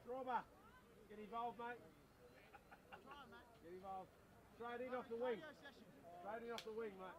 Robber, get involved, mate. Get involved. Straight in off the wing. Straight in off the wing, mate.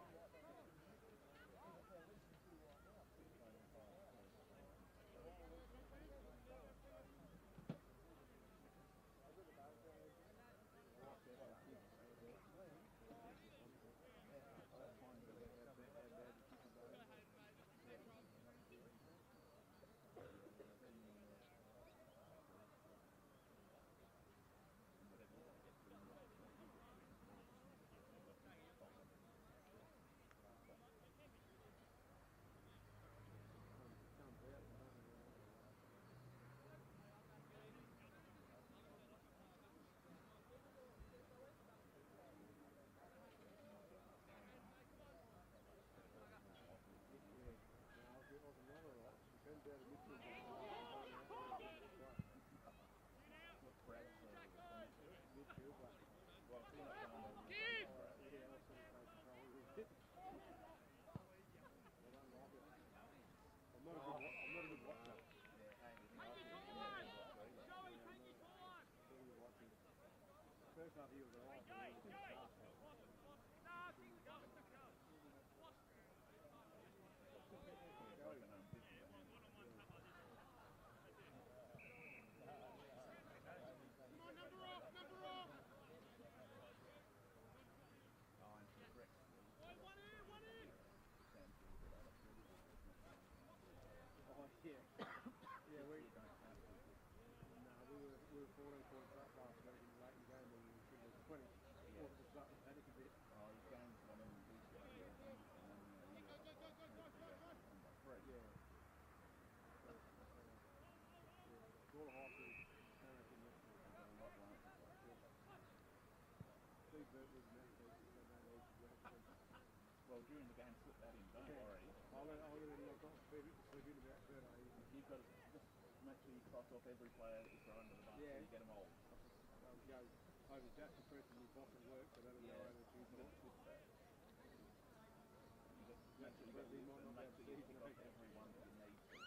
We were 14 points up last week in the late game and we should have 20. Yeah. All starting to panic a bit. Oh, he's going to one of the big ones. Yeah. Yeah. Gawler High School, I reckon that's a lot like Steve Burt was an athlete, so no need to work. Well, during the game, slip that in, don't worry. I'll let I've got to sleep in about 30. You've got to just make sure you cross off every player that you throw under the bus so you get them all. Go over Jack to press and his boss at work, so that'll go over to his boss. Make sure you got this and make sure you pick off everyone that you need to.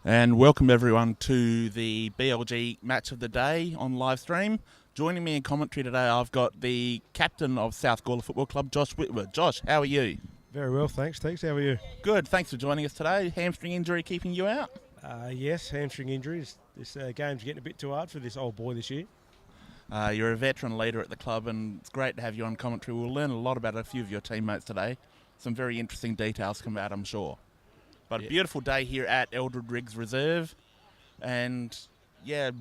And welcome everyone to the BLG match of the day on live stream. Joining me in commentary today, I've got the captain of South Gawler Football Club, Josh Whitworth. Josh, how are you? Very well, thanks, Tex. How are you? Good, thanks for joining us today. Hamstring injury keeping you out? Yes, hamstring injuries. This game's getting a bit too hard for this old boy this year. You're a veteran leader at the club, and it's great to have you on commentary. We'll learn a lot about a few of your teammates today. Some very interesting details come out, I'm sure. But a beautiful day here at Eldred Riggs Reserve, and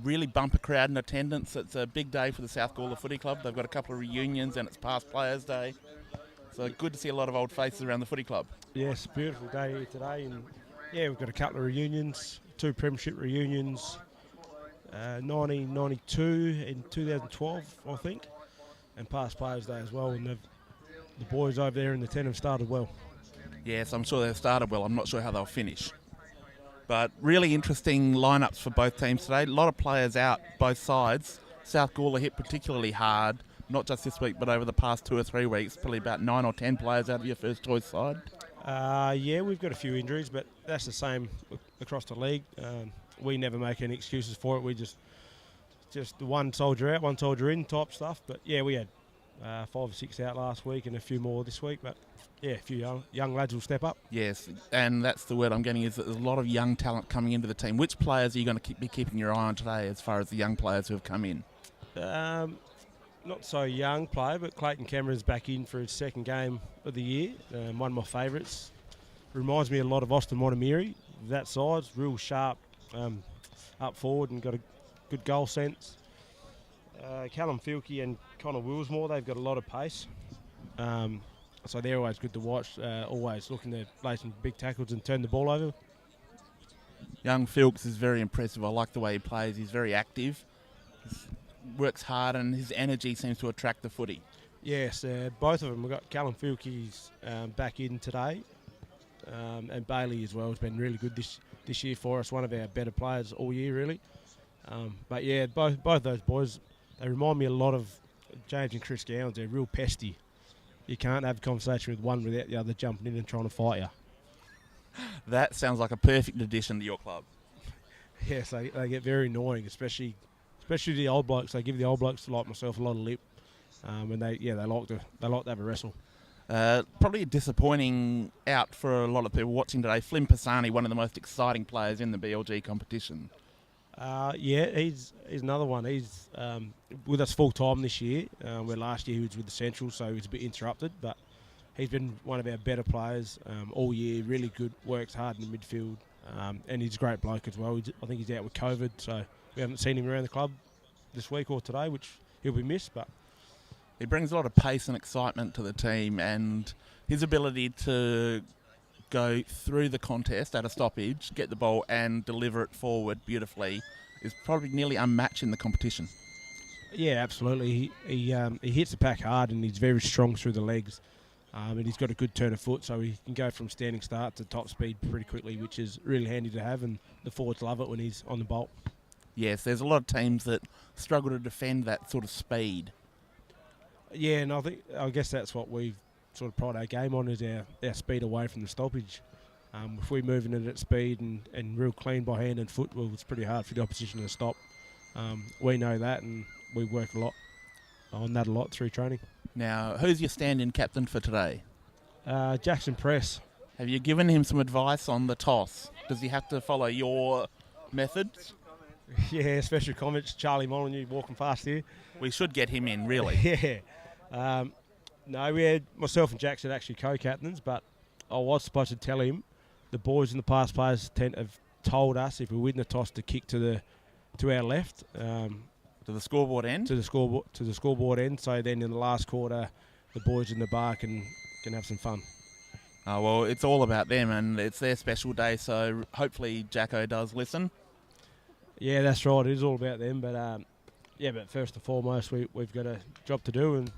really bumper crowd in attendance. It's a big day for the South Gawler Footy Club. They've got a couple of reunions, and it's past Players' Day. So good to see a lot of old faces around the footy club. Yes, beautiful day here today, and we've got a couple of reunions, 2 premiership reunions, 1992 and 2012, I think, and past Players' Day as well. And the boys over there in the tent have started well. Yes, I'm sure they've started well. I'm not sure how they'll finish. But really interesting lineups for both teams today. A lot of players out both sides. South Gawler hit particularly hard, not just this week, but over the past 2 or 3 weeks. Probably about 9 or 10 players out of your first choice side. We've got a few injuries, but that's the same across the league. We never make any excuses for it. We just one soldier out, one soldier in type stuff. But we had 5 or 6 out last week and a few more this week. But a few young lads will step up. Yes, and that's the word I'm getting, is that there's a lot of young talent coming into the team. Which players are you going to be keeping your eye on today as far as the young players who have come in? Not so young player, but Clayton Cameron's back in for his second game of the year. One of my favourites. Reminds me a lot of Austin Montemiri. That side's real sharp up forward and got a good goal sense. Callum Filkey and Connor Willsmore, they've got a lot of pace. So they're always good to watch, always looking to play some big tackles and turn the ball over. Young Filks is very impressive. I like the way he plays. He's very active. Works hard, and his energy seems to attract the footy. Yes, both of them. We've got Callum Filkey's back in today, and Bailey as well has been really good this year for us. One of our better players all year, really. Both those boys, they remind me a lot of James and Chris Gowns. They're real pesty. You can't have a conversation with one without the other jumping in and trying to fight you. That sounds like a perfect addition to your club. Yes, they get very annoying, especially the old blokes. They give the old blokes like myself a lot of lip, and they like to have a wrestle. Probably a disappointing out for a lot of people watching today. Flynn Pisani, one of the most exciting players in the BLG competition. He's another one. He's with us full time this year. Where last year he was with the Central, so he was a bit interrupted. But he's been one of our better players all year. Really good, works hard in the midfield, and he's a great bloke as well. I think he's out with COVID, so we haven't seen him around the club this week or today, which he'll be missed. But he brings a lot of pace and excitement to the team, and his ability to go through the contest at a stoppage, get the ball and deliver it forward beautifully is probably nearly unmatched in the competition. Yeah, absolutely. He hits the pack hard, and he's very strong through the legs. And he's got a good turn of foot, so he can go from standing start to top speed pretty quickly, which is really handy to have, and the forwards love it when he's on the bolt. Yes, there's a lot of teams that struggle to defend that sort of speed. Yeah, and I guess that's what we've sort of pride our game on, is our speed away from the stoppage. If we're moving it at speed and real clean by hand and foot, well, it's pretty hard for the opposition to stop. We know that, and we work on that a lot through training. Now, who's your stand-in captain for today? Jackson Press. Have you given him some advice on the toss? Does he have to follow your methods? Yeah, special comments. Charlie Molyneux walking past here. We should get him in, really. Yeah. No, we had myself and Jackson actually co-captains, but I was supposed to tell him the boys in the past players tent have told us if we win the toss to kick to our left. To the scoreboard end? To the scoreboard end. So then in the last quarter, the boys in the bar can have some fun. Oh, well, it's all about them, and it's their special day, so hopefully Jacko does listen. Yeah, that's right. It is all about them, but but first and foremost, we've got a job to do, and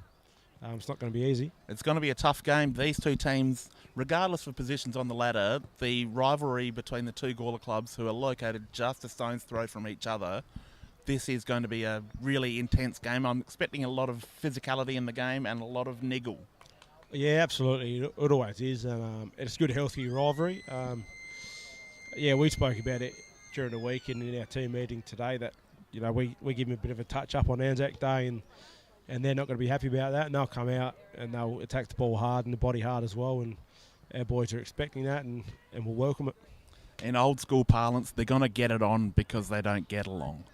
it's not going to be easy. It's going to be a tough game. These two teams, regardless of positions on the ladder, the rivalry between the two Gawler clubs, who are located just a stone's throw from each other, this is going to be a really intense game. I'm expecting a lot of physicality in the game and a lot of niggle. Yeah, absolutely. It always is. It's a good, healthy rivalry. We spoke about it during the week and in our team meeting today that, we give them a bit of a touch-up on Anzac Day, and they're not going to be happy about that. And they'll come out and they'll attack the ball hard and the body hard as well. And our boys are expecting that, and we'll welcome it. In old school parlance, they're going to get it on because they don't get along.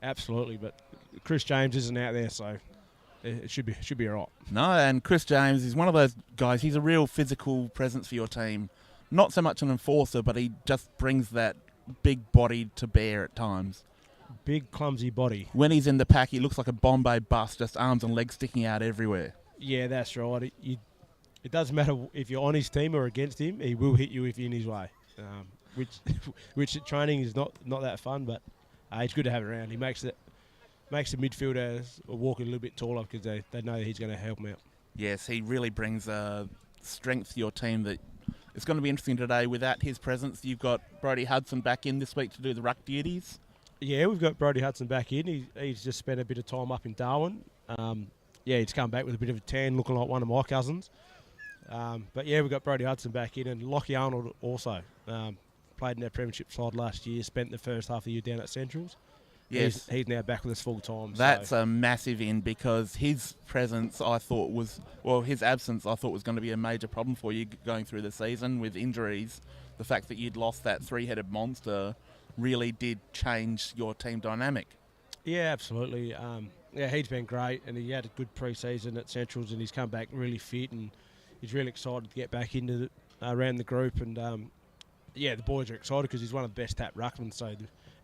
Absolutely, but Chris James isn't out there, so it should be all right. No, and Chris James is one of those guys. He's a real physical presence for your team. Not so much an enforcer, but he just brings that big body to bear at times. Big, clumsy body. When he's in the pack, he looks like a Bombay bus, just arms and legs sticking out everywhere. Yeah, that's right. It doesn't matter if you're on his team or against him, he will hit you if you're in his way. Which at training is not that fun, but it's good to have around. He makes the midfielders walk a little bit taller because they know that he's going to help them out. Yes, he really brings strength to your team. That it's going to be interesting today. Without his presence, you've got Brodie Hudson back in this week to do the ruck duties. Yeah, we've got Brodie Hudson back in. He's just spent a bit of time up in Darwin. He's come back with a bit of a tan, looking like one of my cousins. But yeah, we've got Brodie Hudson back in, and Lockie Arnold also played in our premiership side last year, spent the first half of the year down at Centrals. Yes. He's now back with us full time. That's a massive in, because his presence, his absence, I thought was going to be a major problem for you going through the season with injuries. The fact that you'd lost that three-headed monster really did change your team dynamic. Yeah, absolutely. He's been great, and he had a good pre-season at Centrals, and he's come back really fit, and he's really excited to get back into around the group. And the boys are excited because he's one of the best tap ruckmen. So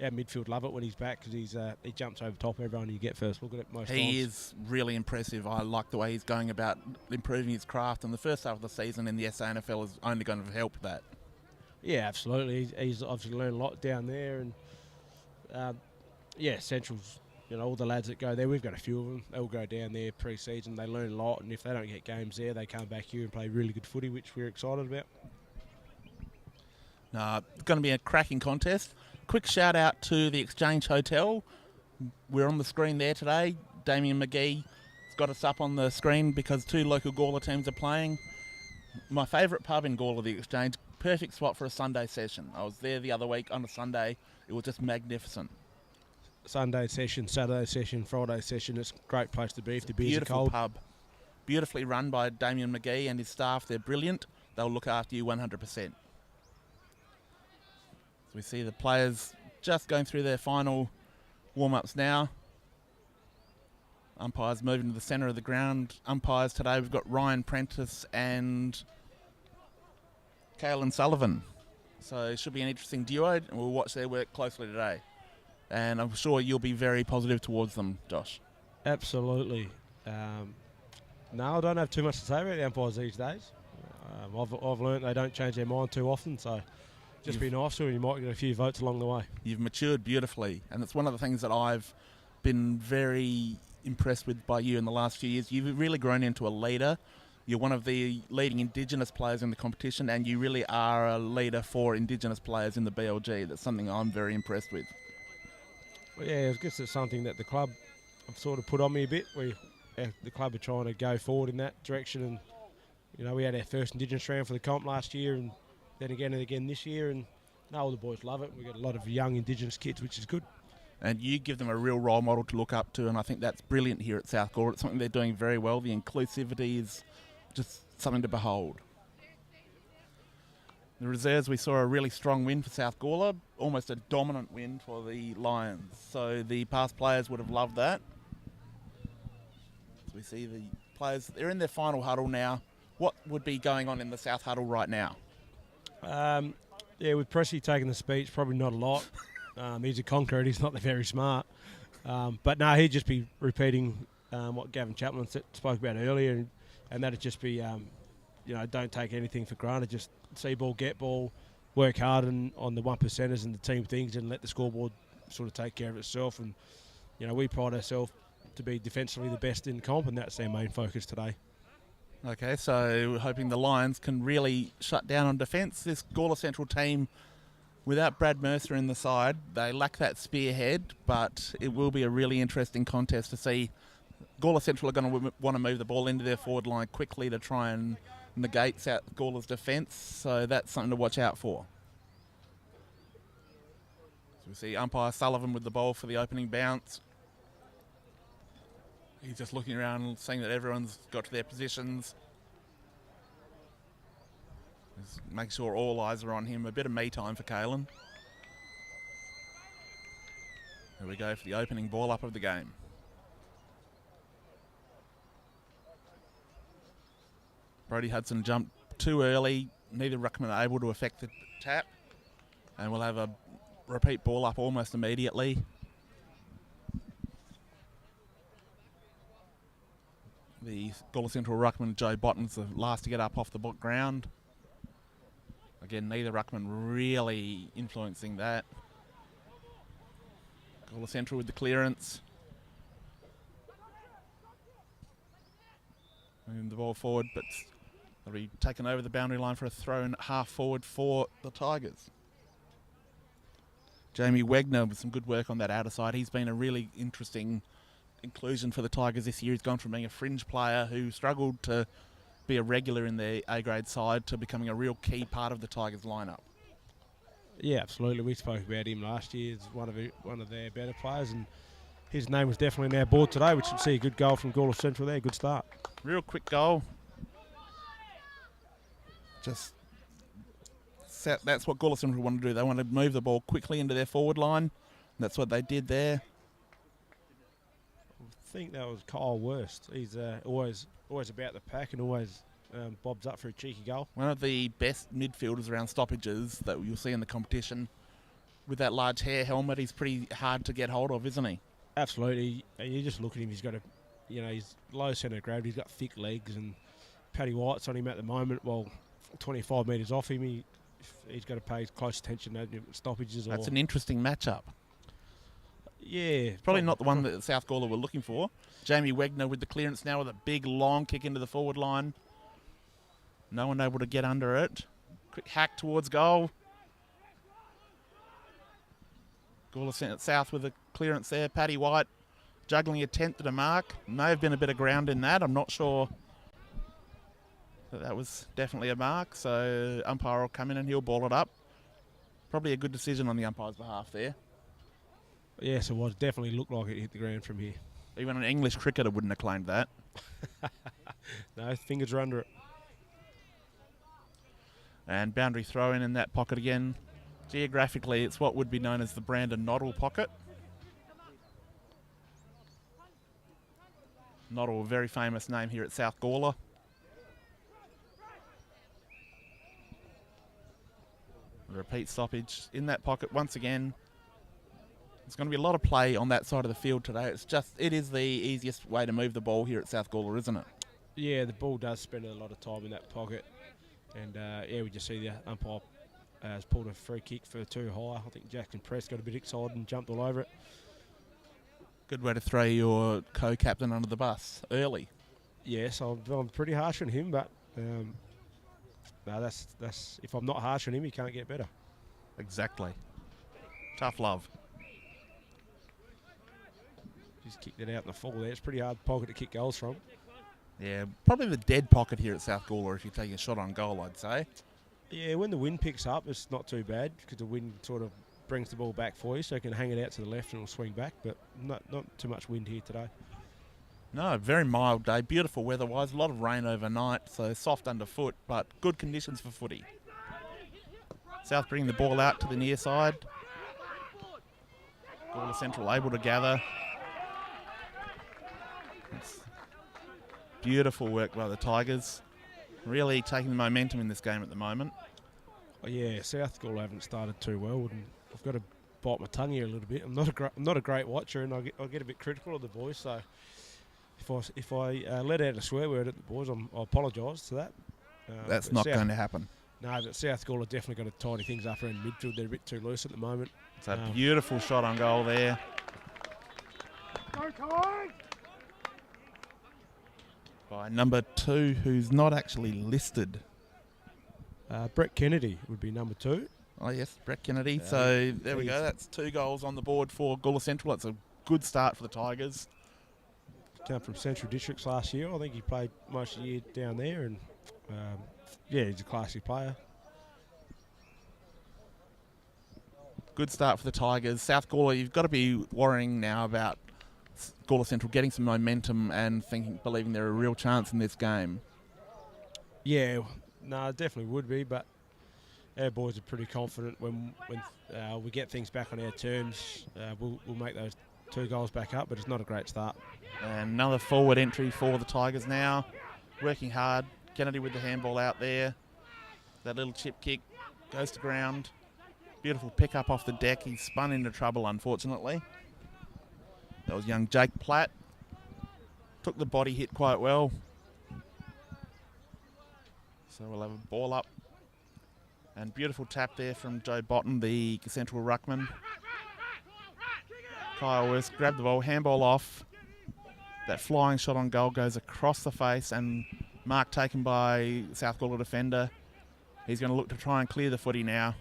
our midfield love it when he's back because he jumps over top everyone. You get first look at it most times. He is really impressive. I like the way he's going about improving his craft, and the first half of the season in the SANFL is only going to help that. Yeah, absolutely. He's obviously learned a lot down there, and Central's. All the lads that go there, we've got a few of them. They'll go down there pre-season. They learn a lot, and if they don't get games there, they come back here and play really good footy, which we're excited about. It's going to be a cracking contest. Quick shout out to the Exchange Hotel. We're on the screen there today. Damien McGee has got us up on the screen because two local Gawler teams are playing. My favourite pub in Gawler, the Exchange. Perfect spot for a Sunday session. I was there the other week on a Sunday. It was just magnificent. Sunday session, Saturday session, Friday session. It's a great place to be if the beers are Beautiful cold. pub. Beautifully run by Damien McGee and his staff. They're brilliant. They'll look after you 100%. So we see the players just going through their final warm-ups now. Umpires moving to the centre of the ground. Umpires today, we've got Ryan Prentice and Caelan Sullivan. So it should be an interesting duo, and we'll watch their work closely today. And I'm sure you'll be very positive towards them, Josh. Absolutely. No, I don't have too much to say about the umpires these days. I've learnt they don't change their mind too often, so just be nice to them. You might get a few votes along the way. You've matured beautifully, and it's one of the things that I've been very impressed with by you in the last few years. You've really grown into a leader. You're one of the leading Indigenous players in the competition, and you really are a leader for Indigenous players in the BLG. That's something I'm very impressed with. Well, yeah, I guess it's something that the club have sort of put on me a bit. The club are trying to go forward in that direction, and we had our first Indigenous round for the comp last year, and then again and again this year, and all the boys love it. We've got a lot of young Indigenous kids, which is good. And you give them a real role model to look up to, and I think that's brilliant here at South Gawler. It's something they're doing very well. The inclusivity is just something to behold. The reserves, we saw a really strong win for South Gawler, almost a dominant win for the Lions. So the past players would have loved that. So we see the players, they're in their final huddle now. What would be going on in the South huddle right now? With Pressy taking the speech, probably not a lot. He's a conqueror, he's not very smart. But no, he'd just be repeating what Gavin Chapman spoke about earlier, and that'd just be, don't take anything for granted. Just see ball, get ball, work hard on the 1%ers and the team things, and let the scoreboard sort of take care of itself. And, we pride ourselves to be defensively the best in comp, and that's our main focus today. Okay, so we're hoping the Lions can really shut down on defence. This Gawler Central team, without Brad Mercer in the side, they lack that spearhead, but it will be a really interesting contest to see. Gawler Central are going to want to move the ball into their forward line quickly to try and negate South Gawler's defence, so that's something to watch out for. So we see umpire Sullivan with the ball for the opening bounce. He's just looking around, seeing that everyone's got to their positions. Just make sure all eyes are on him. A bit of me time for Kalen. Here we go for the opening ball up of the game. Brody Hudson jumped too early. Neither ruckman are able to affect the tap. And we'll have a repeat ball up almost immediately. The Gawler Central ruckman, Joe Botton's the last to get up off the ground. Again, neither ruckman really influencing that. Gawler Central with the clearance. Moving the ball forward, but they'll be taken over the boundary line for a throw in half forward for the Tigers. Jamie Wegner with some good work on that outer side. He's been a really interesting inclusion for the Tigers this year. He's gone from being a fringe player who struggled to be a regular in the A-grade side to becoming a real key part of the Tigers lineup. Yeah, absolutely. We spoke about him last year as one of their better players, and his name was definitely on our board today. We should see a good goal from Gawler Central there. Good start. Real quick goal. Just that's what Gawler Central want to do. They want to move the ball quickly into their forward line. That's what they did there. I think that was Kyle Wurst. He's always about the pack and always bobs up for a cheeky goal. One of the best midfielders around stoppages that you'll see in the competition. With that large hair helmet, he's pretty hard to get hold of, isn't he? Absolutely. And you just look at him, he's got he's low centre of gravity, he's got thick legs, and Paddy White's on him at the moment. Well, 25 metres off him, he's got to pay close attention to stoppages. That's an interesting matchup. Yeah. Probably not the one that South Gawler were looking for. Jamie Wegner with the clearance now with a big long kick into the forward line. No one able to get under it. Quick hack towards goal. Gawler sent it south with a clearance there. Paddy White juggling a tenth at a mark. May have been a bit of ground in that. I'm not sure. But that was definitely a mark. So umpire will come in and he'll ball it up. Probably a good decision on the umpire's behalf there. Yes, it was. Definitely looked like it hit the ground from here. Even an English cricketer wouldn't have claimed that. No, fingers are under it. And boundary throw in that pocket again. Geographically, it's what would be known as the Brandon Noddle pocket. Noddle, a very famous name here at South Gawler. A repeat stoppage in that pocket once again. There's going to be a lot of play on that side of the field today. It is the easiest way to move the ball here at South Gawler, isn't it? Yeah, the ball does spend a lot of time in that pocket. And, we just see the umpire has pulled a free kick for too high. I think Jackson Press got a bit excited and jumped all over it. Good way to throw your co-captain under the bus early. Yes, I'm pretty harsh on him, but no, that's if I'm not harsh on him, he can't get better. Exactly. Tough love. Just kicked it out in the fall there. It's pretty hard pocket to kick goals from. Yeah, probably the dead pocket here at South Gawler if you're taking a shot on goal, I'd say. Yeah, when the wind picks up, it's not too bad because the wind sort of brings the ball back for you, so you can hang it out to the left and it'll swing back, but not too much wind here today. No, very mild day. Beautiful weather-wise. A lot of rain overnight, so soft underfoot, but good conditions for footy. South bringing the ball out to the near side. Gawler Central able to gather. It's beautiful work by the Tigers. Really taking the momentum in this game at the moment. Oh, yeah, South Gawler haven't started too well, and I've got to bite my tongue here a little bit. I'm not a great watcher, and I get a bit critical of the boys. So if I let out a swear word at the boys, I apologise to that. That's not going to happen. No, but South Gawler definitely got to tidy things up around midfield. They're a bit too loose at the moment. It's a beautiful shot on goal there. By number 2, who's not actually listed. Brett Kennedy would be number 2. Oh, yes, Brett Kennedy. So there we go. That's 2 goals on the board for Gawler Central. That's a good start for the Tigers. Came from Central Districts last year. I think he played most of the year down there, and he's a classy player. Good start for the Tigers. South Gawler, you've got to be worrying now about Gawler Central getting some momentum and believing they're a real chance in this game. Yeah, no, it definitely would be, but our boys are pretty confident when we get things back on our terms, we'll make those 2 goals back up, but it's not a great start. And another forward entry for the Tigers now. Working hard. Kennedy with the handball out there. That little chip kick goes to ground. Beautiful pick up off the deck. He spun into trouble, unfortunately. That was young Jake Platt. Took the body hit quite well. So we'll have a ball up. And beautiful tap there from Joe Botton, the central ruckman. Kyle West grabbed the ball, handball off. That flying shot on goal goes across the face, and mark taken by South Gawler defender. He's going to look to try and clear the footy now.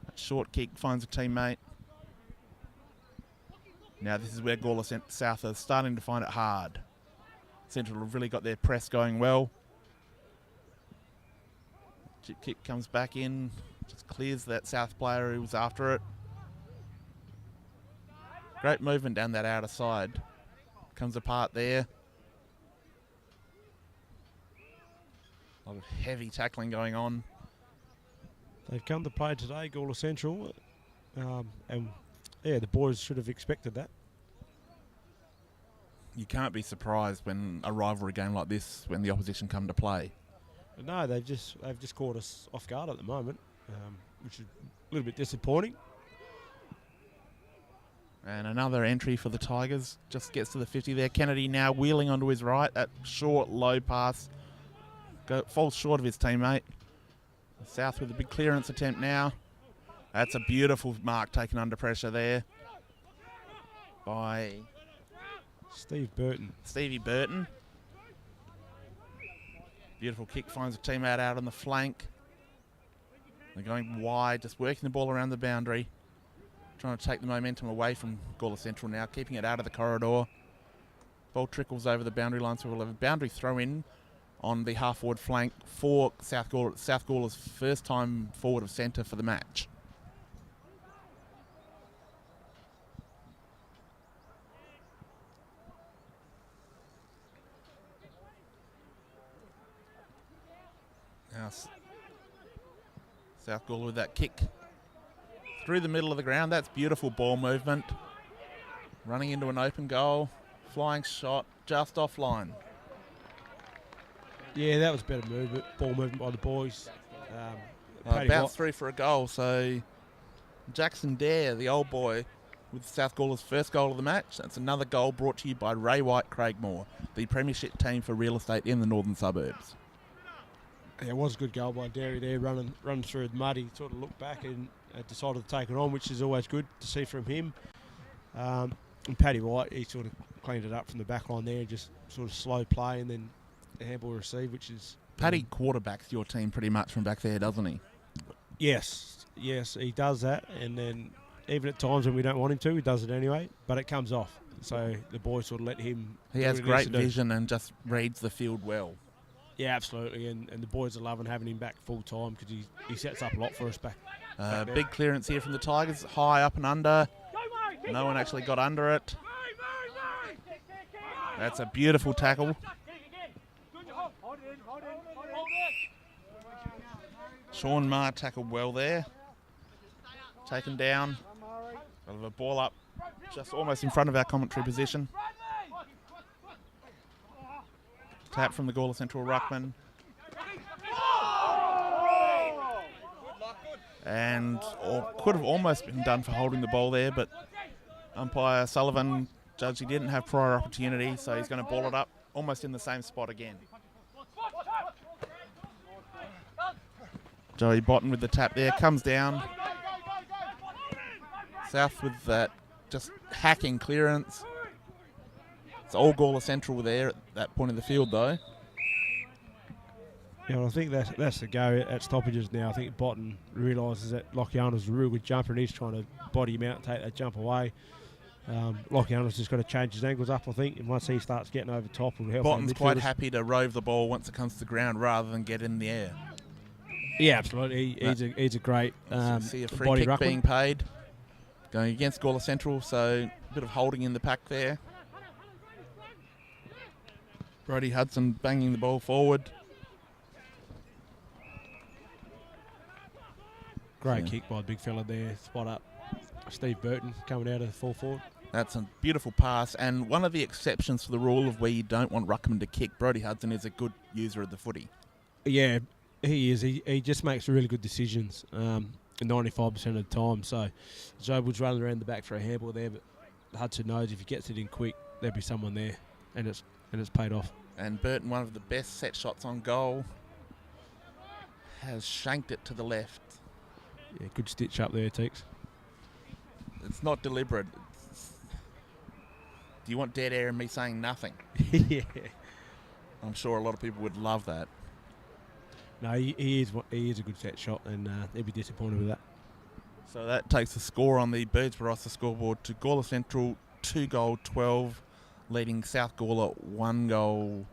That short kick finds a teammate. Now this is where Gawler South are starting to find it hard. Central have really got their press going well. Chip kick comes back in, just clears that South player who was after it. Great movement down that outer side. Comes apart there. A lot of heavy tackling going on. They've come to play today, Gawler Central, and yeah, the boys should have expected that. You can't be surprised when a rivalry game like this, when the opposition come to play. No, they've just caught us off guard at the moment, which is a little bit disappointing. And another entry for the Tigers. Just gets to the 50 there. Kennedy now wheeling onto his right. That short, low pass falls short of his teammate. South with a big clearance attempt now. That's a beautiful mark taken under pressure there by Stevie Burton. Beautiful kick finds a teammate out on the flank. They're going wide, just working the ball around the boundary. Trying to take the momentum away from Gawler Central now, keeping it out of the corridor. Ball trickles over the boundary line, so we'll have a boundary throw in on the half-forward flank for South Gawler. South Gawler's first time forward of centre for the match. Now, South Gawler with that kick through the middle of the ground. That's beautiful ball movement. Running into an open goal. Flying shot just offline. Yeah, that was better ball movement by the boys. Bounced through for a goal. So Jackson Dare, the old boy, with South Gawler's first goal of the match. That's another goal brought to you by Ray White Craigmore, the premiership team for real estate in the northern suburbs. Yeah, it was a good goal by Dairy there, running through the mud. He sort of looked back and decided to take it on, which is always good to see from him. And Paddy White, he sort of cleaned it up from the back line there, just sort of slow play and then the handball receive, which is... Paddy quarterbacks your team pretty much from back there, doesn't he? Yes, he does that, and then even at times when we don't want him to, he does it anyway, but it comes off. So the boys sort of let him... He has great vision and just reads the field well. Yeah, absolutely, and the boys are loving having him back full time because he sets up a lot for us back big clearance here from the Tigers, high up and under. No one actually got under it. That's a beautiful tackle. Sean Marr tackled well there. Taken down. Got a ball up just almost in front of our commentary position. Tap from the Gawler Central ruckman. And could have almost been done for holding the ball there, but umpire Sullivan judged he didn't have prior opportunity, so he's going to ball it up almost in the same spot again. Joey Botton with the tap there, comes down. South with that just hacking clearance. It's all Gawler Central there at that point of the field, though. Yeah, well, I think that's the go at stoppages now. I think Botton realises that Lochiana's a real good jumper and he's trying to body him out and take that jump away. Lochiana's just got to change his angles up, I think, and once he starts getting over top, it'll help. Botton's quite happy to rove the ball once it comes to the ground rather than get in the air. Yeah, absolutely. He's a great see a free body kick ruckman being paid. Going against Gawler Central, so a bit of holding in the pack there. Brody Hudson banging the ball forward. Great kick by the big fella there. Spot up. Steve Burton coming out of the full forward. That's a beautiful pass, and one of the exceptions to the rule of where you don't want ruckman to kick. Brodie Hudson is a good user of the footy. Yeah, he is. He just makes really good decisions 95% of the time. So Joe was running around the back for a handball there, but Hudson knows if he gets it in quick, there'll be someone there, and it's paid off. And Burton, one of the best set shots on goal, has shanked it to the left. Yeah, good stitch up there, Teeks. It's not deliberate. Do you want dead air and me saying nothing? Yeah. I'm sure a lot of people would love that. No, he is a good set shot, and they'd be disappointed with that. So that takes the score on the Birds Barossa scoreboard to Gawler Central 2 goal 12, leading South Gawler 1 goal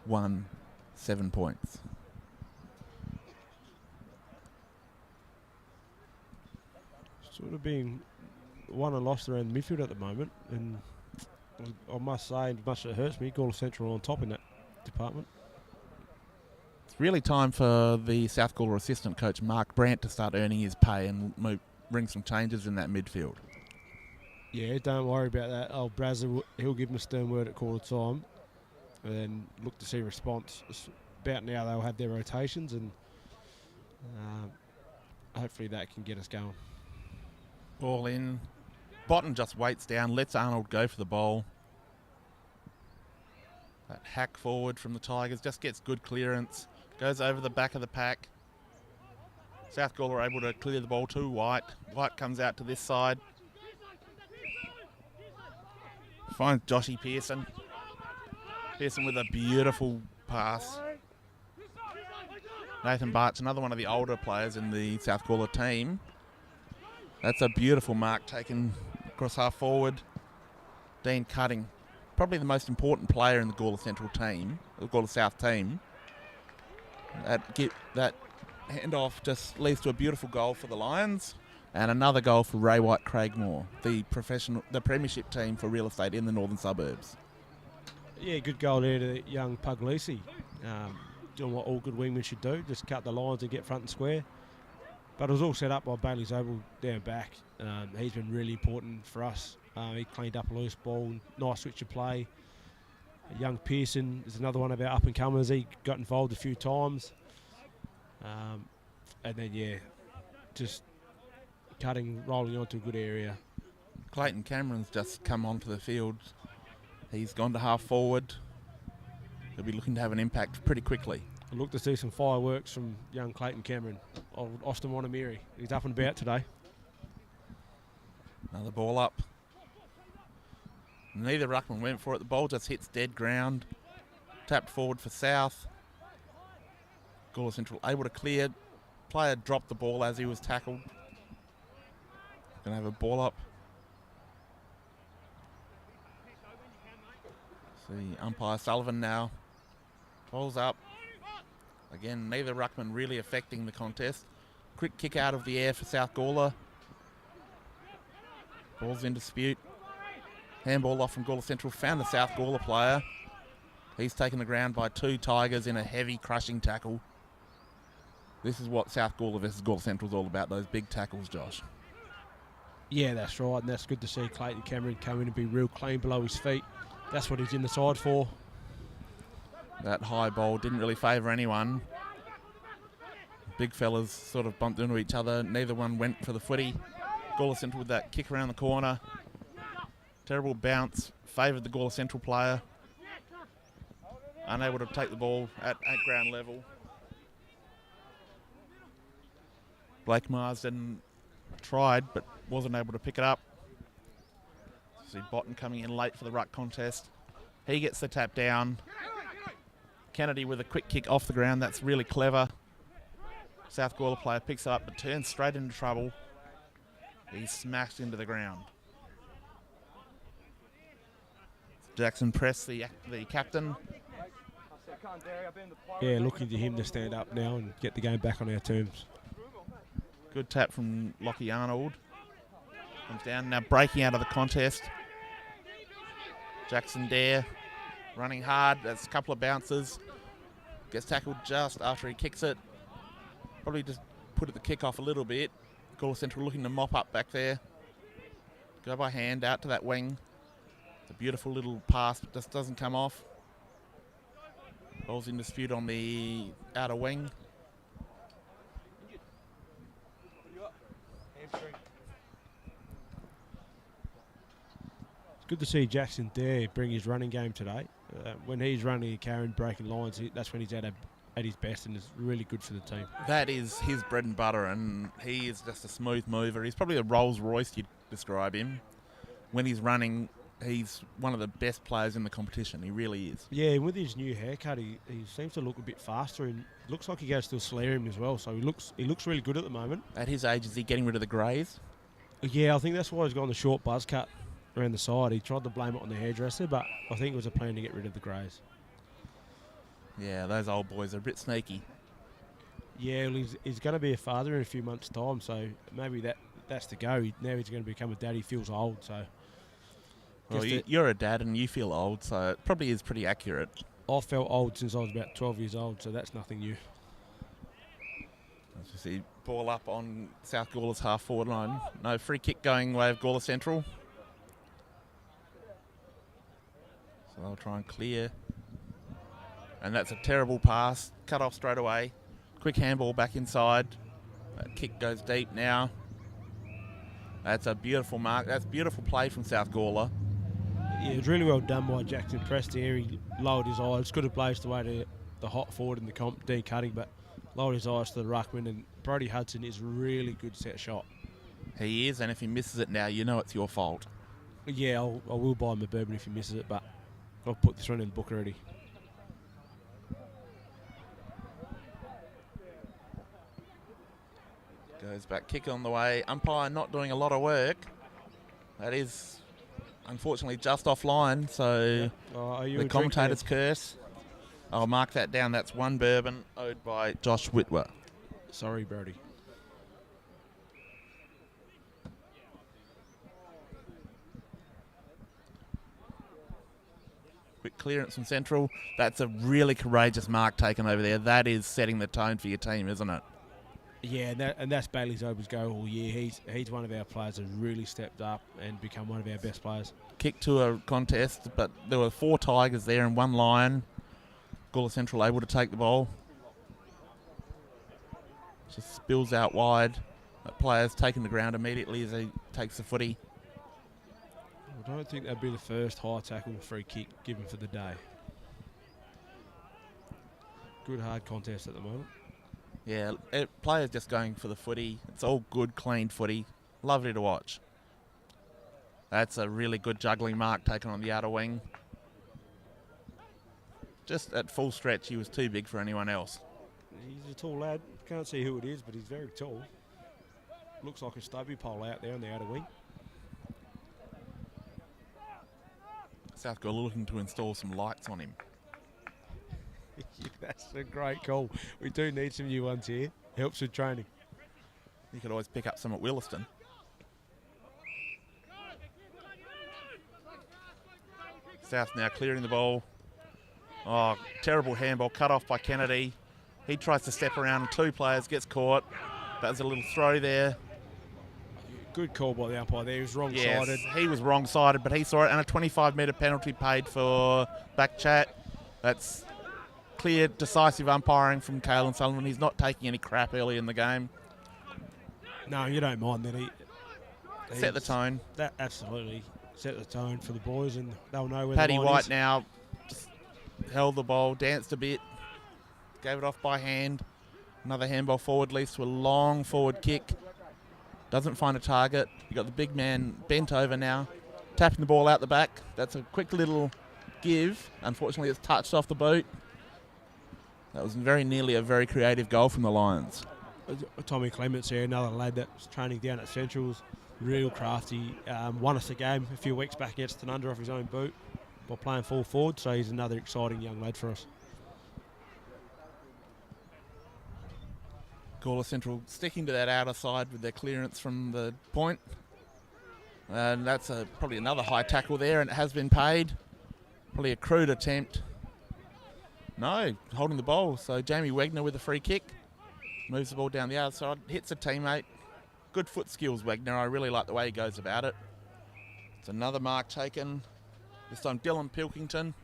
1, 7 points. Sort of being won and lost around the midfield at the moment, and I must say, as much as it hurts me, Gawler Central on top in that department. It's really time for the South Gawler assistant coach Mark Brandt to start earning his pay and bring some changes in that midfield. Yeah, don't worry about that. Oh, Brazza, he'll give him a stern word at quarter time, and then look to see response. It's about now they'll have their rotations, and hopefully that can get us going. Ball in. Bottom just waits down, lets Arnold go for the ball. That hack forward from the Tigers just gets good clearance. Goes over the back of the pack. South Gawler are able to clear the ball to White. White comes out to this side. Finds Joshy Pearson. Pearson with a beautiful pass. Nathan Bart's another one of the older players in the South Gawler team. That's a beautiful mark taken across half forward. Dean Cutting, probably the most important player in the Gawler Central team, the Gawler South team. That handoff just leads to a beautiful goal for the Lions, and another goal for Ray White Craigmore, the premiership team for real estate in the northern suburbs. Yeah, good goal there to young Puglisi. Doing what all good wingmen should do, just cut the lines and get front and square. But it was all set up by Bailey Zobel down back. He's been really important for us. He cleaned up a loose ball, nice switch of play. Young Pearson is another one of our up-and-comers. He got involved a few times. And then, yeah, just cutting, rolling onto a good area. Clayton Cameron's just come onto the field. He's gone to half forward. He'll be looking to have an impact pretty quickly. I look to see some fireworks from young Clayton Cameron, old Austin Wanamiri. He's up and about today. Another ball up. Neither ruckman went for it. The ball just hits dead ground. Tapped forward for South. Gawler Central able to clear. Player dropped the ball as he was tackled. Going to have a ball up. See umpire Sullivan now. Ball's up. Again, neither ruckman really affecting the contest. Quick kick out of the air for South Gawler. Ball's in dispute. Handball off from Gawler Central. Found the South Gawler player. He's taken the ground by two Tigers in a heavy crushing tackle. This is what South Gawler versus Gawler Central is all about, those big tackles, Josh. Yeah, that's right, and that's good to see Clayton Cameron come in and be real clean below his feet. That's what he's in the side for. That high ball didn't really favour anyone. Big fellas sort of bumped into each other. Neither one went for the footy. Gawler Central with that kick around the corner. Terrible bounce. Favoured the Gawler Central player. Unable to take the ball at ground level. Blake Marsden tried but wasn't able to pick it up. See Botton coming in late for the ruck contest. He gets the tap down. Kennedy with a quick kick off the ground. That's really clever. South Gawler player picks it up but turns straight into trouble. He's smashed into the ground. Jackson Press, the captain. Yeah, looking to him to stand up now and get the game back on our terms. Good tap from Lockie Arnold. Comes down, now breaking out of the contest. Jackson Dare running hard. That's a couple of bounces. Gets tackled just after he kicks it. Probably just put the kick off a little bit. Gawler Central looking to mop up back there. Go by hand out to that wing. It's a beautiful little pass, but just doesn't come off. Ball's in dispute on the outer wing. It's good to see Jackson Dare bring his running game today. When he's running and carrying, breaking lines, that's when he's at his best, and is really good for the team. That is his bread and butter, and he is just a smooth mover. He's probably a Rolls Royce, you'd describe him. When he's running, he's one of the best players in the competition. He really is. Yeah, and with his new haircut, he seems to look a bit faster, and looks like he goes to a solarium as well. So he looks really good at the moment. At his age, is he getting rid of the greys? Yeah, I think that's why he's gone the short buzz cut around the side. He tried to blame it on the hairdresser, but I think it was a plan to get rid of the greys. Yeah, those old boys are a bit sneaky. Yeah, well, he's going to be a father in a few months' time, so maybe that's the go. Now he's going to become a dad. He feels old, so... Well, you're a dad and you feel old, so it probably is pretty accurate. I felt old since I was about 12 years old, so that's nothing new. As you see, ball up on South Gawler's half-forward line. No free kick going way of Gawler Central. So they'll try and clear. And that's a terrible pass. Cut off straight away. Quick handball back inside. That kick goes deep now. That's a beautiful mark. That's beautiful play from South Gawler. Yeah, it was really well done by Jackson Prestier. He lowered his eyes. Could have blazed away to the hot forward in the comp, Dean Cutting, but lowered his eyes to the ruckman. And Brody Hudson is a really good set shot. He is, and if he misses it now, you know it's your fault. Yeah, I will buy him a bourbon if he misses it, but I've put this one in the book already. Goes back, kick on the way. Umpire not doing a lot of work. That is, unfortunately, just offline, so the commentator's curse. I'll mark that down. That's one bourbon owed by Josh Whitwer. Sorry, Brody. Quick clearance from Central. That's a really courageous mark taken over there. That is setting the tone for your team, isn't it? Yeah, and that's Bailey Zoba's go all year. He's one of our players that's really stepped up and become one of our best players. Kick to a contest, but there were 4 Tigers there and 1 Lion. Gawler Central able to take the ball. Just spills out wide. That player's taking the ground immediately as he takes the footy. I don't think that'd be the first high tackle free kick given for the day. Good hard contest at the moment. Yeah, players just going for the footy. It's all good, clean footy. Lovely to watch. That's a really good juggling mark taken on the outer wing. Just at full stretch, he was too big for anyone else. He's a tall lad. Can't see who it is, but he's very tall. Looks like a stubby pole out there on the outer wing. South Gawler looking to install some lights on him. That's a great call. We do need some new ones here. Helps with training. You could always pick up some at Williston. South now clearing the ball. Oh, terrible handball cut off by Kennedy. He tries to step around 2 players, gets caught. That was a little throw there. Good call by the umpire there. He was wrong-sided. Yes, he was wrong-sided, but he saw it, and a 25-metre penalty paid for back chat. That's clear, decisive umpiring from Caelan Sullivan. He's not taking any crap early in the game. No, you don't mind that. He Set the tone. That absolutely set the tone for the boys, and they'll know where Paddy the line White is. now just held the ball, danced a bit, gave it off by hand. Another handball forward leads to a long forward kick. Doesn't find a target. You got the big man bent over now, tapping the ball out the back. That's a quick little give. Unfortunately, it's touched off the boot. That was very nearly a very creative goal from the Lions. Tommy Clements here, another lad that's training down at Centrals. Real crafty. Won us a game a few weeks back against Tanunda off his own boot by playing full forward, so he's another exciting young lad for us. Gawler Central sticking to that outer side with their clearance from the point. And that's probably another high tackle there, and it has been paid. Probably a crude attempt. No, holding the ball. So Jamie Wegner with a free kick. Moves the ball down the outside, hits a teammate. Good foot skills, Wagner. I really like the way he goes about it. It's another mark taken. This time Dylan Pilkington.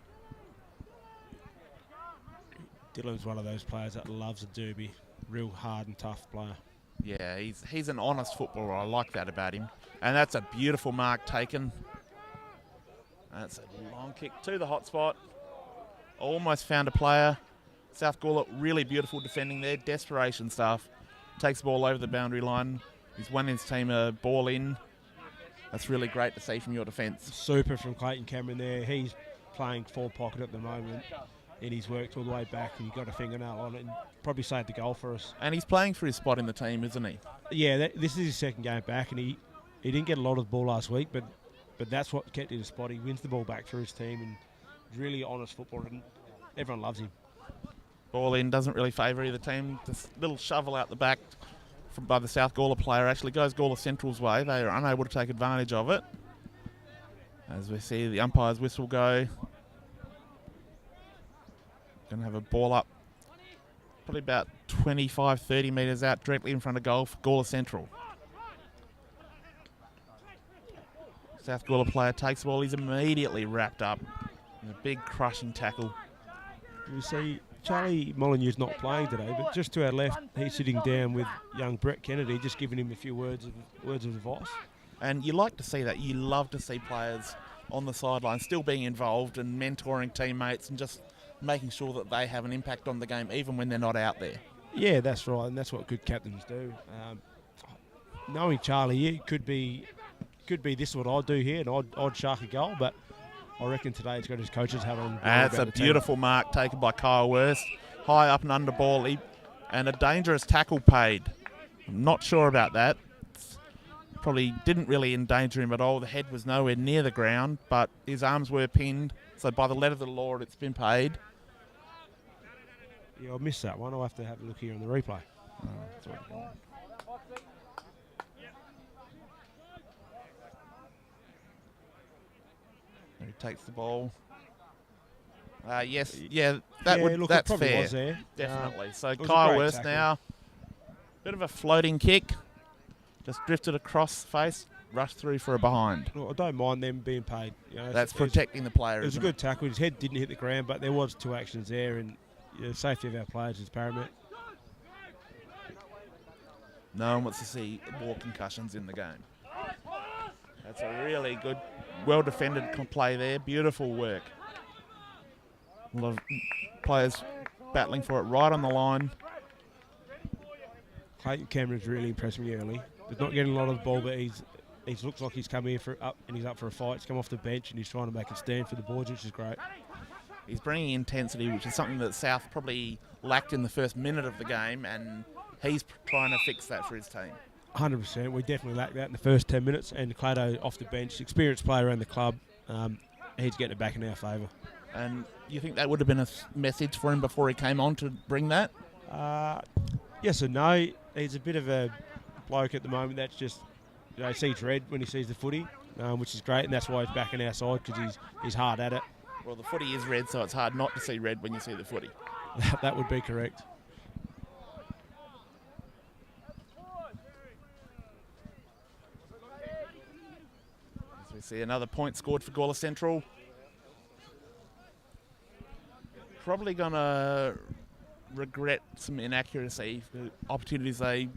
Dylan's one of those players that loves a derby. Real hard and tough player. Yeah, he's an honest footballer. I like that about him. And that's a beautiful mark taken. That's a long kick to the hot spot. Almost found a player. South Gawler, really beautiful defending there. Desperation stuff. Takes the ball over the boundary line. He's won his team a ball in. That's really great to see from your defence. Super from Clayton Cameron there. He's playing forward pocket at the moment. And he's worked all the way back and he got a fingernail on it and probably saved the goal for us. And he's playing for his spot in the team, isn't he? Yeah, this is his second game back and he didn't get a lot of the ball last week, but that's what kept him in the spot. He wins the ball back for his team and he's really honest footballer and everyone loves him. Ball in, doesn't really favour either team. This little shovel out the back by the South Gawler player actually goes Gawler Central's way. They are unable to take advantage of it. As we see the umpire's whistle go. Going to have a ball up probably about 25, 30 metres out directly in front of goal for Gawler Central. South Gawler player takes the ball. He's immediately wrapped up in a big crushing tackle. You see, Charlie Molyneux's not playing today, but just to our left, he's sitting down with young Brett Kennedy, just giving him a few words of advice. And you like to see that. You love to see players on the sideline still being involved and mentoring teammates and just making sure that they have an impact on the game even when they're not out there. Yeah, that's right, and that's what good captains do. Knowing Charlie, it could be this is what I'd do here, and I'd shark a goal, but I reckon today he's got his coaches hat on. That's a beautiful mark taken by Kyle Worst. High up and under ball, and a dangerous tackle paid. I'm not sure about that. Probably didn't really endanger him at all. The head was nowhere near the ground, but his arms were pinned. So by the letter of the law, it's been paid. Yeah, I missed that one. I'll have to have a look here on the replay. He takes the ball. Yes, yeah, that's probably fair. Was there. Definitely. So was Kyle a great Worst tackle. now. Bit of a floating kick. Just drifted across the face, rushed through for a behind. Well, I don't mind them being paid. You know, That's protecting the player. It was a isn't good tackle. His head didn't hit the ground, but there was two actions there, and the safety of our players is paramount. No one wants to see more concussions in the game. That's a really good, well-defended play there. Beautiful work. A lot of players battling for it right on the line. Clayton Cameron's really impressed me early. He's not getting a lot of the ball, but he looks like he's come here and he's up for a fight. He's come off the bench and he's trying to make a stand for the boards, which is great. He's bringing intensity, which is something that South probably lacked in the first minute of the game, and he's trying to fix that for his team. 100%. We definitely lacked that in the first 10 minutes, and Clado off the bench, experienced player around the club, he's getting it back in our favour. And you think that would have been a message for him before he came on to bring that? Yes and no. He's a bit of a bloke at the moment that's just, sees red when he sees the footy, which is great, and that's why he's back on our side, because he's hard at it. Well, the footy is red, so it's hard not to see red when you see the footy. That would be correct. As we see another point scored for Gawler Central. Probably going to regret some inaccuracy, the opportunities they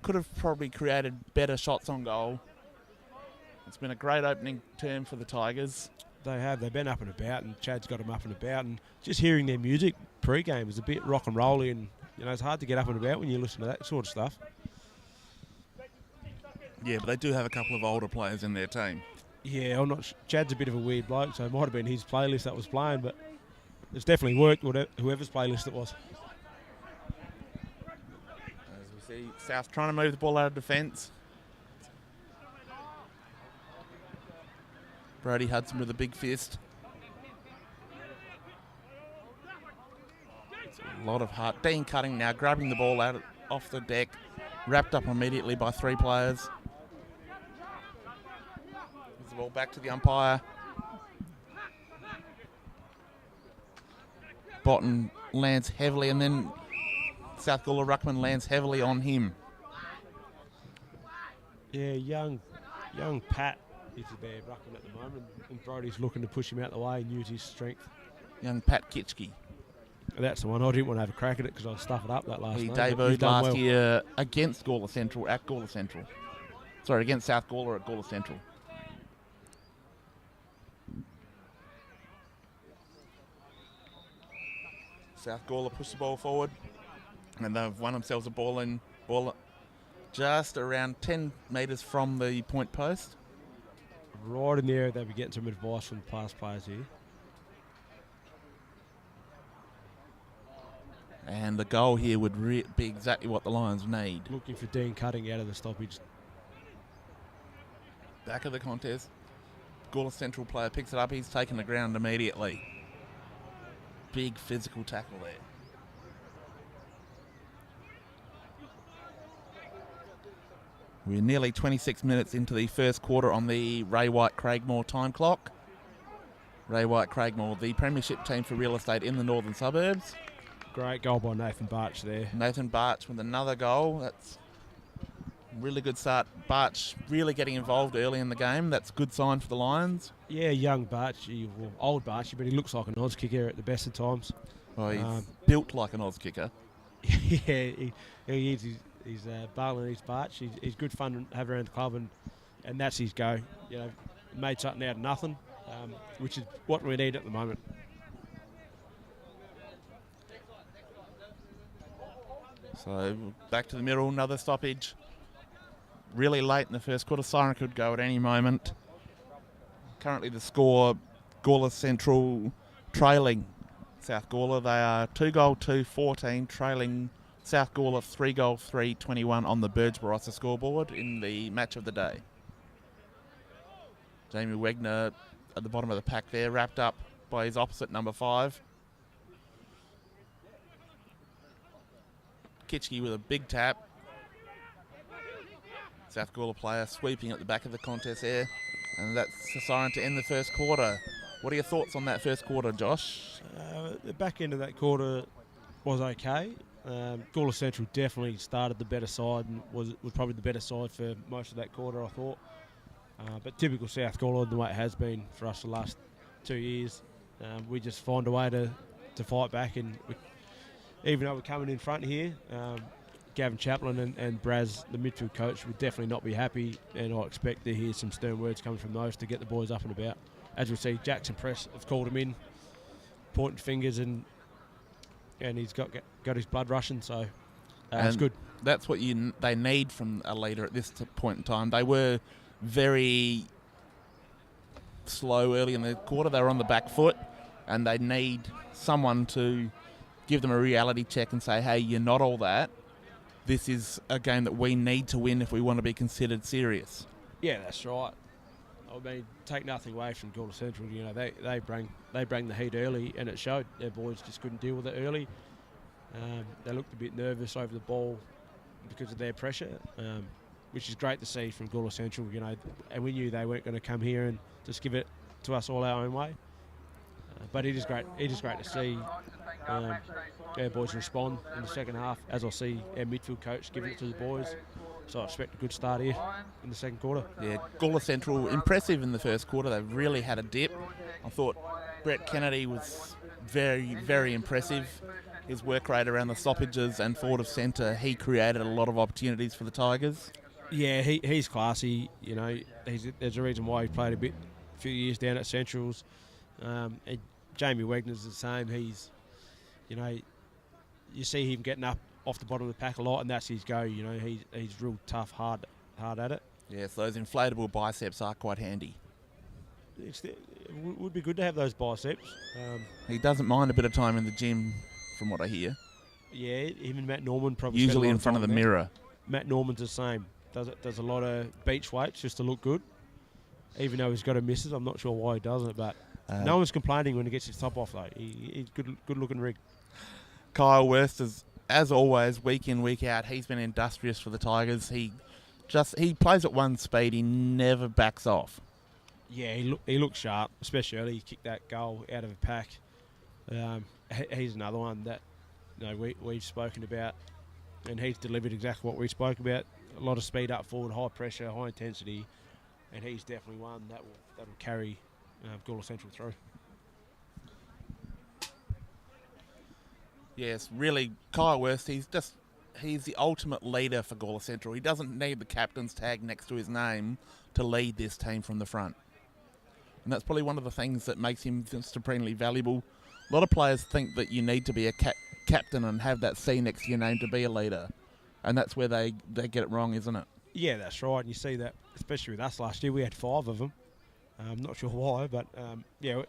could have probably created better shots on goal. It's been a great opening term for the Tigers. They have. They've been up and about, and Chad's got them up and about. And just hearing their music pre-game is a bit rock and rolly, and it's hard to get up and about when you listen to that sort of stuff. Yeah, but they do have a couple of older players in their team. Yeah, I'm not. Chad's a bit of a weird bloke, so it might have been his playlist that was playing, but it's definitely worked. Whoever's playlist it was. As we see South trying to move the ball out of defence. Brody Hudson with a big fist. It's a lot of heart. Dean Cutting now grabbing the ball out off the deck. Wrapped up immediately by three players. Gives the ball back to the umpire. Bottom lands heavily and then South Gawler ruckman lands heavily on him. Yeah, young Pat is a bad ruckman at the moment, and Brody's looking to push him out the way and use his strength. Young Pat Kitschke. That's the one. I didn't want to have a crack at it because I stuffed it up that last He night. But he's debuted done last well. year against Gawler Central at Gawler Central. Sorry, against South Gawler at Gawler Central. South Gawler push the ball forward, and they've won themselves a ball just around 10 metres from the point post. Right in the area, they'll be getting some advice from the past players here. And the goal here would be exactly what the Lions need. Looking for Dean Cutting out of the stoppage. Back of the contest. Gawler Central player picks it up. He's taken the ground immediately. Big physical tackle there. We're nearly 26 minutes into the first quarter on the Ray White Craigmore time clock. Ray White Craigmore, the premiership team for real estate in the northern suburbs. Great goal by Nathan Barch there. Nathan Barch with another goal. That's a really good start. Barch really getting involved early in the game. That's a good sign for the Lions. Yeah, young Barch, well, old Barch, but he looks like an Oz kicker at the best of times. Well, he's built like an Oz kicker. Yeah, he is. He's bowling his Barch. He's good fun to have around the club, and that's his go. You know, made something out of nothing, which is what we need at the moment. So back to the middle, another stoppage. Really late in the first quarter. Siren could go at any moment. Currently the score, Gawler Central trailing South Gawler. They are 2-2-14, trailing South Gawler 3-3-21 on the Barossa scoreboard in the match of the day. Jamie Wegner at the bottom of the pack there, wrapped up by his opposite, number 5. Kitschke with a big tap. South Gawler player sweeping at the back of the contest there. And that's the siren to end the first quarter. What are your thoughts on that first quarter, Josh? The back end of that quarter was okay. Gawler Central definitely started the better side and was probably the better side for most of that quarter, I thought. But typical South Gawler, the way it has been for us the last 2 years, we just find a way to fight back. And even though we're coming in front here, Gavin Chaplin and Braz, the midfield coach, would definitely not be happy, and I expect to hear some stern words coming from those to get the boys up and about. As we see, Jackson Press have called him in, pointing fingers, and he's got his blood rushing, so it's good. That's what they need from a leader at this point in time. They were very slow early in the quarter. They were on the back foot, and they need someone to give them a reality check and say, hey, you're not all that. This is a game that we need to win if we want to be considered serious. Yeah, that's right. I mean, take nothing away from Gawler Central. You know, they bring the heat early, and it showed. Their boys just couldn't deal with it early. They looked a bit nervous over the ball because of their pressure, which is great to see from Gawler Central. You know, and we knew they weren't going to come here and just give it to us all our own way. But it is great. It is great to see our boys respond in the second half, as I see our midfield coach giving it to the boys. So I expect a good start here in the second quarter. Yeah, Gawler Central, impressive in the first quarter. They really had a dip. I thought Brett Kennedy was very, very impressive. His work rate around the stoppages and forward of centre, he created a lot of opportunities for the Tigers. Yeah, he's classy. You know, there's a reason why he played a few years down at Centrals. And Jamie Wegner's the same. He's, you know, you see him getting up off the bottom of the pack a lot, and that's his go. You know, he's real tough, hard at it. Yes, those inflatable biceps are quite handy. It would be good to have those biceps. He doesn't mind a bit of time in the gym, from what I hear. Yeah, him and Matt Norman probably usually in front of the mirror. Matt Norman's the same. Does a lot of beach weights just to look good. Even though he's got a misses, I'm not sure why he doesn't, but no one's complaining when he gets his top off though. He's good looking rig. Kyle Wurst is, as always, week in, week out, he's been industrious for the Tigers. He plays at one speed, he never backs off. Yeah, he looks sharp, especially early. He kicked that goal out of a pack. He's another one that we've spoken about, and he's delivered exactly what we spoke about. A lot of speed up forward, high pressure, high intensity, and he's definitely one that will carry Gawler Central through. Yes, really, Kyle Worth, he's the ultimate leader for Gawler Central. He doesn't need the captain's tag next to his name to lead this team from the front. And that's probably one of the things that makes him supremely valuable. A lot of players think that you need to be a captain and have that C next to your name to be a leader. And that's where they get it wrong, isn't it? Yeah, that's right. And you see that, especially with us last year, we had 5 of them. I'm not sure why, but yeah.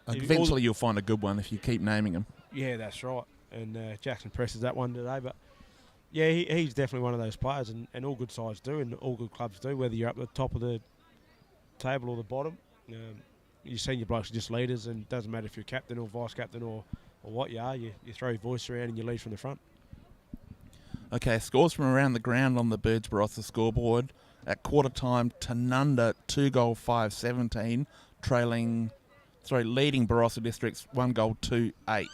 Eventually you'll find a good one if you keep naming them. Yeah, that's right. And Jackson presses that one today. But yeah, he's definitely one of those players, and all good sides do, and all good clubs do, whether you're up at the top of the table or the bottom. Your senior blokes are just leaders, and it doesn't matter if you're captain or vice captain or what you are. You throw your voice around and you lead from the front. Okay, scores from around the ground on the Birds Barossa scoreboard. At quarter time, Tanunda 2-5-17, leading Barossa Districts 1-2-8.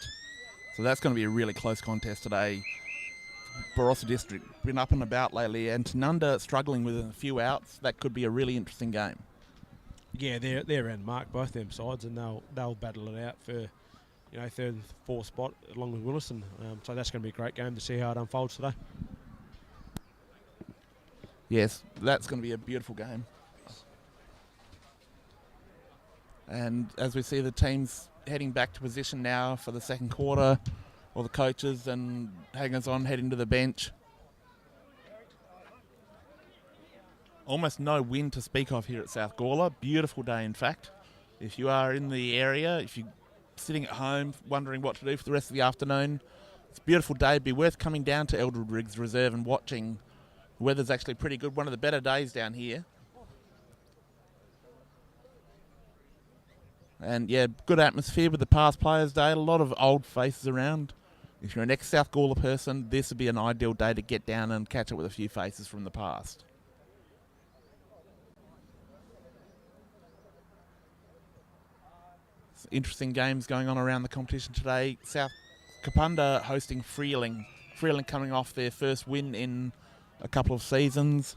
So that's going to be a really close contest today. Barossa District been up and about lately, and Tanunda struggling with a few outs. That could be a really interesting game. Yeah, they're around the mark, both them sides, and they'll battle it out for third and fourth spot along with Williston. So that's going to be a great game to see how it unfolds today. Yes, that's going to be a beautiful game. And as we see the teams heading back to position now for the second quarter, all the coaches and hangers-on heading to the bench. Almost no wind to speak of here at South Gawler. Beautiful day, in fact. If you are in the area, if you're sitting at home wondering what to do for the rest of the afternoon, it's a beautiful day. It'd be worth coming down to Eldred Riggs Reserve and watching. The weather's actually pretty good. One of the better days down here. And yeah, good atmosphere with the past players' day. A lot of old faces around. If you're an ex-South Gawler person, this would be an ideal day to get down and catch up with a few faces from the past. Interesting games going on around the competition today. South Kapunda hosting Freeling. Freeling coming off their first win in a couple of seasons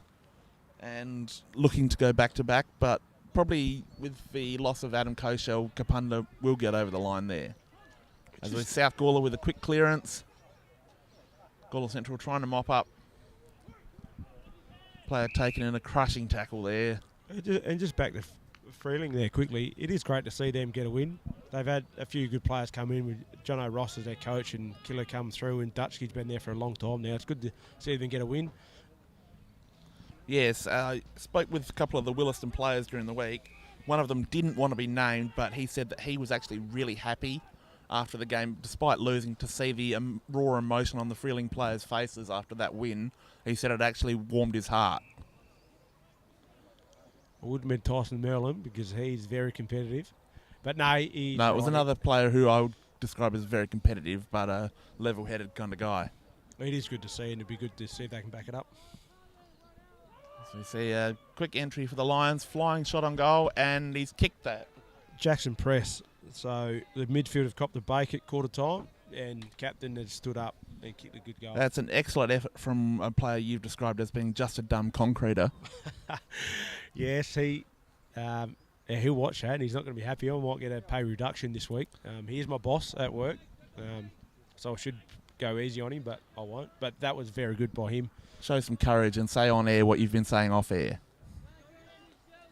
and looking to go back-to-back, but probably with the loss of Adam Koshel, Kapunda will get over the line there. As with South Gawler with a quick clearance. Gawler Central trying to mop up. Player taking in a crushing tackle there. And just back to Freeling there quickly, it is great to see them get a win. They've had a few good players come in with John O'Ross as their coach and Killer come through, and Dutchke's been there for a long time now. It's good to see them get a win. Yes, I spoke with a couple of the Williston players during the week. One of them didn't want to be named, but he said that he was actually really happy after the game, despite losing, to see the raw emotion on the Freeling players' faces after that win. He said it actually warmed his heart. I wouldn't mean Tyson Merlin because he's very competitive. But no, it was another player who I would describe as very competitive, but a level-headed kind of guy. It is good to see, and it'd be good to see if they can back it up. So we see a quick entry for the Lions, flying shot on goal, and he's kicked that. Jackson press. So the midfield have copped the bake at quarter time, and captain has stood up and kicked a good goal. That's an excellent effort from a player you've described as being just a dumb concreter. Yes, he'll watch that, and he's not going to be happy. I might get a pay reduction this week. He is my boss at work, so I should go easy on him, but I won't. But that was very good by him. Show some courage and say on air what you've been saying off air.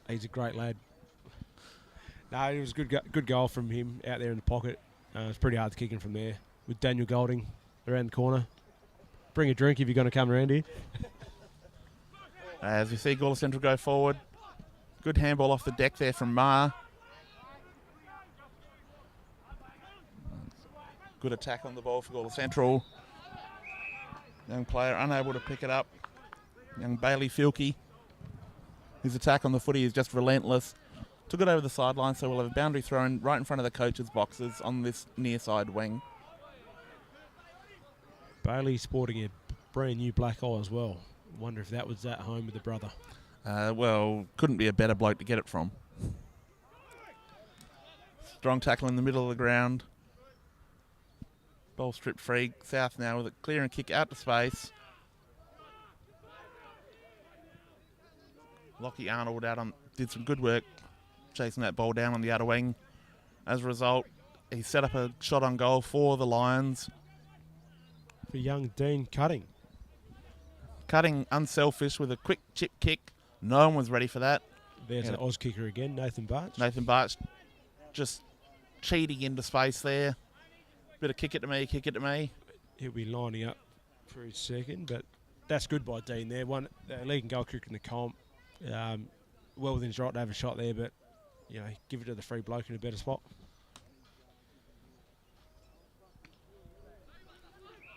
He's a great lad. No, it was a good goal from him out there in the pocket. It's pretty hard to kick him from there with Daniel Golding around the corner. Bring a drink if you're going to come around here. As we see Gawler Central go forward. Good handball off the deck there from Ma. Good attack on the ball for Gawler Central. Young player unable to pick it up. Young Bailey Filkey. His attack on the footy is just relentless. Took it over the sideline, so we'll have a boundary thrown right in front of the coaches' boxes on this near side wing. Bailey sporting a brand new black eye as well. Wonder if that was at home with the brother. Well, couldn't be a better bloke to get it from. Strong tackle in the middle of the ground. Ball stripped free. South now with a clear and kick out to space. Lockie Arnold did some good work chasing that ball down on the outer wing. As a result, he set up a shot on goal for the Lions. For young Dean Cutting. Cutting unselfish with a quick chip kick. No one was ready for that. There's an Oz kicker again, Nathan Barch. Nathan Barch just cheating into space there. Bit of kick it to me. He'll be lining up for his second, but that's good by Dean there. One leading goal kicker in the comp. Well within his right to have a shot there, but give it to the free bloke in a better spot.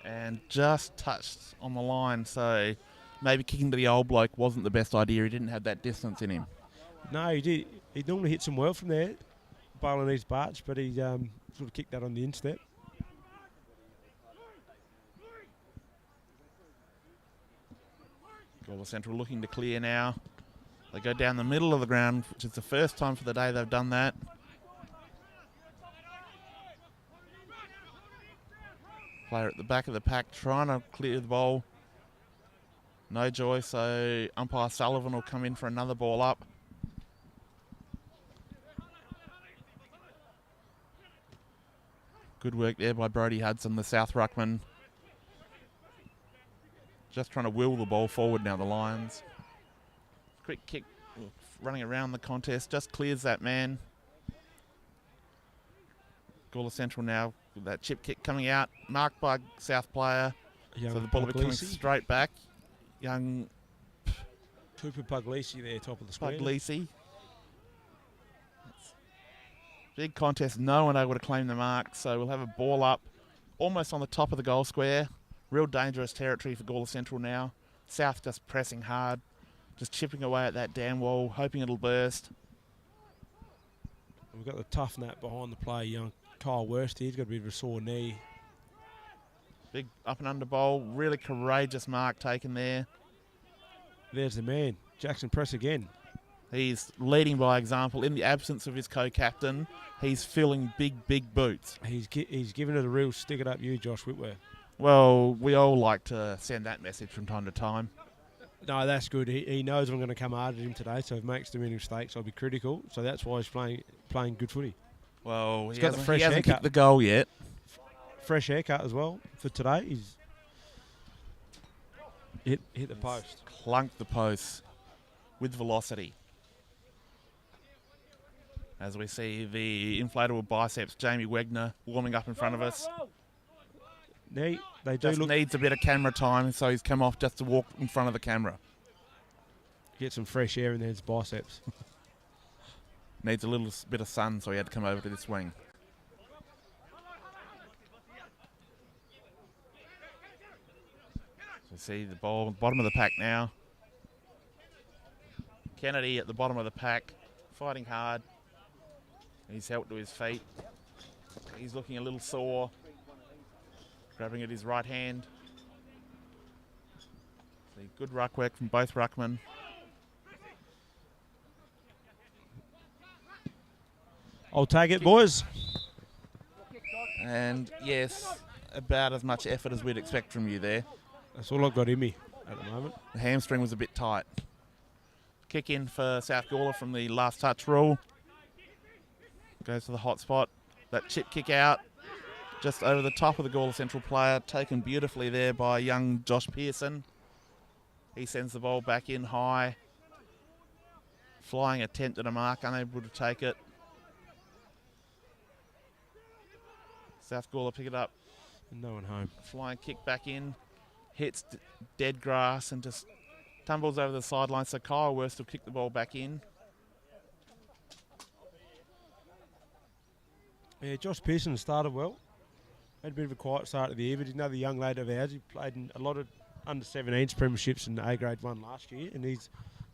And just touched on the line, so maybe kicking to the old bloke wasn't the best idea. He didn't have that distance in him. No, he did. He normally hits him well from there, Balinese Barch, but he sort of kicked that on the instep. Gawler Central looking to clear now. They go down the middle of the ground, which is the first time for the day they've done that. Player at the back of the pack trying to clear the ball. No joy, so umpire Sullivan will come in for another ball up. Good work there by Brodie Hudson, the South ruckman. Just trying to will the ball forward now, the Lions. Quick kick, running around the contest, just clears that man. Gawler Central now with that chip kick coming out, marked by South player. Young So the ball will be coming Puglisi. straight back. Young Cooper Puglisi there, top of the square. Puglisi. Big contest, no one able to claim the mark, so we'll have a ball up almost on the top of the goal square. Real dangerous territory for Gawler Central now. South just pressing hard, just chipping away at that dam wall, hoping it'll burst. We've got the tough nap behind the play, young Kyle Worst. He's got a bit of a sore knee. Big up and under bowl, really courageous mark taken there. There's the man, Jackson Press again. He's leading by example. In the absence of his co-captain, he's filling big boots. He's given it a real stick it up you, Josh Whitworth. Well, we all like to send that message from time to time. No, that's good. He knows I'm going to come hard at him today, so if he makes too many mistakes, I'll be critical. So that's why he's playing good footy. Well, He's he got the hasn't, fresh he hasn't haircut. kicked the goal yet. Fresh haircut as well for today. He's hit the post. Clunked the post with velocity. As we see the inflatable biceps, Jamie Wegner warming up in front of us. They do Just look needs a bit of camera time, so he's come off just to walk in front of the camera. get some fresh air in his biceps. Needs a little bit of sun, so he had to come over to this wing. So see the ball, bottom of the pack now. Kennedy at the bottom of the pack, fighting hard. He's helped to his feet. He's looking a little sore. Grabbing at his right hand. See, good ruck work from both ruckmen. I'll take it, boys. And yes, about as much effort as we'd expect from you there. That's all I've got in me at the moment. The hamstring was a bit tight. Kick in for South Gawler from the last touch rule. Goes to the hot spot. That chip kick out. Just over the top of the Gawler Central player. Taken beautifully there by young Josh Pearson. He sends the ball back in high. Flying attempt at a mark. Unable to take it. South Gawler pick it up. No one home. Flying kick back in. Hits dead grass and just tumbles over the sideline. So Kyle Worst will kick the ball back in. Yeah, Josh Pearson started well. Had a bit of a quiet start of the year, but he's another young lad of ours. He played in a lot of under-17s premierships in A-grade 1 last year, and his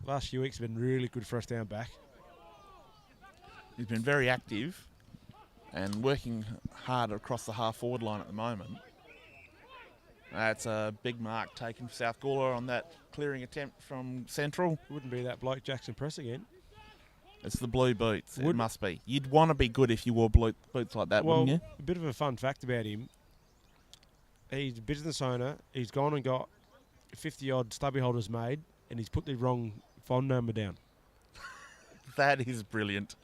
last few weeks have been really good for us down back. He's been very active and working hard across the half-forward line at the moment. That's a big mark taken for South Gawler on that clearing attempt from Central. Wouldn't be that bloke Jackson Press again. It's the blue boots. It Would- must be. You'd want to be good if you wore blue boots like that, Well, wouldn't you? a bit of a fun fact about him. He's a business owner. He's gone and got 50-odd stubby holders made, and he's put the wrong phone number down. That is brilliant.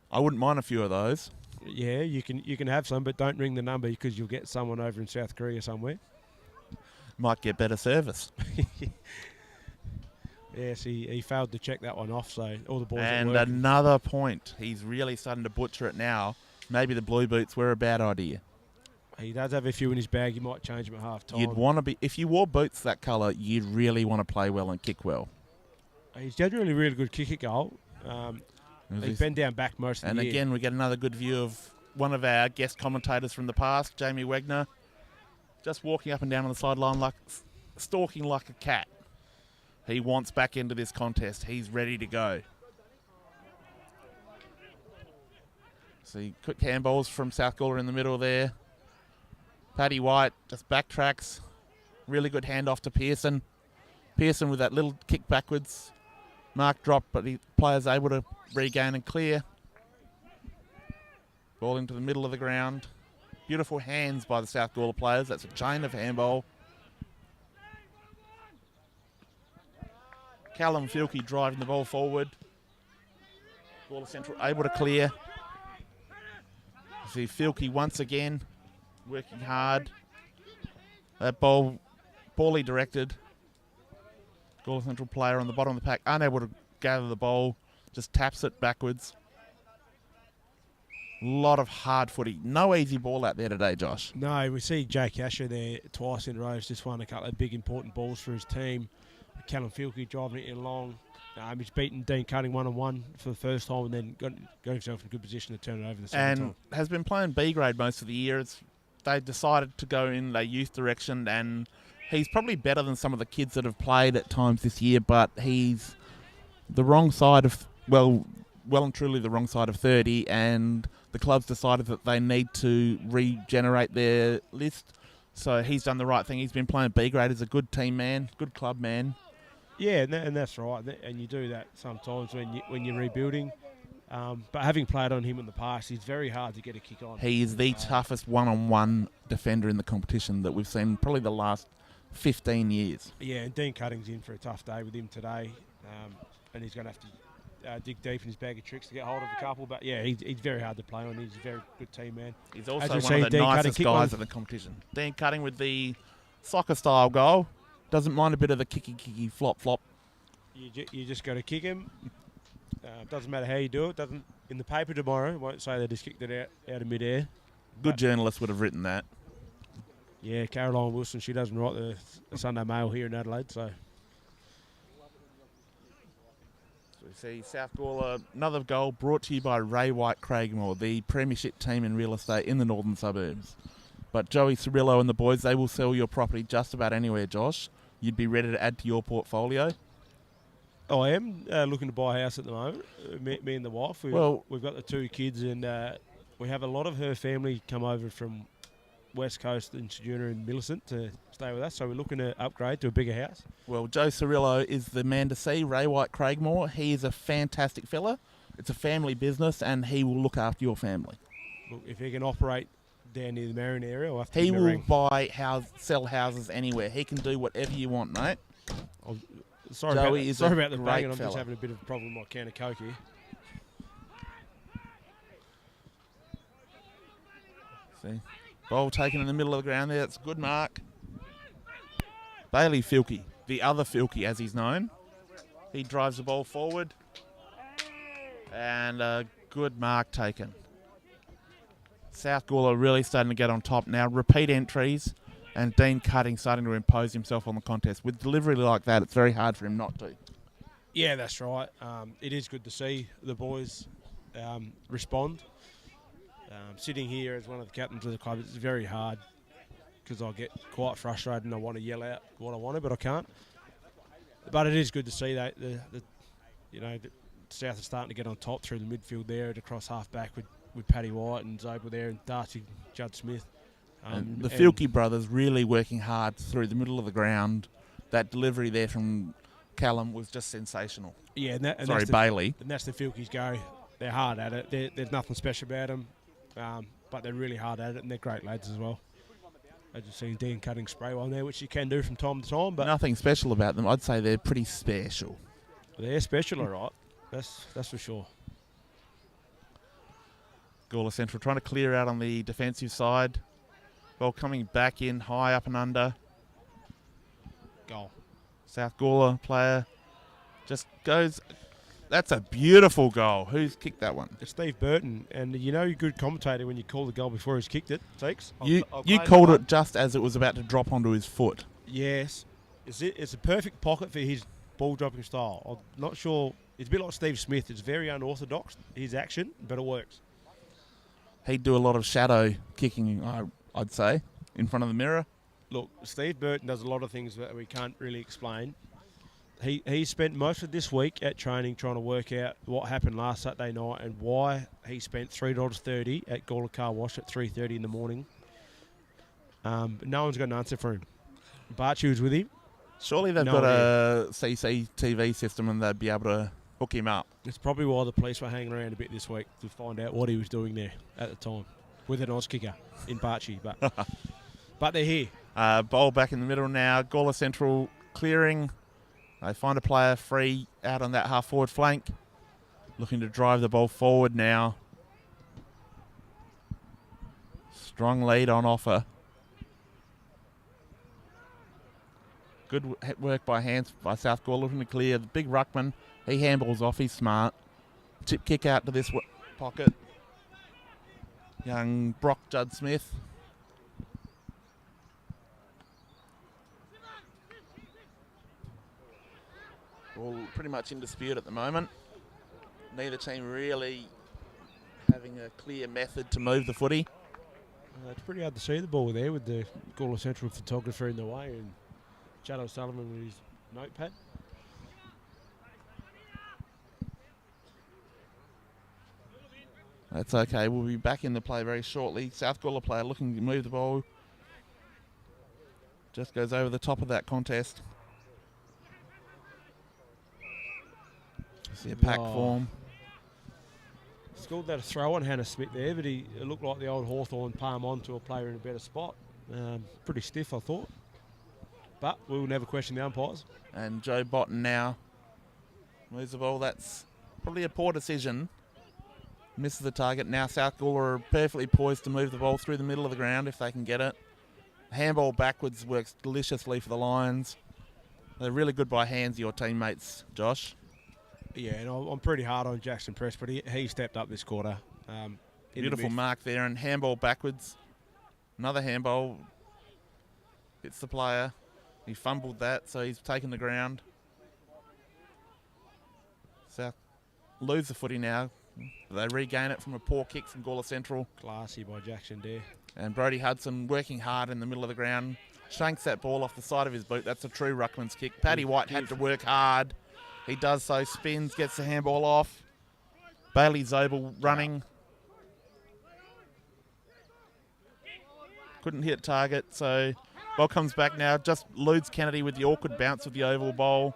I wouldn't mind a few of those. Yeah, you can have some, but don't ring the number because you'll get someone over in South Korea somewhere. Might get better service. Yes, he failed to check that one off, so all the boys And at work. another point. He's really starting to butcher it now. Maybe the blue boots were a bad idea. He does have a few in his bag. He might change them at half time. You'd want to be, if you wore boots that colour, you'd really want to play well and kick well. He's generally a really good kick at goal. He's been down back most of And the year. again, we get another good view of one of our guest commentators from the past, Jamie Wegner, just walking up and down on the sideline, like stalking like a cat. He wants back into this contest. He's ready to go. See, quick handballs from South Gawler in the middle there. Paddy White just backtracks. Really good handoff to Pearson. Pearson with that little kick backwards. Mark dropped, but the player's able to regain and clear. Ball into the middle of the ground. Beautiful hands by the South Gawler players. That's a chain of handball. Callum Filkey driving the ball forward. Gawler Central able to clear. See Filkey once again working hard. That ball poorly directed. Gawler Central player on the bottom of the pack unable to gather the ball. Just taps it backwards. A lot of hard footy. No easy ball out there today, Josh. No, we see Jake Asher there twice in a row. He's just won a couple of big important balls for his team. Callum Filkey driving it in long. He's beaten Dean Cutting 1-on-1 for the first time and then got himself in a good position to turn it over the second time. And has been playing B grade most of the year. They decided to go in the youth direction, and he's probably better than some of the kids that have played at times this year, but he's the wrong side of, well and truly the wrong side of 30, and the club's decided that they need to regenerate their list. So he's done the right thing. He's been playing B grade as a good team man, good club man. Yeah, and that's right. And you do that sometimes when you're rebuilding. But having played on him in the past, he's very hard to get a kick on. He is the toughest one-on-one defender in the competition that we've seen probably the last 15 years. Yeah, and Dean Cutting's in for a tough day with him today. And he's going to have to dig deep in his bag of tricks to get hold of a couple. But yeah, he's very hard to play on. He's a very good team man. He's also one of the nicest guys in the competition. Dean Cutting with the soccer-style goal. Doesn't mind a bit of the kicky, flop. You just got to kick him. Doesn't matter how you do it. Doesn't in the paper tomorrow. It won't say they just kicked it out of midair. Good journalist would have written that. Yeah, Caroline Wilson. She doesn't write the Sunday Mail here in Adelaide. So we see South Gawler, another goal brought to you by Ray White Craigmore, the premiership team in real estate in the northern suburbs. But Joey Cirillo and the boys, they will sell your property just about anywhere, Josh. You'd be ready to add to your portfolio. I am looking to buy a house at the moment. Me and the wife. We've got the two kids, and we have a lot of her family come over from West Coast and Ceduna and Millicent to stay with us. So we're looking to upgrade to a bigger house. Well, Joe Cirillo is the man to see. Ray White Craigmore, he is a fantastic fella. It's a family business, and he will look after your family. Look, if he can operate down near the Marion area, I'll have to he give him a ring. will sell houses anywhere. He can do whatever you want, mate. Sorry about the banging. I'm just having a bit of a problem with my can of Coke here. See, ball taken in the middle of the ground there. That's a good mark. Bailey Filkey, the other Filkey as he's known. He drives the ball forward. And a good mark taken. South Gawler really starting to get on top now. Repeat entries. And Dean Cutting starting to impose himself on the contest. With delivery like that, it's very hard for him not to. Yeah, that's right. It is good to see the boys respond. Sitting here as one of the captains of the club, it's very hard because I get quite frustrated and I want to yell out what I want to, but I can't. But it is good to see that the South are starting to get on top through the midfield there and across half back with Paddy White and Zobel there and Darcy Judd Smith. And the Filkey brothers really working hard through the middle of the ground. That delivery there from Callum was just sensational. Yeah, Bailey. And that's the Filkeys go. They're hard at it. There's nothing special about them, but they're really hard at it, and they're great lads as well. I just seen Dean cutting spray on there, which you can do from time to time, but Nothing special about them. I'd say they're pretty special. they're special, all right. That's for sure. Gawler Central trying to clear out on the defensive side. Ball coming back in, high up and under. Goal. South Gawler player just goes. That's a beautiful goal. Who's kicked that one? It's Steve Burton, and you know you're a good commentator when you call the goal before he's kicked it. Takes. You I'll called it just as it was about to drop onto his foot. Yes. It's a perfect pocket for his ball dropping style. I'm not sure. It's a bit like Steve Smith. It's very unorthodox, his action, but it works. He'd do a lot of shadow kicking, I'd say, in front of the mirror. Look, Steve Burton does a lot of things that we can't really explain. He spent most of this week at training trying to work out what happened last Saturday night and why he spent $3.30 at Gawler Car Wash at 3:30 in the morning. But no one's got an answer for him. Barchi was with him. Surely they've got a CCTV system and they'd be able to hook him up. It's probably why the police were hanging around a bit this week to find out what he was doing there at the time with an Oz kicker in Barchi. But they're here. Bowl back in the middle now. Gawler Central clearing. They find a player free out on that half-forward flank. Looking to drive the ball forward now. Strong lead on offer. Good work by hands by South Gawler, looking to clear. The big ruckman, he handballs off. He's smart. Tip kick out to this pocket. Young Brock Judd Smith. All pretty much in dispute at the moment. Neither team really having a clear method to move the footy. It's pretty hard to see the ball there with the Gawler Central photographer in the way and Chad O'Sullivan with his notepad. That's okay. We'll be back in the play very shortly. South Gawler player looking to move the ball. Just goes over the top of that contest. See a pack form. Scored that throw on Hannah Smith there, but it looked like the old Hawthorn palm on to a player in a better spot. Pretty stiff, I thought. But we'll never question the umpires. And Joe Botten now moves the ball. That's probably a poor decision. Misses the target. Now South Gawler are perfectly poised to move the ball through the middle of the ground if they can get it. Handball backwards works deliciously for the Lions. They're really good by hands, your teammates, Josh. Yeah, and I'm pretty hard on Jackson Press, but he stepped up this quarter. Beautiful mark there, and handball backwards. Another handball. Hits the player. He fumbled that, so he's taken the ground. South lose the footy now. They regain it from a poor kick from Gawler Central. Classy by Jackson there. And Brody Hudson working hard in the middle of the ground. Shanks that ball off the side of his boot. That's a true ruckman's kick. Paddy White had to work hard. He does so, spins, gets the handball off. Bailey Zobel running. Couldn't hit target, so ball comes back now. Just eludes Kennedy with the awkward bounce of the oval ball.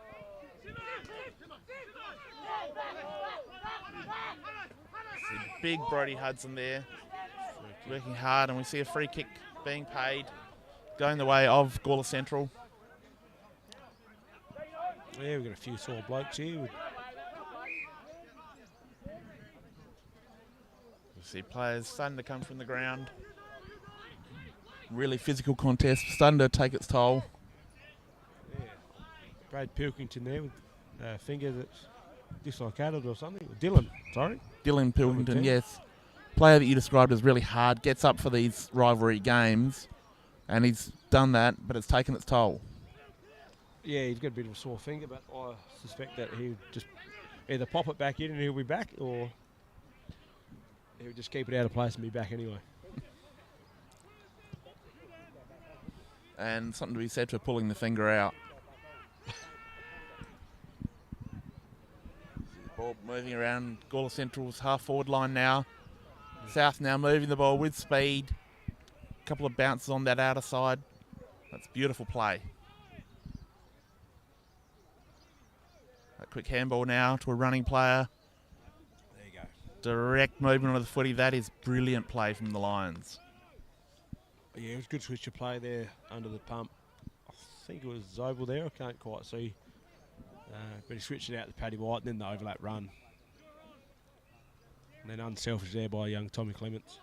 See big Brody Hudson there, working hard, and we see a free kick being paid, going the way of Gawler Central. Yeah, we've got a few sore blokes here. We see players starting to come from the ground. Really physical contest, starting to take its toll. Yeah. Brad Pilkington there with a finger that's dislocated or something. Dylan Pilkington, yes. Player that you described as really hard, gets up for these rivalry games, and he's done that, but it's taken its toll. Yeah, he's got a bit of a sore finger, but I suspect that he'll just either pop it back in and he'll be back, or he'll just keep it out of place and be back anyway. And something to be said for pulling the finger out. Ball moving around Gawler Central's half-forward line now. South now moving the ball with speed. A couple of bounces on that outer side. That's beautiful play. A quick handball now to a running player. There you go. Direct movement of the footy. That is brilliant play from the Lions. Yeah, it was a good switch to play there under the pump. I think it was Zobel there. I can't quite see. But he switched it out to Paddy White and then the overlap run. And then unselfish there by young Tommy Clements.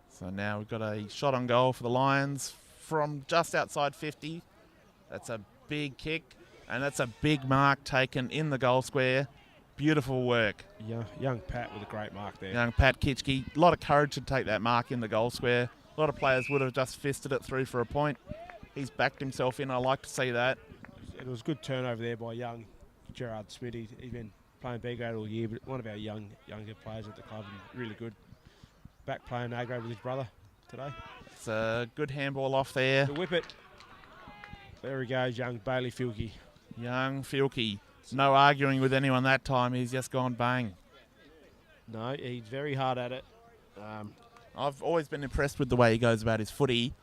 So now we've got a shot on goal for the Lions from just outside 50. That's a big kick, and that's a big mark taken in the goal square. Beautiful work. Young Pat with a great mark there. Young Pat Kitschke. A lot of courage to take that mark in the goal square. A lot of players would have just fisted it through for a point. He's backed himself in. I like to see that. It was a good turnover there by young Gerard Smith. He's been playing B grade all year, but one of our younger players at the club, and really good. Back playing A grade with his brother today. It's a good handball off there. To whip it. There he goes, young Bailey Filkey. Young Filkey. No arguing with anyone that time. He's just gone bang. No, he's very hard at it. I've always been impressed with the way he goes about his footy.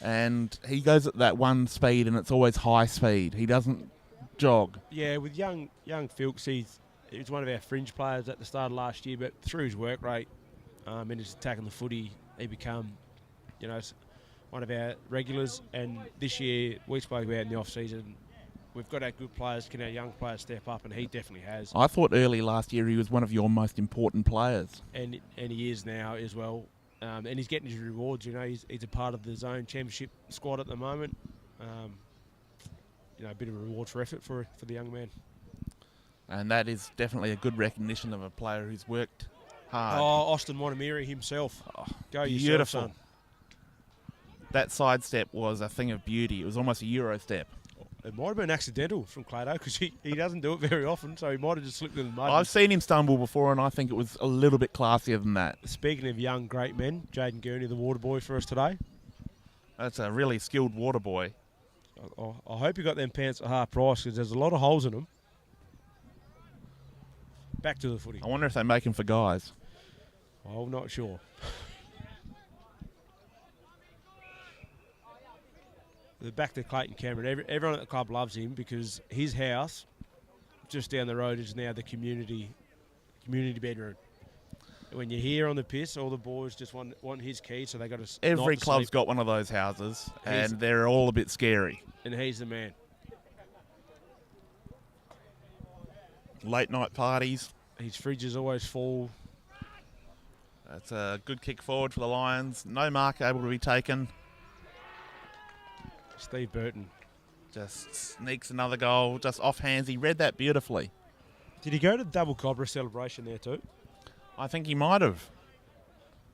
And he goes at that one speed, and it's always high speed. He doesn't jog. Yeah, with young Filks, he was one of our fringe players at the start of last year, but through his work rate and his attack on the footy, he become, one of our regulars. And this year, we spoke about in the off-season, we've got our good players. Can our young players step up? And he definitely has. I thought early last year he was one of your most important players. And he is now as well. And he's getting his rewards. He's a part of the zone championship squad at the moment. A bit of a reward for effort for the young man. And that is definitely a good recognition of a player who's worked hard. Oh, Austin Montemiri himself. Go beautiful. yourself, son. That sidestep was a thing of beauty. It was almost a Euro step. It might have been accidental from Clado because he doesn't do it very often, so he might have just slipped in the mud. I've seen him stumble before, and I think it was a little bit classier than that. Speaking of young, great men, Jaden Gurney, the water boy for us today. That's a really skilled water boy. I hope you got them pants at half price because there's a lot of holes in them. Back to the footy. I wonder if they make them for guys. I'm not sure. Back to Clayton Cameron. Everyone at the club loves him because his house, just down the road, is now the community bedroom. When you're here on the piss, all the boys just want his key, so they got to. Every club's got one of those houses, and they're all a bit scary. And he's the man. Late night parties. His fridge is always full. That's a good kick forward for the Lions. No mark able to be taken. Steve Burton just sneaks another goal, just off hands. He read that beautifully. Did he go to the double cobra celebration there too? I think he might have.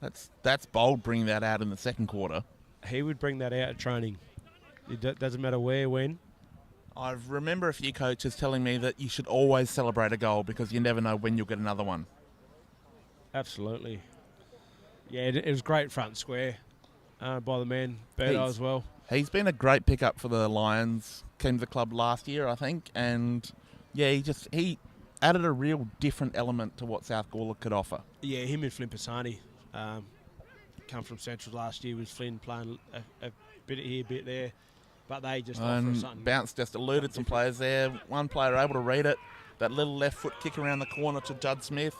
That's bold, bringing that out in the second quarter. He would bring that out at training. It doesn't matter where, when. I remember a few coaches telling me that you should always celebrate a goal because you never know when you'll get another one. Absolutely. Yeah, it was great front and square by the man, Berto as well. He's been a great pickup for the Lions. Came to the club last year, I think, and yeah, he added a real different element to what South Gawler could offer. Yeah, him and Flynn Pisani come from Central last year with Flynn playing a bit here, a bit there, but they just offer something. Bounce just eluded some players there. One player able to read it. That little left foot kick around the corner to Judd Smith.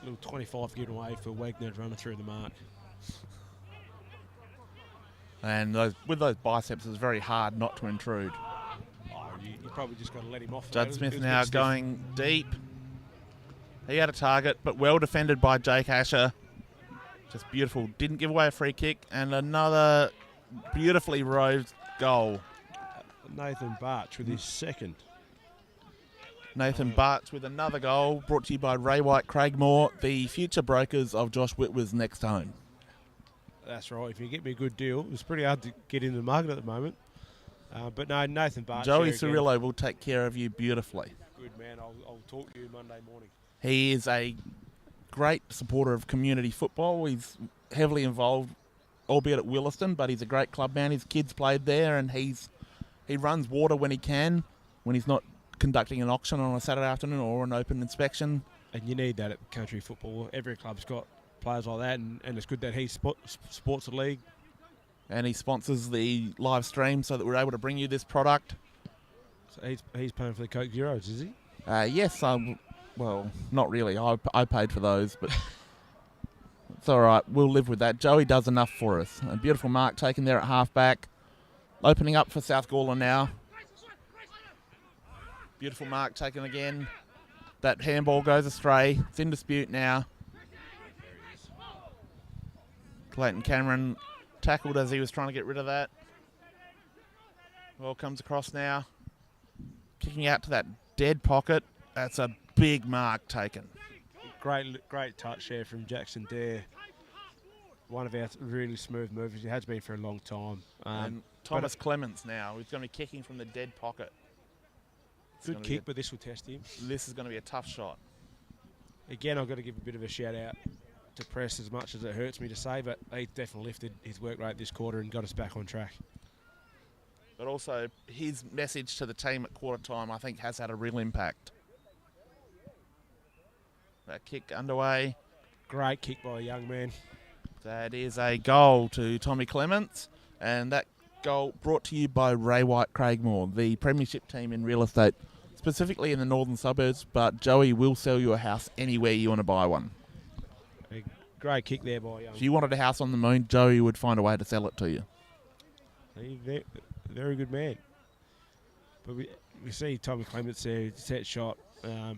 Little 25 given away for Wagner running through the mark. And with those biceps, it's very hard not to intrude. Oh, you probably just got to let him off. Judd Smith now going deep. He had a target, but well defended by Jake Asher. Just beautiful. Didn't give away a free kick. And another beautifully roved goal. Nathan Barch with his second. Nathan Barch with another goal, brought to you by Ray White Craigmore, the future brokers of Josh Whitworth's next home. That's right. If you get me a good deal, it's pretty hard to get in the market at the moment. But no, Nathan Barch. Joey Cirillo will take care of you beautifully. Good man. I'll talk to you Monday morning. He is a great supporter of community football. He's heavily involved, albeit at Williston, but he's a great club man. His kids played there, and he runs water when he can, when he's not conducting an auction on a Saturday afternoon or an open inspection. And you need that at country football. Every club's got players like that, and it's good that he supports the league. And he sponsors the live stream so that we're able to bring you this product. So he's paying for the Coke Zeros, is he? Yes, Well, not really. I paid for those, but it's all right. We'll live with that. Joey does enough for us. A beautiful mark taken there at half-back. Opening up for South Gawler now. Beautiful mark taken again. That handball goes astray. It's in dispute now. Clayton Cameron tackled as he was trying to get rid of that. Ball comes across now. Kicking out to that dead pocket. That's a big mark taken. Great touch there from Jackson Dare. One of our really smooth movers. It has been for a long time. And Thomas Clements now, who's going to be kicking from the dead pocket. Good kick, but this will test him. This is going to be a tough shot. Again, I've got to give a bit of a shout out to Press, as much as it hurts me to say, but he definitely lifted his work rate this quarter and got us back on track. But also, his message to the team at quarter time, I think, has had a real impact. That kick underway. Great kick by a young man. That is a goal to Tommy Clements, and that goal brought to you by Ray White Craigmore, the premiership team in real estate, specifically in the northern suburbs, but Joey will sell you a house anywhere you want to buy one. A great kick there by young. If you wanted a house on the moon, Joey would find a way to sell it to you. Very good man. But we see Tommy Clements there, set shot. A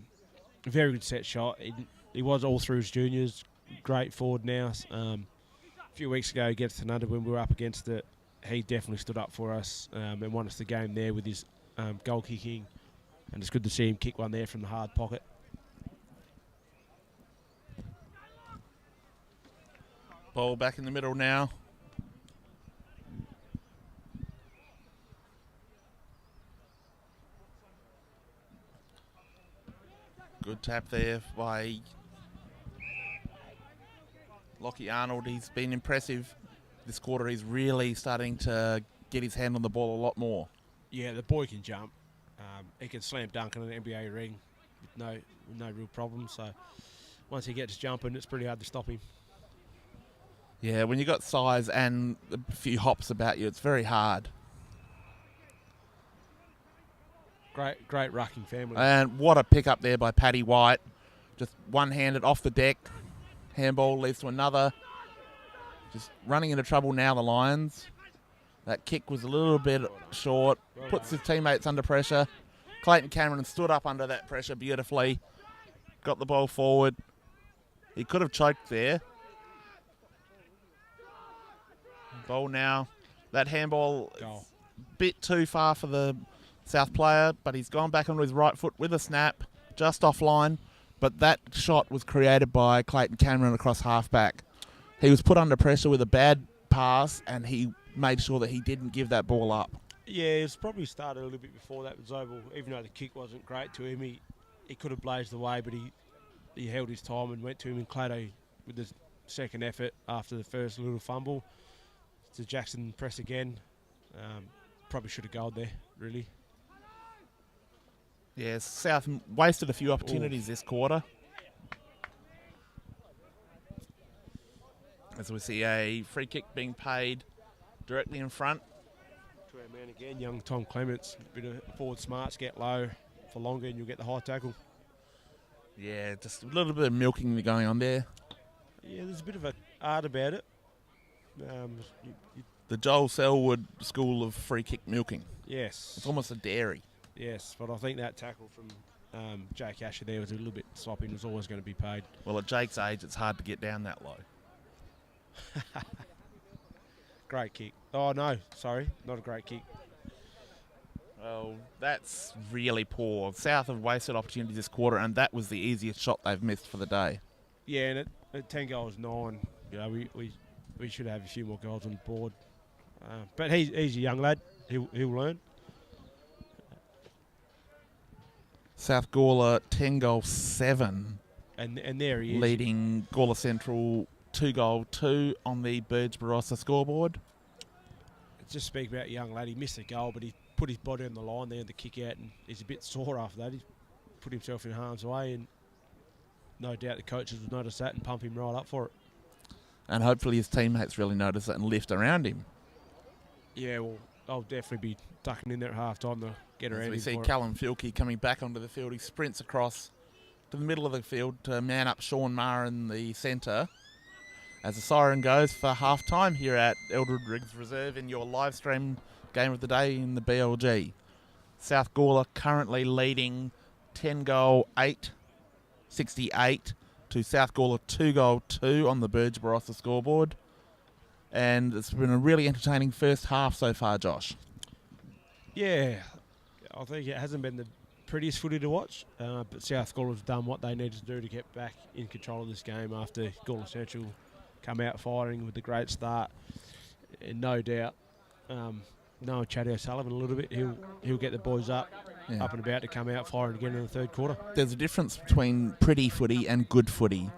very good set shot. He was all through his juniors. Great forward now. A few weeks ago against Tanunda, when we were up against it, he definitely stood up for us and won us the game there with his goal kicking. And it's good to see him kick one there from the hard pocket. Ball back in the middle now. Good tap there by Lockie Arnold. He's been impressive this quarter. He's really starting to get his hand on the ball a lot more. Yeah, the boy can jump. He can slam dunk in an NBA ring with no real problem. So once he gets jumping, it's pretty hard to stop him. Yeah, when you got size and a few hops about you, it's very hard. Great rucking family. And what a pick up there by Paddy White. Just one-handed off the deck. Handball leads to another. Just running into trouble now, the Lions. That kick was a little bit short. Puts his teammates under pressure. Clayton Cameron stood up under that pressure beautifully. Got the ball forward. He could have choked there. Ball now. That handball Goal. Bit too far for the South player, but he's gone back onto his right foot with a snap, just offline. But that shot was created by Clayton Cameron across halfback. He was put under pressure with a bad pass, and he made sure that he didn't give that ball up. Yeah, it's probably started a little bit before that with Zobel. Even though the kick wasn't great to him, he could have blazed away, but he held his time and went to him. And Clado, with the second effort after the first little fumble, to Jackson press again. Probably should have goaled there, really. Yeah, South wasted a few opportunities this quarter. As we see a free kick being paid directly in front. To our man again, young Tom Clements. Bit of forward smarts, get low for longer and you'll get the high tackle. Yeah, just a little bit of milking going on there. Yeah, there's a bit of an art about it. The Joel Selwood school of free kick milking. Yes. It's almost a dairy. Yes, but I think that tackle from Jake Asher there was a little bit sloppy and was always going to be paid. Well, at Jake's age, it's hard to get down that low. Great kick. Oh, no, sorry, not a great kick. Well, that's really poor. South have wasted opportunities this quarter, and that was the easiest shot they've missed for the day. Yeah, and at 10 goals, 9, you know, we should have a few more goals on the board. But he's a young lad. He'll learn. South Gawler 10 goal 7. And there he is. Leading Gawler Central 2-2 on the Birds Barossa scoreboard. Just speak about a young lad. He missed a goal, but he put his body on the line there, the kick out, and he's a bit sore after that. He put himself in harm's way, and no doubt the coaches will notice that and pump him right up for it. And hopefully his teammates really notice it and lift around him. Yeah, well, I'll definitely be ducking in there at half time to get around him. We see for Callum Filkey coming back onto the field. He sprints across to the middle of the field to man up Sean Maher in the centre as the siren goes for half-time here at Eldred Riggs Reserve in your live stream game of the day in the BLG. South Gawler currently leading 10-goal 8-68 to South Gawler 2-goal 2 on the Barossa scoreboard. And it's been a really entertaining first half so far, Josh. Yeah, I think it hasn't been the prettiest footy to watch, but South Gawler have done what they needed to do to get back in control of this game after Gawler Central come out firing with a great start. And no doubt, knowing Chad O'Sullivan a little bit, he'll get the boys up and about to come out firing again in the third quarter. There's a difference between pretty footy and good footy.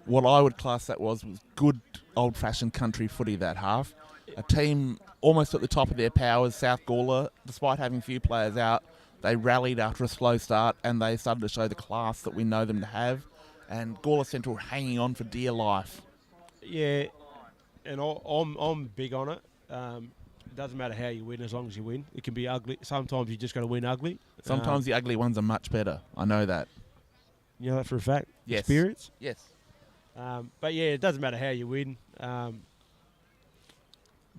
What I would class that was good old-fashioned country footy that half. A team almost at the top of their powers, South Gawler, despite having few players out, they rallied after a slow start and they started to show the class that we know them to have. And Gawler Central hanging on for dear life. Yeah, and I'm big on it. It doesn't matter how you win as long as you win. It can be ugly. Sometimes you just got to win ugly. Sometimes the ugly ones are much better. I know that. You know that for a fact? Yes. Experience? Yes. But yeah, it doesn't matter how you win.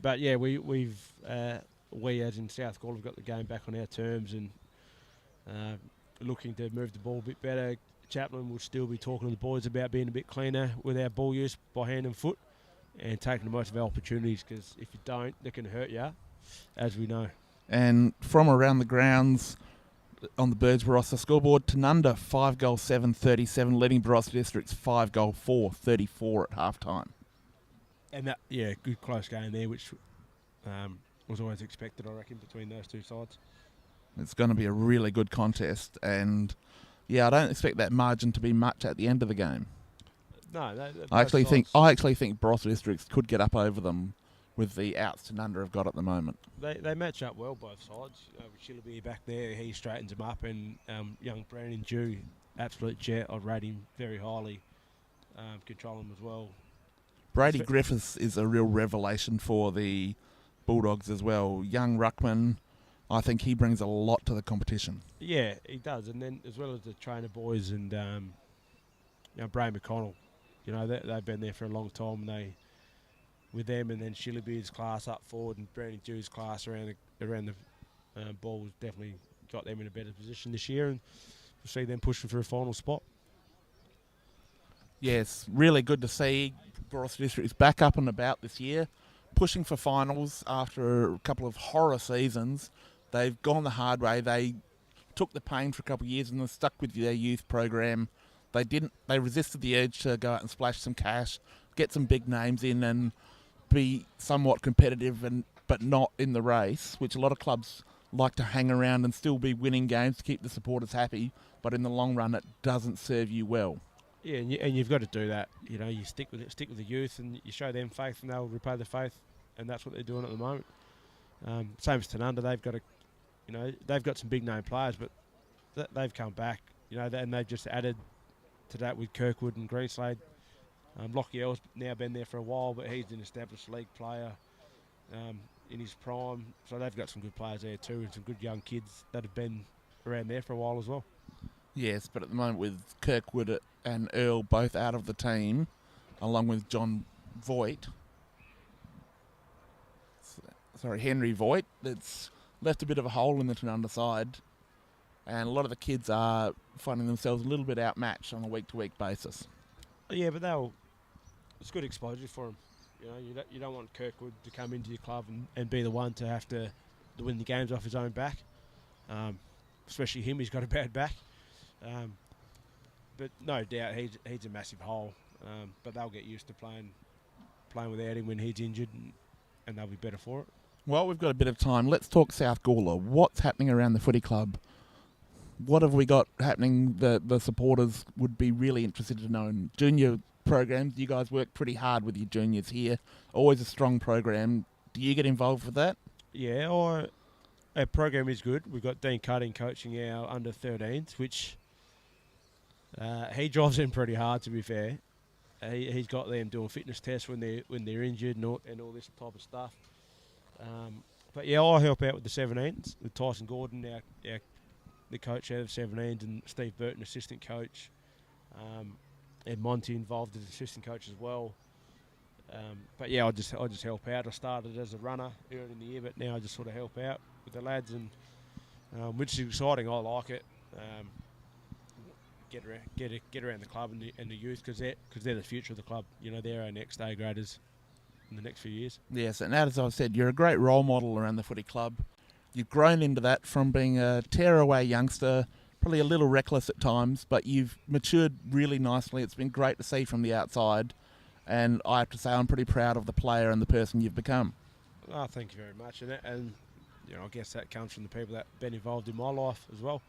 But yeah, we as in South Gawler have got the game back on our terms and looking to move the ball a bit better. Chaplin will still be talking to the boys about being a bit cleaner with our ball use by hand and foot and taking the most of our opportunities, because if you don't, they can hurt you, as we know. And from around the grounds on the Barossa scoreboard, Tanunda 5-goal 7-37, leading Barossa Districts 5-goal 4-34 at half-time. And that, yeah, good close game there, which was always expected, I reckon, between those two sides. It's going to be a really good contest, and yeah, I don't expect that margin to be much at the end of the game. No, I actually think Barossa Districts could get up over them with the outs Tanunda have got at the moment. They match up well, both sides. With Shillabee back there, he straightens them up, and young Brandon Dew, absolute jet. I'd rate him very highly. Control him as well. Brady Griffiths is a real revelation for the Bulldogs as well. Young ruckman, I think he brings a lot to the competition. Yeah, he does. And then as well as the trainer boys and Bray McConnell, they've been there for a long time. And with them, and then Shillabee's class up forward and Brandon Dew's class around the ball definitely got them in a better position this year, and we'll see them pushing for a final spot. Yes, really good to see Barossa District is back up and about this year, pushing for finals after a couple of horror seasons. They've gone the hard way. They took the pain for a couple of years and then stuck with their youth program. They resisted the urge to go out and splash some cash, get some big names in and be somewhat competitive but not in the race, which a lot of clubs like to hang around and still be winning games to keep the supporters happy, but in the long run it doesn't serve you well. Yeah, and you've got to do that. You stick with the youth, and you show them faith, and they'll repay the faith, and that's what they're doing at the moment. Same as Tanunda, they've got some big name players, but they've come back, and they've just added to that with Kirkwood and Greenslade. Lockyell's now been there for a while, but he's an established league player in his prime, so they've got some good players there too, and some good young kids that have been around there for a while as well. Yes, but at the moment with Kirkwood and Earl both out of the team, along with Henry Voigt, it's left a bit of a hole in the Tanunda side, and a lot of the kids are finding themselves a little bit outmatched on a week-to-week basis. Yeah, but it's good exposure for them. You don't want Kirkwood to come into your club and be the one to have to win the games off his own back. Especially him, he's got a bad back. But no doubt he's a massive hole. But they'll get used to playing without him when he's injured, and they'll be better for it. Well, we've got a bit of time. Let's talk South Gawler. What's happening around the footy club? What have we got happening that the supporters would be really interested to know? In junior programs, you guys work pretty hard with your juniors here. Always a strong program. Do you get involved with that? Yeah, our program is good. We've got Dean Cutting coaching our under-13s, which he drives them pretty hard, to be fair. He's got them doing fitness tests when they're injured and all this type of stuff. But yeah, I help out with the 17s, with Tyson Gordon, the coach out of 17s, and Steve Burton, assistant coach. and Monty involved as assistant coach as well. But yeah, I just help out. I started as a runner early in the year, but now I just sort of help out with the lads, and which is exciting. I like it. Get around the club and the youth, because they're the future of the club. You know, they're our next A graders in the next few years. Yes, and as I said, you're a great role model around the footy club. You've grown into that from being a tearaway youngster, probably a little reckless at times, but you've matured really nicely. It's been great to see from the outside, and I have to say I'm pretty proud of the player and the person you've become. Oh, thank you very much. And you know, I guess that comes from the people that have been involved in my life as well.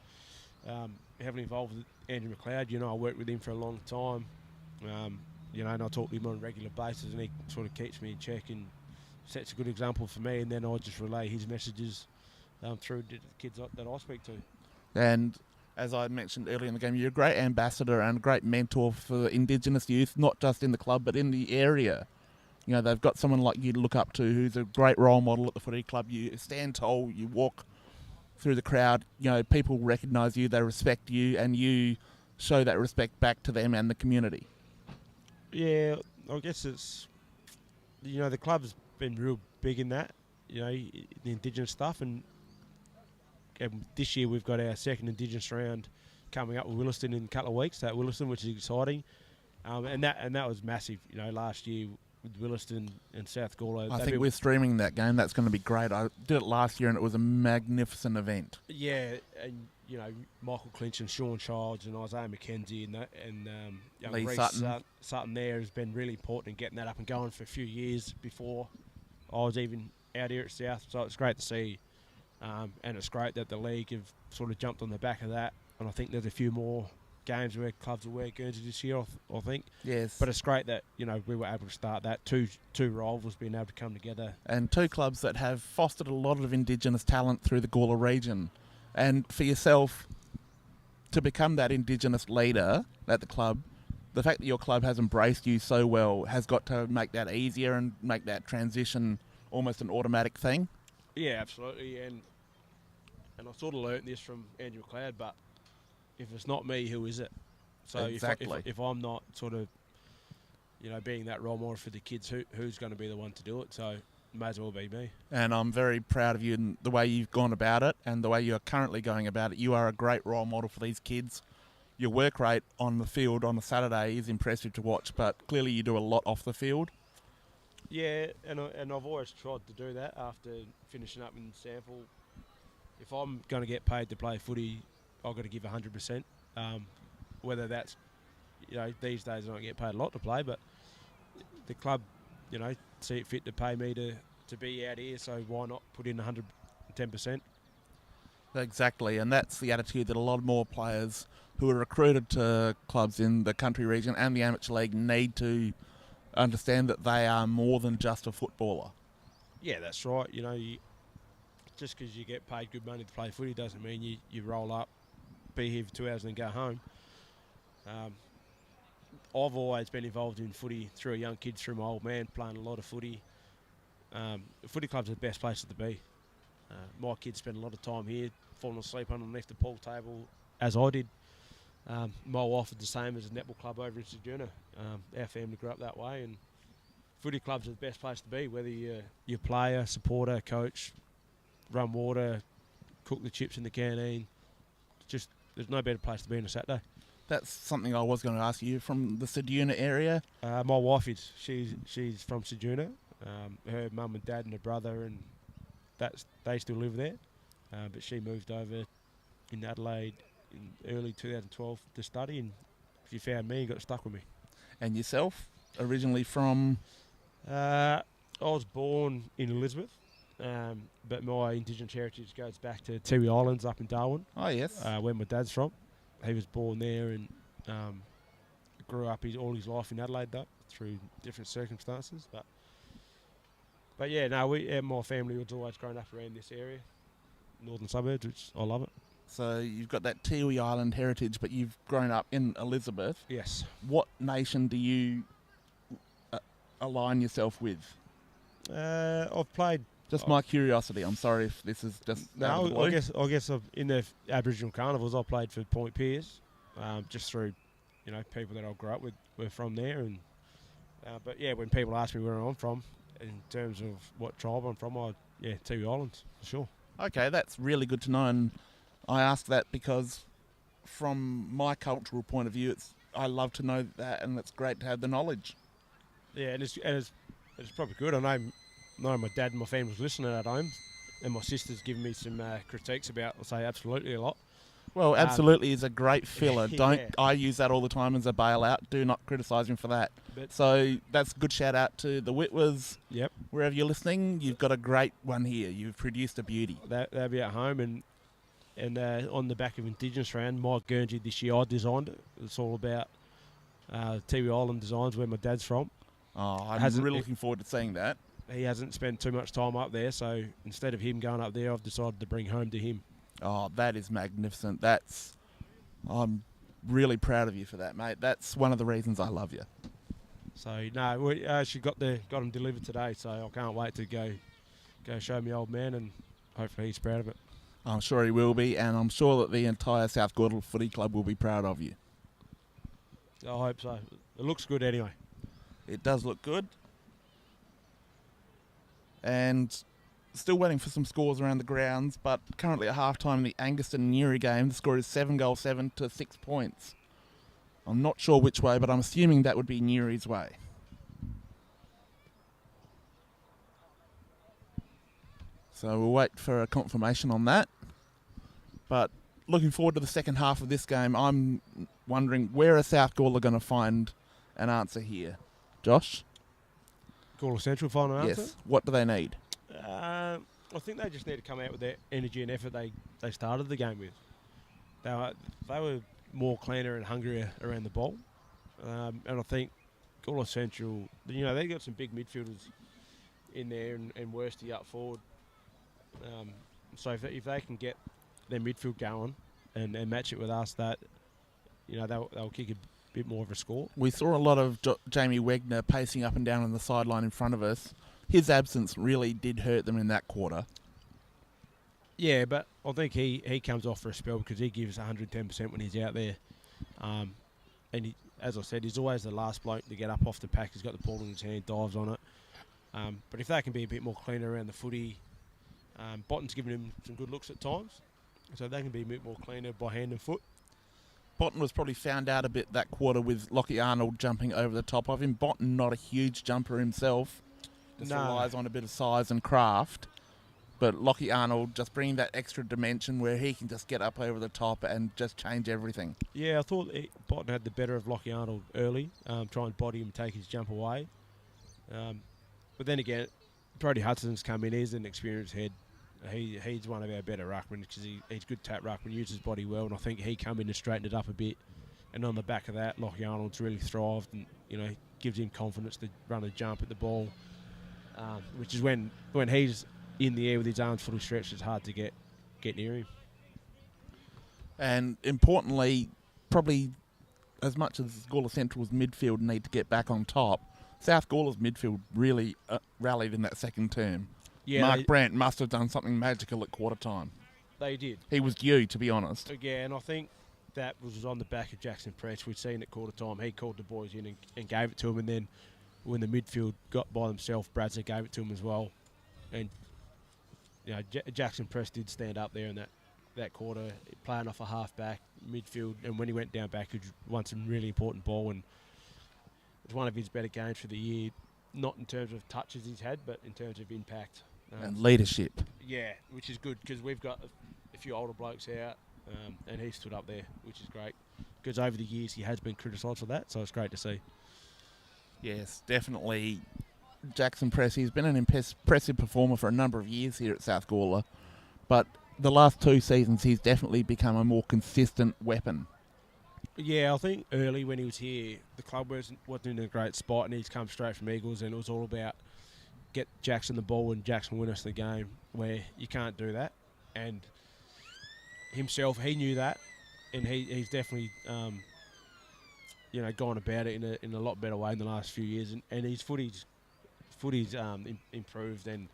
Having involved with Andrew McLeod, you know, I worked with him for a long time. You know, and I talk to him on a regular basis, and he sort of keeps me in check and sets a good example for me, and then I just relay his messages through to the kids that I speak to. And as I mentioned earlier in the game, you're a great ambassador and a great mentor for Indigenous youth, not just in the club, but in the area. You know, they've got someone like you to look up to who's a great role model at the footy club. You stand tall, you walk through the crowd, you know, people recognise you, they respect you, and you show that respect back to them and the community. Yeah, I guess it's, you know, the club's been real big in that, you know, the Indigenous stuff, and this year we've got our second Indigenous round coming up with Williston in a couple of weeks at Williston, which is exciting, and that was massive. You know, last year with Williston and South Gawler. I think we're streaming that game. That's going to be great. I did it last year and it was a magnificent event. Yeah, and you know, Michael Clinch and Sean Childs and Isaiah McKenzie and Lee Reece Sutton there has been really important in getting that up and going for a few years before I was even out here at South. So it's great to see. And it's great that the league have sort of jumped on the back of that, and I think there's a few more games where clubs will wear Guernsey this year, I think. Yes. But it's great that, you know, we were able to start that. Two rivals being able to come together. And two clubs that have fostered a lot of Indigenous talent through the Gawler region. And for yourself to become that Indigenous leader at the club, the fact that your club has embraced you so well has got to make that easier and make that transition almost an automatic thing. Yeah, absolutely. And I sort of learnt this from Andrew McLeod, but if it's not me, who is it? So exactly. if I'm not sort of, you know, being that role model for the kids, who's going to be the one to do it? So it may as well be me. And I'm very proud of you and the way you've gone about it and the way you're currently going about it. You are a great role model for these kids. Your work rate on the field on a Saturday is impressive to watch, but clearly you do a lot off the field. Yeah, and I've always tried to do that after finishing up in Sample. If I'm going to get paid to play footy, I've got to give 100%. Whether that's, you know, these days I don't get paid a lot to play, but the club, you know, see it fit to pay me to be out here, so why not put in 110%? Exactly, and that's the attitude that a lot more players who are recruited to clubs in the country region and the amateur league need to understand, that they are more than just a footballer. Yeah, that's right. You know, just because you get paid good money to play footy doesn't mean you roll up, be here for 2 hours and then go home. I've always been involved in footy through a young kid, through my old man, playing a lot of footy. The footy club's the best place to be. My kids spend a lot of time here, falling asleep underneath the pool table, as I did. My wife is the same as a netball club over in Sojourner. Our family grew up that way, and footy clubs are the best place to be, whether you're a player, supporter, coach, run water, cook the chips in the canteen. Just, there's no better place to be on a Saturday. That's something I was going to ask you. From the Sojourner area? My wife is. She's from Sojourner. Her mum and dad and her brother, and they still live there. But she moved over in Adelaide in early 2012 to study, and she found me and got stuck with me. And yourself? Originally from? I was born in Elizabeth, but my Indigenous heritage goes back to Tiwi Islands up in Darwin. Oh, yes. Where my dad's from. He was born there and grew up all his life in Adelaide, though, through different circumstances. But yeah, no, my family was always grown up around this area, northern suburbs, which I love it. So you've got that Tiwi Island heritage, but you've grown up in Elizabeth. Yes. What nation do you align yourself with? I've played. Just my curiosity. I'm sorry if this is just. No, I guess in the Aboriginal carnivals, I played for Point Pierce, just through people that I grew up with were from there. And but yeah, when people ask me where I'm from, in terms of what tribe I'm from, Tiwi Islands for sure. Okay, that's really good to know, and I ask that because from my cultural point of view, I love to know that, and it's great to have the knowledge. Yeah, and it's probably good. I know my dad and my family's listening at home, and my sister's giving me some critiques about, I'll say absolutely a lot. Well, absolutely is a great filler. Yeah. I use that all the time as a bailout. Do not criticise him for that. But So that's a good shout out to the Whitwas. Yep. Wherever you're listening, you've got a great one here. You've produced a beauty. They'll be at home, and on the back of Indigenous Round, Mike Guernsey this year, I designed it. It's all about Tiwi Island designs, where my dad's from. Oh, I'm really looking forward to seeing that. He hasn't spent too much time up there, so instead of him going up there, I've decided to bring home to him. Oh, that is magnificent. I'm really proud of you for that, mate. That's one of the reasons I love you. So no, we actually got them delivered today, so I can't wait to go show my old man, and hopefully he's proud of it. I'm sure he will be, and I'm sure that the entire South Gawler Footy Club will be proud of you. I hope so. It looks good anyway. It does look good. And still waiting for some scores around the grounds, but currently at halftime in the Angaston-Newry game, the score is 7-7 to 6 points. I'm not sure which way, but I'm assuming that would be Newry's way. So we'll wait for a confirmation on that. But looking forward to the second half of this game, I'm wondering where are South Gawler going to find an answer here? Josh? Gawler Central final answer? Yes. What do they need? I think they just need to come out with their energy and effort they started the game with. They were more cleaner and hungrier around the ball. And I think Gawler Central, they got some big midfielders in there and Worsty up forward. So if they can get their midfield going and match it with us, that they'll kick a bit more of a score. We saw a lot of Jamie Wegner pacing up and down on the sideline in front of us. His absence really did hurt them in that quarter. Yeah, but I think he comes off for a spell because he gives 110% when he's out there. And as I said, he's always the last bloke to get up off the pack. He's got the ball in his hand, dives on it. But if they can be a bit more cleaner around the footy, Botton's given him some good looks at times, so they can be a bit more cleaner by hand and foot. Botton was probably found out a bit that quarter with Lockie Arnold jumping over the top of him. Botton, not a huge jumper himself, just relies on a bit of size and craft. But Lockie Arnold just bringing that extra dimension where he can just get up over the top and just change everything. Yeah, I thought Botton had the better of Lockie Arnold early, try and body him and take his jump away. But then again, Brodie Hudson's come in. He's an experienced head. He's one of our better ruckmen because he's good tap ruckman, uses his body well, and I think he come in and straightened it up a bit. And on the back of that, Lockie Arnold's really thrived and gives him confidence to run a jump at the ball, which is when he's in the air with his arms fully stretched, it's hard to get near him. And importantly, probably as much as Gawler Central's midfield need to get back on top, South Gawler's midfield really rallied in that second term. Yeah, Mark Brandt must have done something magical at quarter time. They did. He was due, to be honest. Yeah, and I think that was on the back of Jackson Press. We'd seen at quarter time. He called the boys in and gave it to him, and then when the midfield got by themselves, Bradzer gave it to him as well. And Jackson Press did stand up there in that quarter, playing off a half-back midfield, and when he went down back, he won some really important ball, and it was one of his better games for the year, not in terms of touches he's had, but in terms of impact. And leadership. Yeah, which is good, because we've got a few older blokes out, and he stood up there, which is great, because over the years he has been criticised for that, so it's great to see. Yes, definitely. Jackson Press, he's been an impressive performer for a number of years here at South Gawler, but the last 2 seasons he's definitely become a more consistent weapon. Yeah, I think early when he was here, the club wasn't in a great spot, and he's come straight from Eagles, and it was all about get Jackson the ball and Jackson win us the game, where you can't do that. And himself, he knew that, and he's definitely gone about it in a lot better way in the last few years, and his footy's improved, and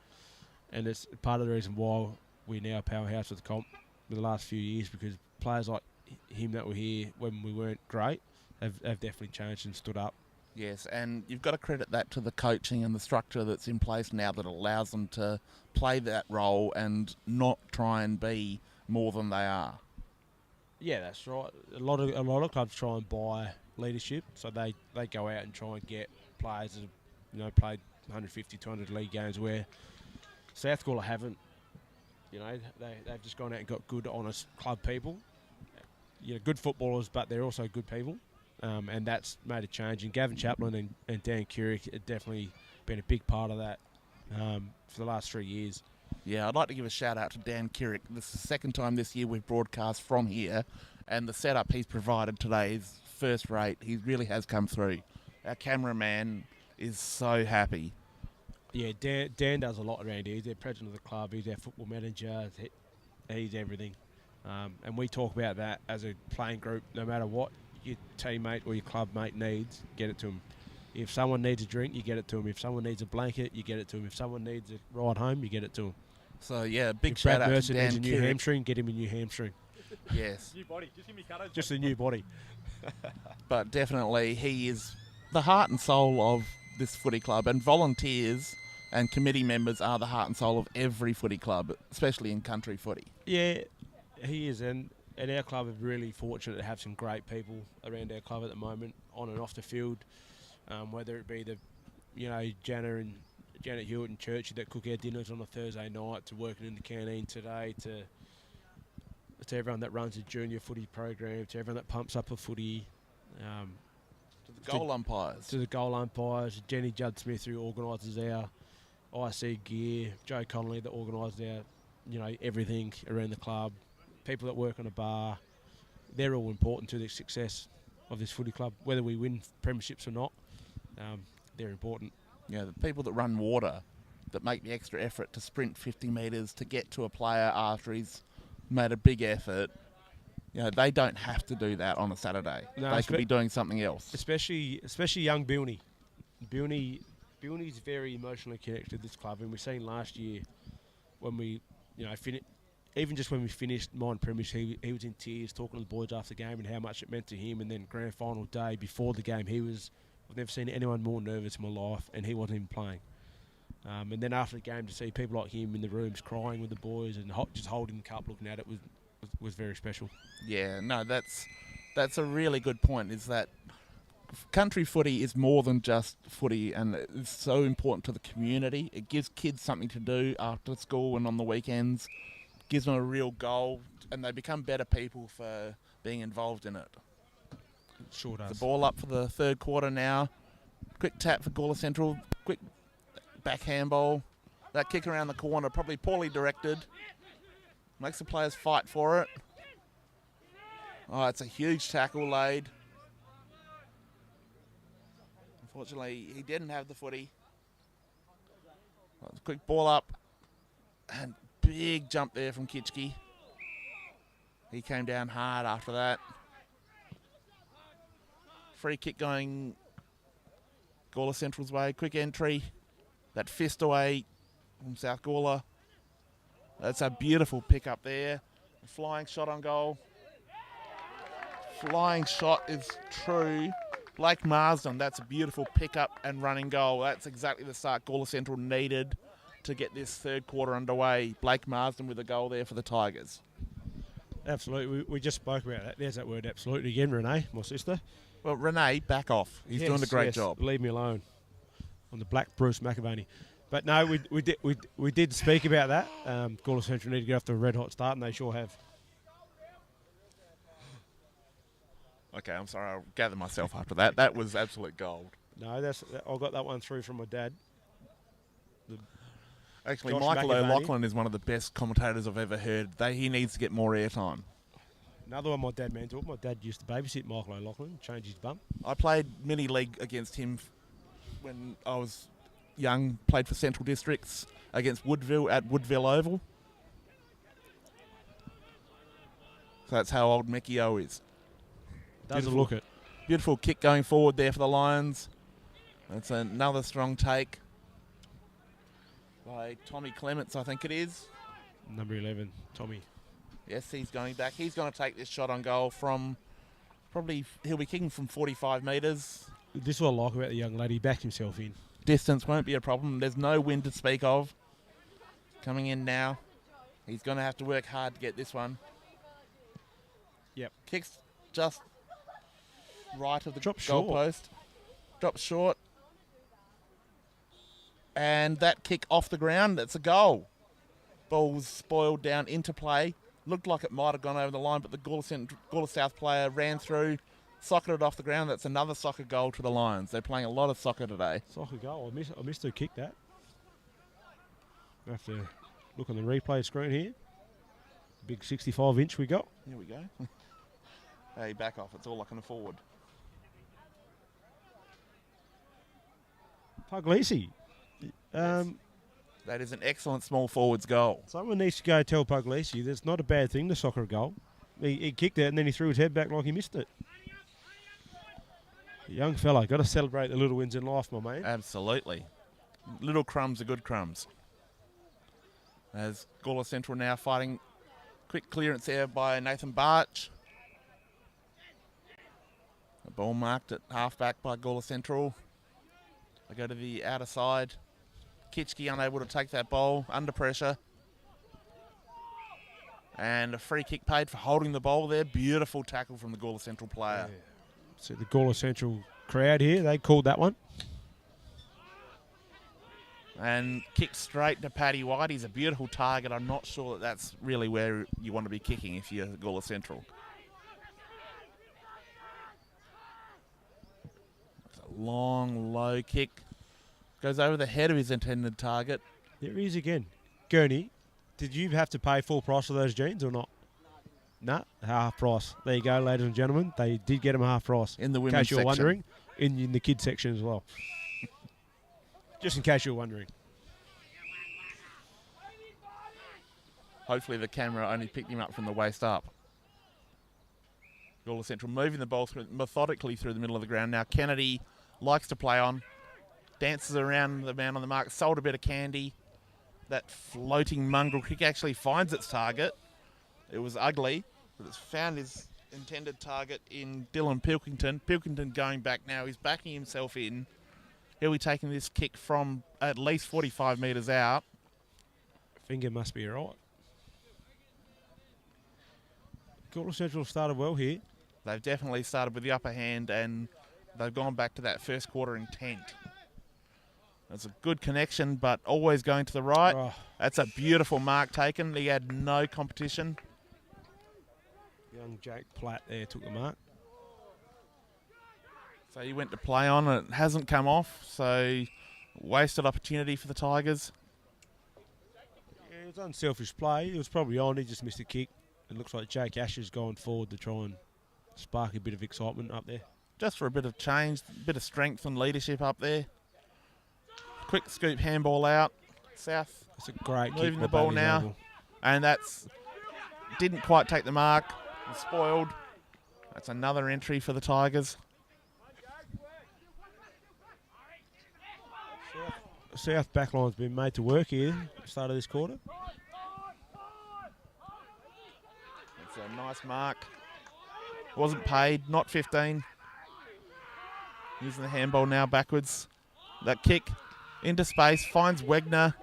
it's part of the reason why we're now a powerhouse of the comp in the last few years, because players like him that were here when we weren't great have definitely changed and stood up. Yes, and you've got to credit that to the coaching and the structure that's in place now that allows them to play that role and not try and be more than they are. Yeah, that's right. A lot of clubs try and buy leadership, so they go out and try and get players that have, played 150, 200 league games, where South Gawler haven't. They've just gone out and got good, honest club people. Good footballers, but they're also good people. And that's made a change. And Gavin Chaplin and Dan Curick have definitely been a big part of that for the last 3 years. Yeah, I'd like to give a shout out to Dan Curick. This is the second time this year we've broadcast from here, and the setup he's provided today is first rate. He really has come through. Our cameraman is so happy. Yeah, Dan does a lot around here. He's our president of the club. He's our football manager. He's everything. And we talk about that as a playing group. No matter what your teammate or your club mate needs, get it to them. If someone needs a drink, you get it to them. If someone needs a blanket, you get it to them. If someone needs a ride home, you get it to them. So, yeah, big if shout Brad out Mercer to Dan needs a new Curick. hamstring, get him a new hamstring. Yes. New body. Just give me cutters. Just a new body. But definitely he is the heart and soul of this footy club, and volunteers and committee members are the heart and soul of every footy club, especially in country footy. Yeah, he is, and our club are really fortunate to have some great people around our club at the moment, on and off the field, whether it be Janet Hewitt and Churchy that cook our dinners on a Thursday night, to working in the canteen today, to everyone that runs a junior footy program, to everyone that pumps up a footy, To the goal umpires. to the goal umpires, Jenny Judd-Smith who organises our IC gear, Joe Connolly that organises our, everything around the club, people that work on a bar. They're all important to the success of this footy club, whether we win premierships or not. They're important. Yeah, the people that run water, that make the extra effort to sprint 50 metres to get to a player after he's made a big effort. They don't have to do that on a Saturday. No, they could be doing something else. Especially young Bilney. Bilney's very emotionally connected to this club, and we've seen last year when we, even just when we finished mine premiership, he was in tears talking to the boys after the game and how much it meant to him. And then grand final day before the game, I've never seen anyone more nervous in my life, and he wasn't even playing. And then after the game, to see people like him in the rooms crying with the boys and just holding the cup, looking at it, was very special. Yeah, no, that's a really good point, is that country footy is more than just footy, and it's so important to the community. It gives kids something to do after school and on the weekends, gives them a real goal, and they become better people for being involved in it. Sure does. The ball up for the third quarter now. Quick tap for Gawler Central. Quick back handball. That kick around the corner, probably poorly directed. Makes the players fight for it. Oh, it's a huge tackle laid. Unfortunately, he didn't have the footy. Quick ball up. And big jump there from Kitschke. He came down hard after that. Free kick going Gawler Central's way. Quick entry. That fist away from South Gawler. That's a beautiful pick up there. A flying shot on goal. Flying shot is true. Blake Marsden, that's a beautiful pick up and running goal. That's exactly the start Gawler Central needed to get this third quarter underway. Blake Marsden with a goal there for the Tigers. Absolutely. We just spoke about that. There's that word absolutely again, Renee, my sister. Well, Renee, back off. He's doing a great job. Leave me alone. On the Black Bruce McAvaney. But no, we did speak about that. Gawler Central need to get off to a red hot start, and they sure have. Okay, I'm sorry. I'll gather myself after that. That was absolute gold. No, I got that one through from my dad. Actually, Josh Michael McAvaney. O'Loughlin is one of the best commentators I've ever heard. He needs to get more airtime. Another one my dad mentored. My dad used to babysit Michael O'Loughlin, change his bum. I played mini league against him when I was young. Played for Central Districts against Woodville at Woodville Oval. So that's how old Mickey O is. Doesn't look it. Beautiful kick going forward there for the Lions. That's another strong take by Tommy Clements, I think it is. Number 11, Tommy. Yes, he's going back. He's going to take this shot on goal from Probably he'll be kicking from 45 metres. This is what I like about the young lad. He backed himself in. Distance won't be a problem. There's no wind to speak of. Coming in now. He's going to have to work hard to get this one. Yep. Kicks just right of the Dropped goal short. post. Drops short. And that kick off the ground, it's a goal. Ball was spoiled down into play. Looked like it might have gone over the line, but the Gawler South player ran through, socketed it off the ground. That's another soccer goal to the Lions. They're playing a lot of soccer today. Soccer goal. I missed her kick that. I have to look on the replay screen here. Big 65-inch we got. Here we go. Hey, back off. It's all I can afford. Puglisi. That is an excellent small forwards goal. Someone needs to go tell Puglisi that's not a bad thing to soccer a goal. He kicked it and then he threw his head back like he missed it. Young fella, got to celebrate the little wins in life, my man. Absolutely. Little crumbs are good crumbs. As Gawler Central now fighting. Quick clearance there by Nathan Barch. The ball marked at half-back by Gawler Central. They go to the outer side. Kitschke unable to take that ball, under pressure. And a free kick paid for holding the ball there. Beautiful tackle from the Gawler Central player. Yeah. So the Gawler Central crowd here, they called that one. And kicked straight to Paddy White. He's a beautiful target. I'm not sure that that's really where you want to be kicking if you're Gawler Central. It's a long, low kick. Goes over the head of his intended target. There he is again. Gurney, did you have to pay full price for those jeans or not? No, half price. There you go, ladies and gentlemen. They did get them half price. In the In women's case you're section. wondering, in the kids section as well. Just in case you're wondering. Hopefully the camera only picked him up from the waist up. Gawler Central moving the ball methodically through the middle of the ground. Now Kennedy likes to play on. Dances around the man on the mark. Sold a bit of candy. That floating mongrel kick actually finds its target. It was ugly, but it's found his intended target in Dylan Pilkington. Pilkington going back now. He's backing himself in. He'll be taking this kick from at least 45 metres out. Finger must be right. Gawler Central started well here. They've definitely started with the upper hand and they've gone back to that first quarter intent. That's a good connection, but always going to the right. Oh. That's a beautiful mark taken. He had no competition. Young Jake Platt there took the mark. So he went to play on and it hasn't come off. So wasted opportunity for the Tigers. Yeah, it was unselfish play. It was probably on. He just missed a kick. It looks like Jake Asher's gone forward to try and spark a bit of excitement up there. Just for a bit of change, a bit of strength and leadership up there. Quick scoop handball out. South It's a great kick. moving by the ball Bailey now. Noble. And that's didn't quite take the mark. Was spoiled. That's another entry for the Tigers. South backline's been made to work here at the start of this quarter. It's a nice mark. Wasn't paid, not 15. Using the handball now backwards. That kick into space, finds Wegner.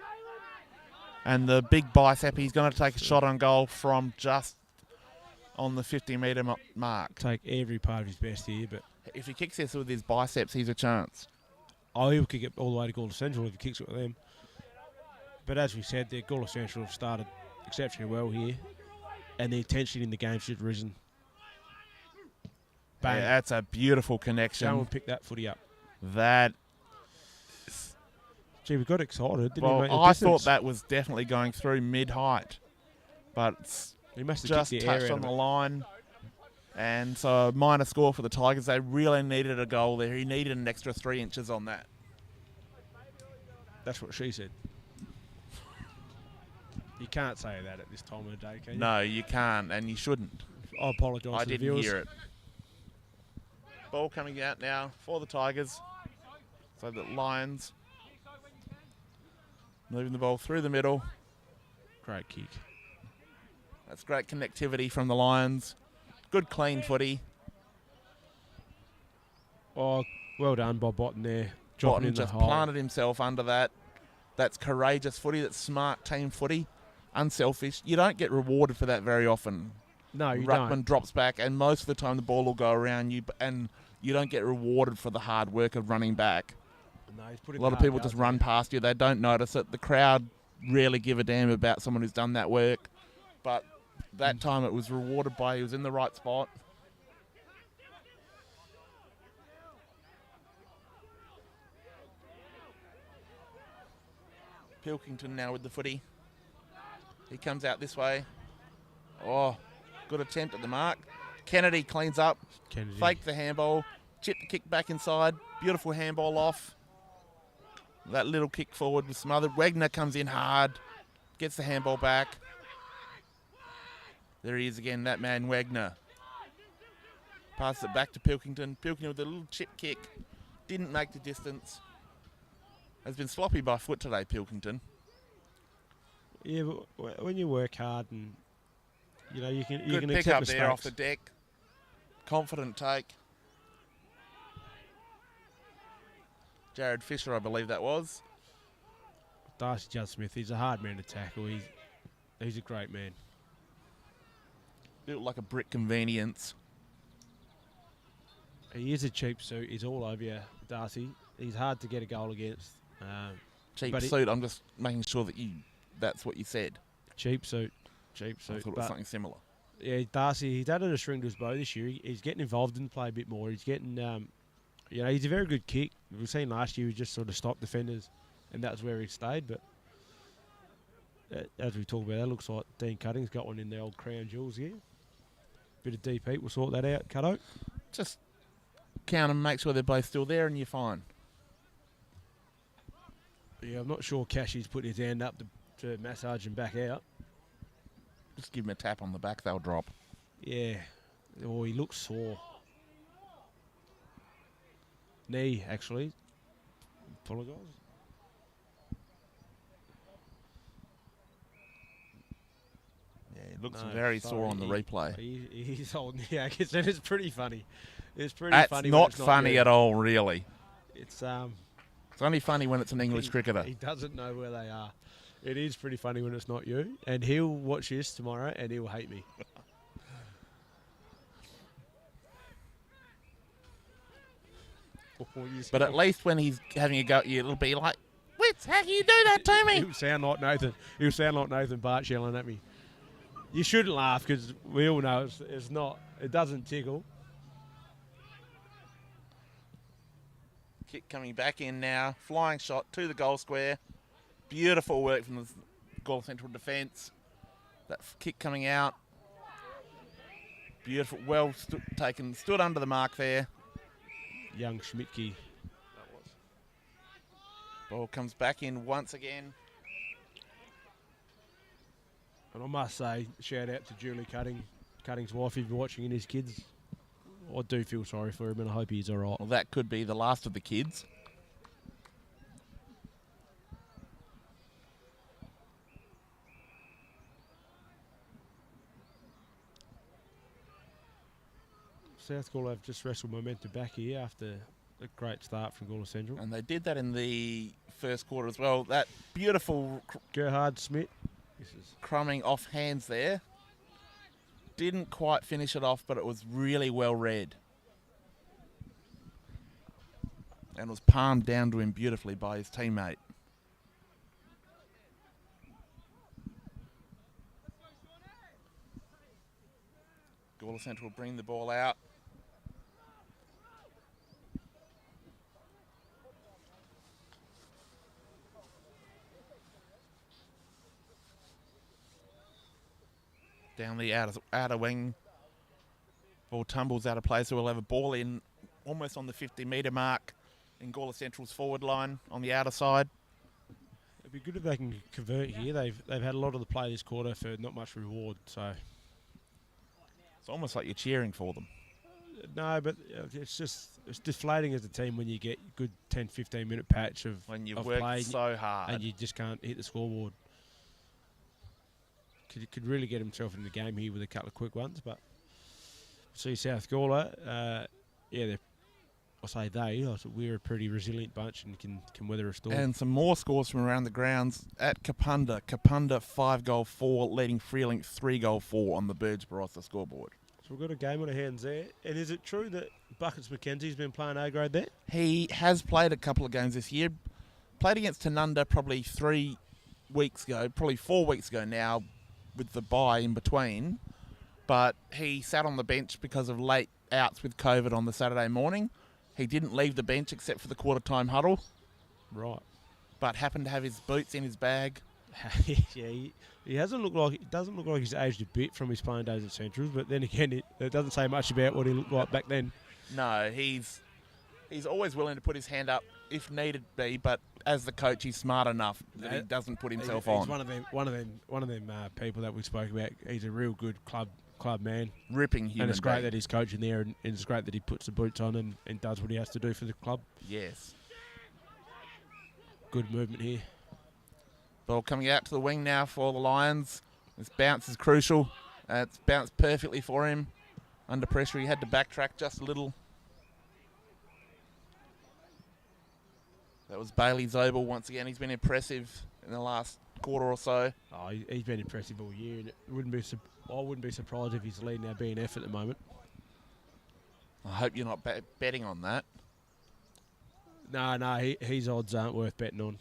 And the big bicep, he's going to take a shot on goal from just on the 50-metre mark. Take every part of his best here, but If he kicks this with his biceps, he's a chance. he'll kick it all the way to Gawler Central if he kicks it with them. But as we said, the Gawler Central have started exceptionally well here, and the tension in the game should have risen. Bang. Yeah, that's a beautiful connection. Someone pick that footy up. That. Gee, we got excited. Didn't he Well, make the I distance? thought that was definitely going through mid-height, but it's He must have just kicked the air touched out on of the it. line. And so a minor score for the Tigers. They really needed a goal there. He needed an extra 3 inches on that. That's what she said. You can't say that at this time of the day, can you? No, you can't, and you shouldn't. I apologise I to the didn't viewers. hear it. Ball coming out now for the Tigers. So the Lions moving the ball through the middle. Great kick. That's great connectivity from the Lions. Good clean footy. Oh, well done by Botton there. Dropping Botton in the just hole. planted himself under that. That's courageous footy. That's smart team footy. Unselfish. You don't get rewarded for that very often. No, you Ruckman don't. drops back, and most of the time the ball will go around you, and you don't get rewarded for the hard work of running back. No, he's A putting lot of hard people just yards run there. past you. They don't notice it. The crowd rarely give a damn about someone who's done that work. But that time it was rewarded by he was in the right spot. Pilkington now with the footy. He comes out this way. Oh, good attempt at the mark. Kennedy cleans up. Kennedy. Fake the handball. Chip the kick back inside. Beautiful handball off. That little kick forward was smothered. Wagner comes in hard. Gets the handball back. There he is again, that man Wagner. Passes it back to Pilkington. Pilkington with a little chip kick. Didn't make the distance. Has been sloppy by foot today, Pilkington. Yeah, but when you work hard and you know you can Good pick accept up mistakes. there off the deck. Confident take. Jared Fisher, I believe that was. Darcy Judd Smith, he's a hard man to tackle. He's a great man. Built like a brick convenience. He is a cheap suit. He's all over you, Darcy. He's hard to get a goal against. Cheap But suit. I'm just making sure that that's what you said. Cheap suit. I thought it was But something similar. yeah, Darcy, he's added a string to his bow this year. He's getting involved in the play a bit more. He's getting, he's a very good kick. We've seen last year he just sort of stopped defenders, and that's where he stayed. But as we talk about, that looks like Dean Cutting's got one in the old crown jewels here. Bit of deep heat, we'll sort that out, Cutto. Just count them, make sure they're both still there, and you're fine. Yeah, I'm not sure Cashy's put his hand up to massage him back out. Just give them a tap on the back, they'll drop. Yeah. Oh, he looks sore. Knee, actually. Apologise. Yeah, it looks No, very sorry, sore on the replay. He's holding the ankles, and it's pretty funny. It's pretty That's funny. when not it's funny you. at all, really. It's It's only funny when it's an English cricketer. He doesn't know where they are. It is pretty funny when it's not you, and he'll watch this tomorrow, and he'll hate me. But at least when he's having a go at you, it'll be like, Wits, how can you do that to me? He'll sound like Nathan. He'll sound like Nathan Bartsch yelling at me. You shouldn't laugh because we all know it's not. It doesn't tickle. Kick coming back in now. Flying shot to the goal square. Beautiful work from the Gawler Central defence. That kick coming out. Beautiful. Well taken. Stood under the mark there. Young Schmidtke. Ball comes back in once again. And I must say, shout out to Julie Cutting's wife, if you're watching, and his kids. I do feel sorry for him, and I hope he's all right. Well, that could be the last of the kids. South Gawler have just wrestled momentum back here after a great start from Gawler Central. And they did that in the first quarter as well. That beautiful Gerhard Smith. This is crumbing off hands there. Didn't quite finish it off, but it was really well read. And was palmed down to him beautifully by his teammate. Gawler Central bring the ball out. Down the outer wing. Ball tumbles out of play, so we'll have a ball in almost on the 50-metre mark in Gawler Central's forward line on the outer side. it'd be good if they can convert here. They've had a lot of the play this quarter for not much reward. So It's almost like you're cheering for them. no, but it's deflating as a team when you get good 10, 15-minute patch of When you've of worked play so hard. and you just can't hit the scoreboard. Could really get himself in the game here with a couple of quick ones, but see South Gawler, I say they. We're a pretty resilient bunch and can weather a storm. And some more scores from around the grounds at Kapunda. Kapunda 5-4, leading Freelink 3-4 on the Birds Barossa scoreboard. So we've got a game on our hands there. And is it true that Buckets Mackenzie's been playing A grade there? He has played a couple of games this year. Played against Tanunda probably 3 weeks ago, probably 4 weeks ago now, with the bye in between. But he sat on the bench because of late outs with COVID on the Saturday morning. He didn't leave the bench except for the quarter-time huddle. Right. But happened to have his boots in his bag. Yeah, he doesn't look like he's aged a bit from his playing days at Centrals, but then again, it doesn't say much about what he looked like back then. No, he's always willing to put his hand up if needed be, but as the coach, he's smart enough that he doesn't put himself on. He's one of them people that we spoke about. He's a real good club man. Ripping human And it's great being. that he's coaching there, and it's great that he puts the boots on and does what he has to do for the club. Yes. Good movement here. Ball coming out to the wing now for the Lions. This bounce is crucial. It's bounced perfectly for him. Under pressure, he had to backtrack just a little. That was Bailey Zobel once again. He's been impressive in the last quarter or so. Oh, he's been impressive all year, and I wouldn't be surprised if he's leading our BNF at the moment. I hope you're not betting on that. No, his odds aren't worth betting on.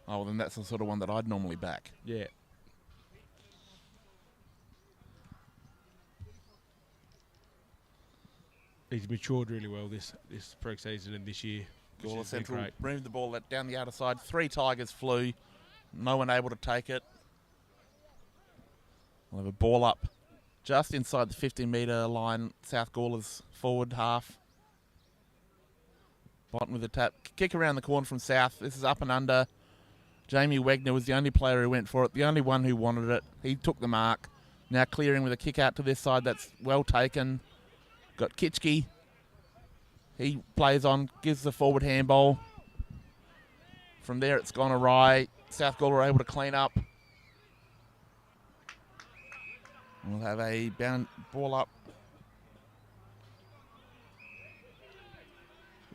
Oh, well, then that's the sort of one that I'd normally back. Yeah. He's matured really well this pre-season and this year. Gawler Central moved the ball down the outer side. 3 Tigers flew. No one able to take it. We'll have a ball up just inside the 50-metre line. South Gawler's forward half. Bottom with a tap. Kick around the corner from South. This is up and under. Jamie Wegner was the only player who went for it, the only one who wanted it. He took the mark. Now clearing with a kick out to this side. That's well taken. Got Kitschke. He plays on, gives the forward handball. From there it's gone awry. South Gawler able to clean up. We'll have a bound ball up.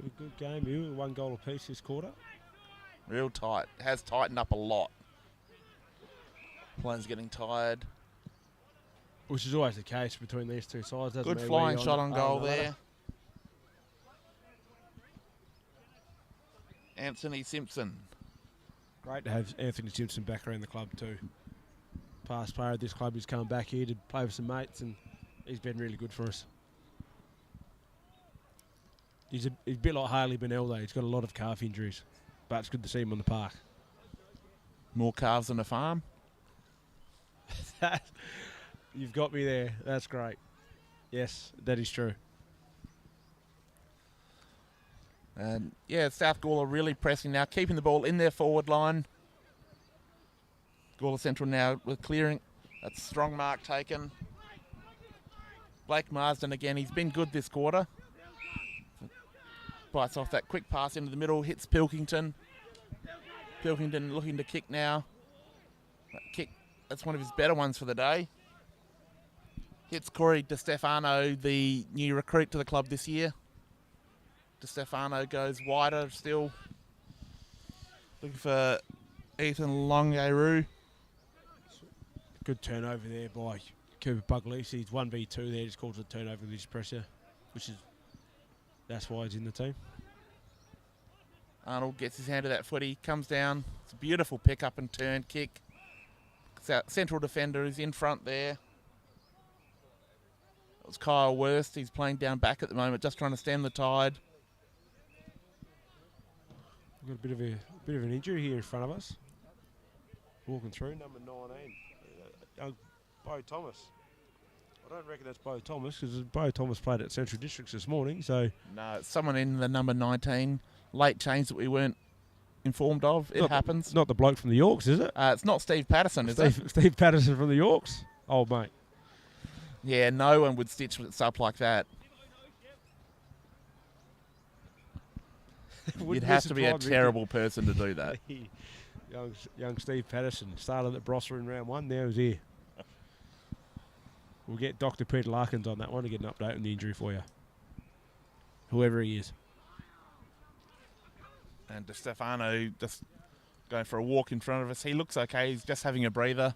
A good game here, 1 goal apiece this quarter. Real tight. Has tightened up a lot. Players getting tired. Which is always the case between these two sides. Doesn't Good matter flying where shot you're on the goal ladder. there. Anthony Simpson. Great to have Anthony Simpson back around the club too. Past player of this club, he's come back here to play with some mates, and he's been really good for us. He's a bit like Harley Bennell though. He's got a lot of calf injuries, but it's good to see him on the park. More calves than a farm. You've got me there. That's great. Yes, that is true. And yeah, South Gawler really pressing now, keeping the ball in their forward line. Gawler Central now with clearing. That's a strong mark taken. Blake Marsden again, he's been good this quarter. Bites off that quick pass into the middle, hits Pilkington. Pilkington looking to kick now. That kick, that's one of his better ones for the day. Hits Corey DeStefano, the new recruit to the club this year. DeStefano goes wider still. Looking for Ethan Longaru. Good turnover there by Cooper Puglisi. He's 1v2 there, just calls it turnover with his pressure, that's why he's in the team. Arnold gets his hand to that footy, comes down. It's a beautiful pick up and turn kick. Central defender is in front there. It was Kyle Worst. He's playing down back at the moment, just trying to stem the tide. We've got a bit of an injury here in front of us. Walking through, number 19, young Bo Thomas. I don't reckon that's Bo Thomas because Bo Thomas played at Central Districts this morning. So No, it's someone in the number 19. Late change that we weren't informed of. It happens. Not the bloke from the Yorks, is it? It's not Steve Patterson, is it? Steve Patterson from the Yorks. Oh, mate. Yeah, no one would stitch it up like that. You'd have to be a terrible person to do that. young Steve Patterson started at Barossa in round 1. Now he's here. We'll get Dr. Peter Larkins on that one to get an update on the injury for you. whoever he is. And De Stefano just going for a walk in front of us. He looks okay. He's just having a breather.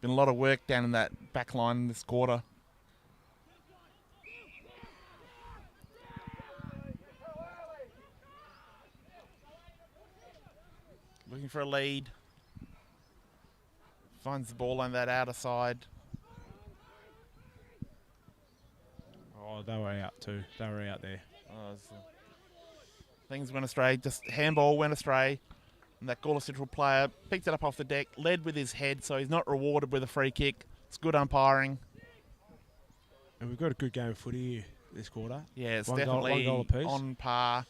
Been a lot of work down in that back line this quarter. Looking for a lead. Finds the ball on that outer side. Oh, they were out too. They were out there. Things went astray. Just handball went astray. And that Gawler Central player picked it up off the deck, led with his head, so he's not rewarded with a free kick. It's good umpiring. And we've got a good game of footy here this quarter. Yeah, it's one definitely goal apiece. on par.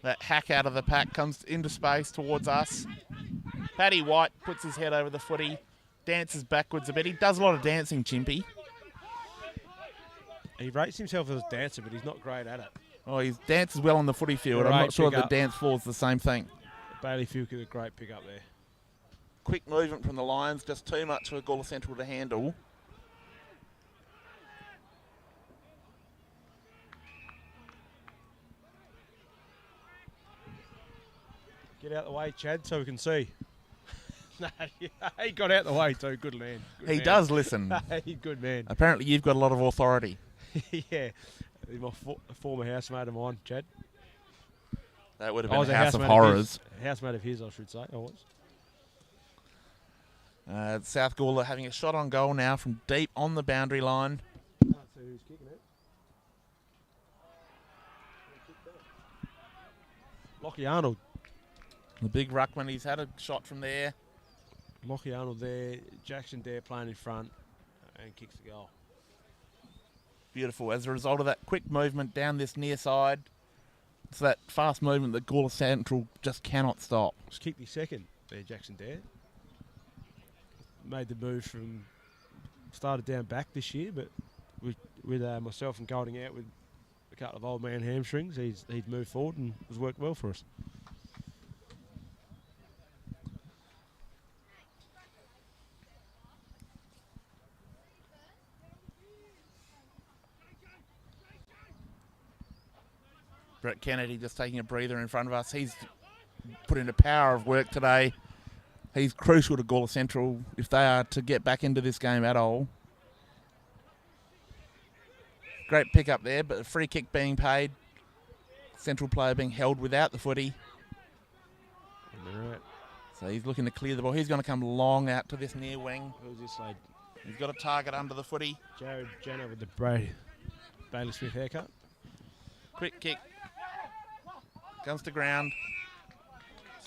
That hack out of the pack comes into space towards us. Paddy White puts his head over the footy, dances backwards a bit. He does a lot of dancing, Chimpy. He rates himself as a dancer, but he's not great at it. Oh, he dances well on the footy field. I'm Right, not sure pick the up. dance floor is the same thing. Bailey Field did a great pick up there. Quick movement from the Lions, just too much for Gawler Central to handle. Get out the way, Chad, so we can see. No, he got out the way too. Good man. Good He man. does listen. Good man. Apparently you've got a lot of authority. Yeah. He's my former housemate of mine, Chad. That would have I been was a house of housemate horrors. Housemate of his, I should say. I was. South Gawler having a shot on goal now from deep on the boundary line. Can't see who's kicking it. Lockie Arnold. The big ruckman, he's had a shot from there. Lockie Arnold there. Jackson Dare playing in front and kicks the goal. Beautiful. As a result of that quick movement down this near side, it's that fast movement that Gawler Central just cannot stop. Just kicked his second there, Jackson Dare. Made the move from, started down back this year, but with myself and Golding out with a couple of old man hamstrings, he'd moved forward and has worked well for us. Brett Kennedy just taking a breather in front of us. He's put in a power of work today. He's crucial to Gawler Central if they are to get back into this game at all. Great pick up there, but a free kick being paid. Central player being held without the footy. Right. So he's looking to clear the ball. He's going to come long out to this near wing. Who's this lad? He's got a target under the footy. Jared Jenner with the Bailey Smith haircut. Quick kick. Comes to ground.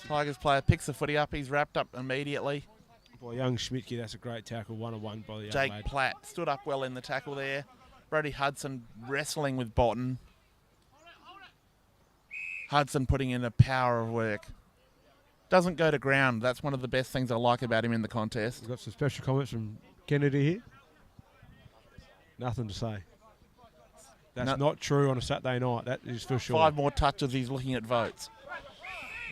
Tigers player picks the footy up. He's wrapped up immediately. Boy, young Schmidtke, that's a great tackle. 1-on-1 by the young Jake lad. Platt stood up well in the tackle there. Brody Hudson wrestling with Botten. Hudson putting in a power of work. Doesn't go to ground. That's one of the best things I like about him in the contest. We've got some special comments from Kennedy here. Nothing to say. That's not true on a Saturday night. That is for sure. 5 more touches, he's looking at votes.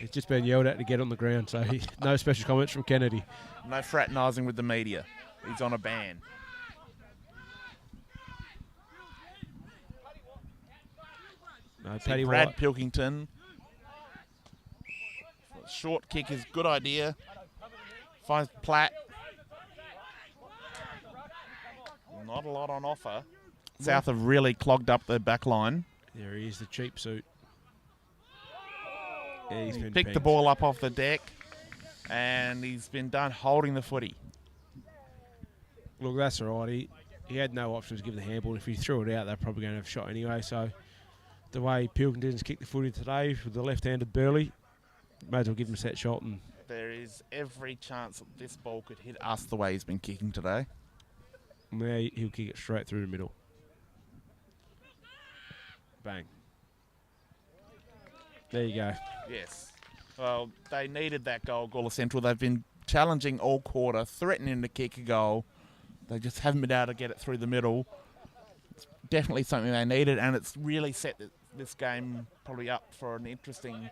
He's just been yelled at to get on the ground, so no special comments from Kennedy. No fraternising with the media. He's on a ban. No, Paddy Brad White. Pilkington. Short kick is good idea. Finds Platt. Not a lot on offer. South have really clogged up their back line. There he is, the cheap suit. Yeah, he's He been picked the pegged. ball up off the deck, and he's been done holding the footy. Look, that's all right. He had no options to give the handball. If he threw it out, they're probably going to have a shot anyway. So the way Pilkington's kicked the footy today with the left-handed Burley, may as well give him a set shot. And There is every chance that this ball could hit us the way he's been kicking today. now he'll kick it straight through the middle. Bang. There you go. Yes. Well, they needed that goal, Gawler Central. They've been challenging all quarter, threatening to kick a goal. They just haven't been able to get it through the middle. It's definitely something they needed, and it's really set this game probably up for an interesting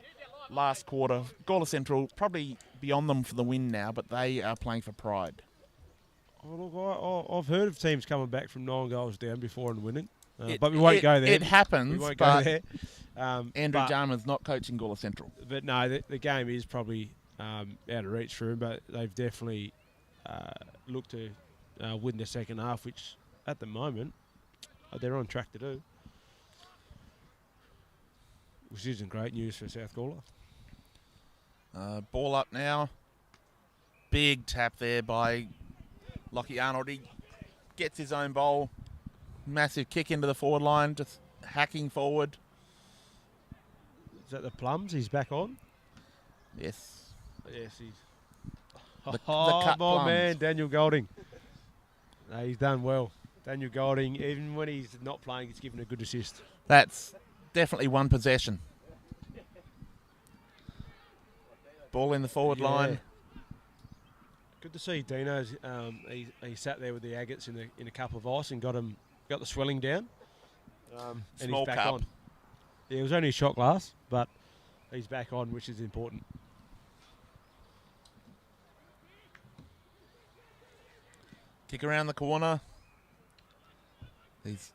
last quarter. Gawler Central probably beyond them for the win now, but they are playing for pride. Oh, look, I've heard of teams coming back from 9 goals down before and winning. But we won't go there. It happens, We won't but go there. Andrew Jarman's not coaching Gawler Central. But no, the game is probably out of reach for him, but they've definitely looked to win the second half, which at the moment they're on track to do. Which isn't great news for South Gawler. Ball up now. Big tap there by Lockie Arnold. He gets his own bowl. Massive kick into the forward line, just hacking forward. Is that the Plums? He's back on? Yes. Yes, he's... The oh, cut my Plums. man, Daniel Golding. No, he's done well. Daniel Golding, even when he's not playing, he's given a good assist. That's definitely one possession. Ball in the forward line. Good to see Dino's. He sat there with the agates in a cup of ice and got the swelling down. And Small he's back cup. on. Yeah, it was only a shot glass, but he's back on, which is important. Kick around the corner. He's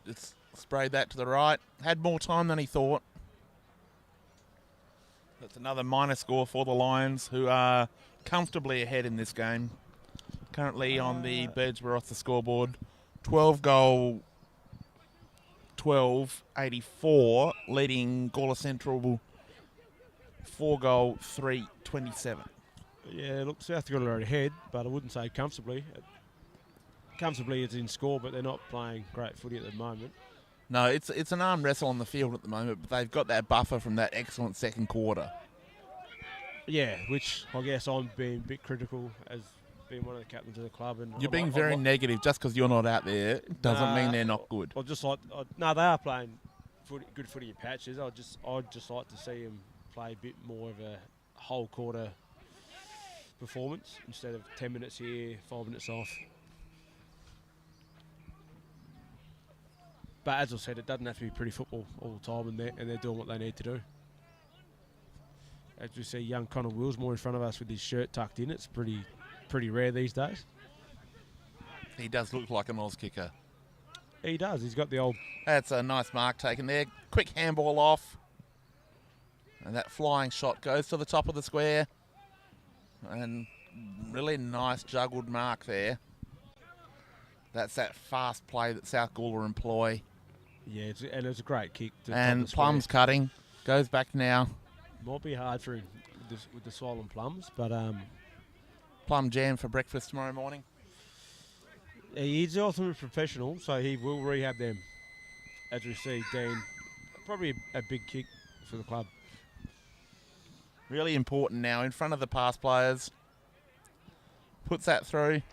just sprayed that to the right. Had more time than he thought. That's another minor score for the Lions, who are comfortably ahead in this game. Currently on the Birds Barossa scoreboard. 12 goal, 12-84, leading Gawler Central 4 goal, 3-27. Yeah, look, South Gawler are ahead, but I wouldn't say comfortably. Comfortably it's in score, but they're not playing great footy at the moment. No, it's an arm wrestle on the field at the moment, but they've got that buffer from that excellent second quarter. Yeah, which I guess I'm being a bit critical as being one of the captains of the club. And You're being very negative just because you're not out there. Doesn't mean they're not good. No, they are playing good footy in patches. I'd just like to see them play a bit more of a whole quarter performance instead of 10 minutes here, 5 minutes off. But as I said, it doesn't have to be pretty football all the time, and they're doing what they need to do. As we see young Connor Willsmore in front of us with his shirt tucked in, it's pretty rare these days. He does look like an Oz kicker. He does. He's got the old... That's a nice mark taken there. Quick handball off. And that flying shot goes to the top of the square. And really nice juggled mark there. That's that fast play that South Gawler employ. Yeah, it's a great kick. And Plums cutting. Goes back now. Might be hard for him with the swollen plums, but... Plum jam for breakfast tomorrow morning. He's the ultimate professional, so he will rehab them. As we see, Dean, probably a big kick for the club. Really important now in front of the pass players. Puts that through.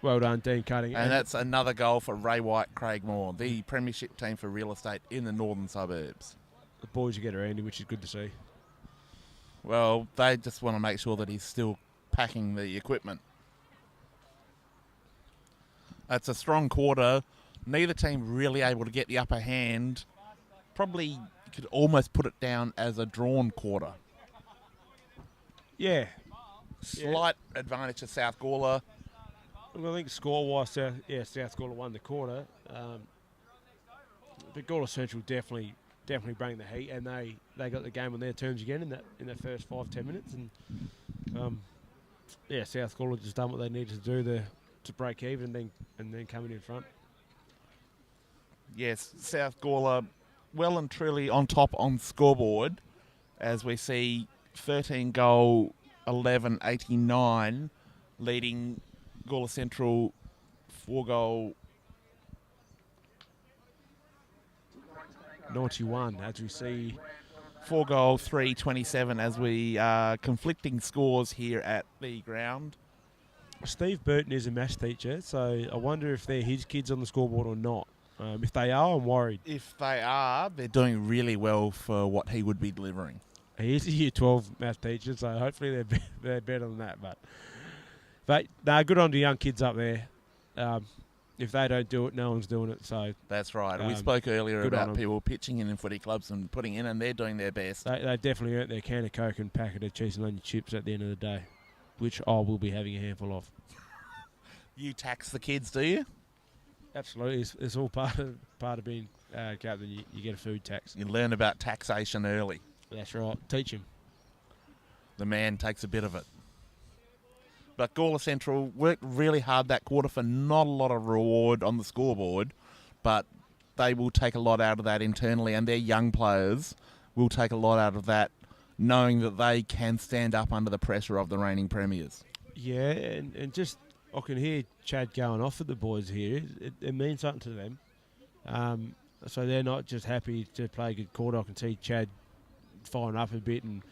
Well done, Dean Cutting. And that's another goal for Ray White, Craig Moore, the premiership team for real estate in the northern suburbs. The boys will get around him, which is good to see. Well, they just want to make sure that he's still packing the equipment. It's a strong quarter. Neither team really able to get the upper hand. Probably you could almost put it down as a drawn quarter. Yeah. Slight advantage to South Gawler. Well, I think score-wise, South Gawler won the quarter. But Gawler Central definitely bring the heat, and they got the game on their terms again in the first 5-10 minutes, and South Gawler just done what they needed to do to break even, and then coming in front. Yes, South Gawler well and truly on top on scoreboard, as we see 13 goal 11-89, leading Gawler Central 4 goal 91, as we see 4 goal 3-27, as we are conflicting scores here at the ground. Steve Burton is a maths teacher, so I wonder if they're his kids on the scoreboard or not. If they are, I'm worried. If they are, they're doing really well for what he would be delivering. He is a Year 12 maths teacher, so hopefully they're better than that. But no, good on the young kids up there. If they don't do it, no one's doing it. So that's right. We spoke earlier good about people pitching in footy clubs and putting in, and they're doing their best. They definitely earned their can of Coke and packet of cheese and onion chips at the end of the day, which I will be having a handful of. You tax the kids, do you? Absolutely, it's all part of being captain. You get a food tax. You learn about taxation early. That's right. Teach him. The man takes a bit of it. But Gawler Central worked really hard that quarter for not a lot of reward on the scoreboard, but they will take a lot out of that internally, and their young players will take a lot out of that, knowing that they can stand up under the pressure of the reigning premiers. Yeah, and just I can hear Chad going off at the boys here. It means something to them. So they're not just happy to play a good quarter. I can see Chad firing up a bit, and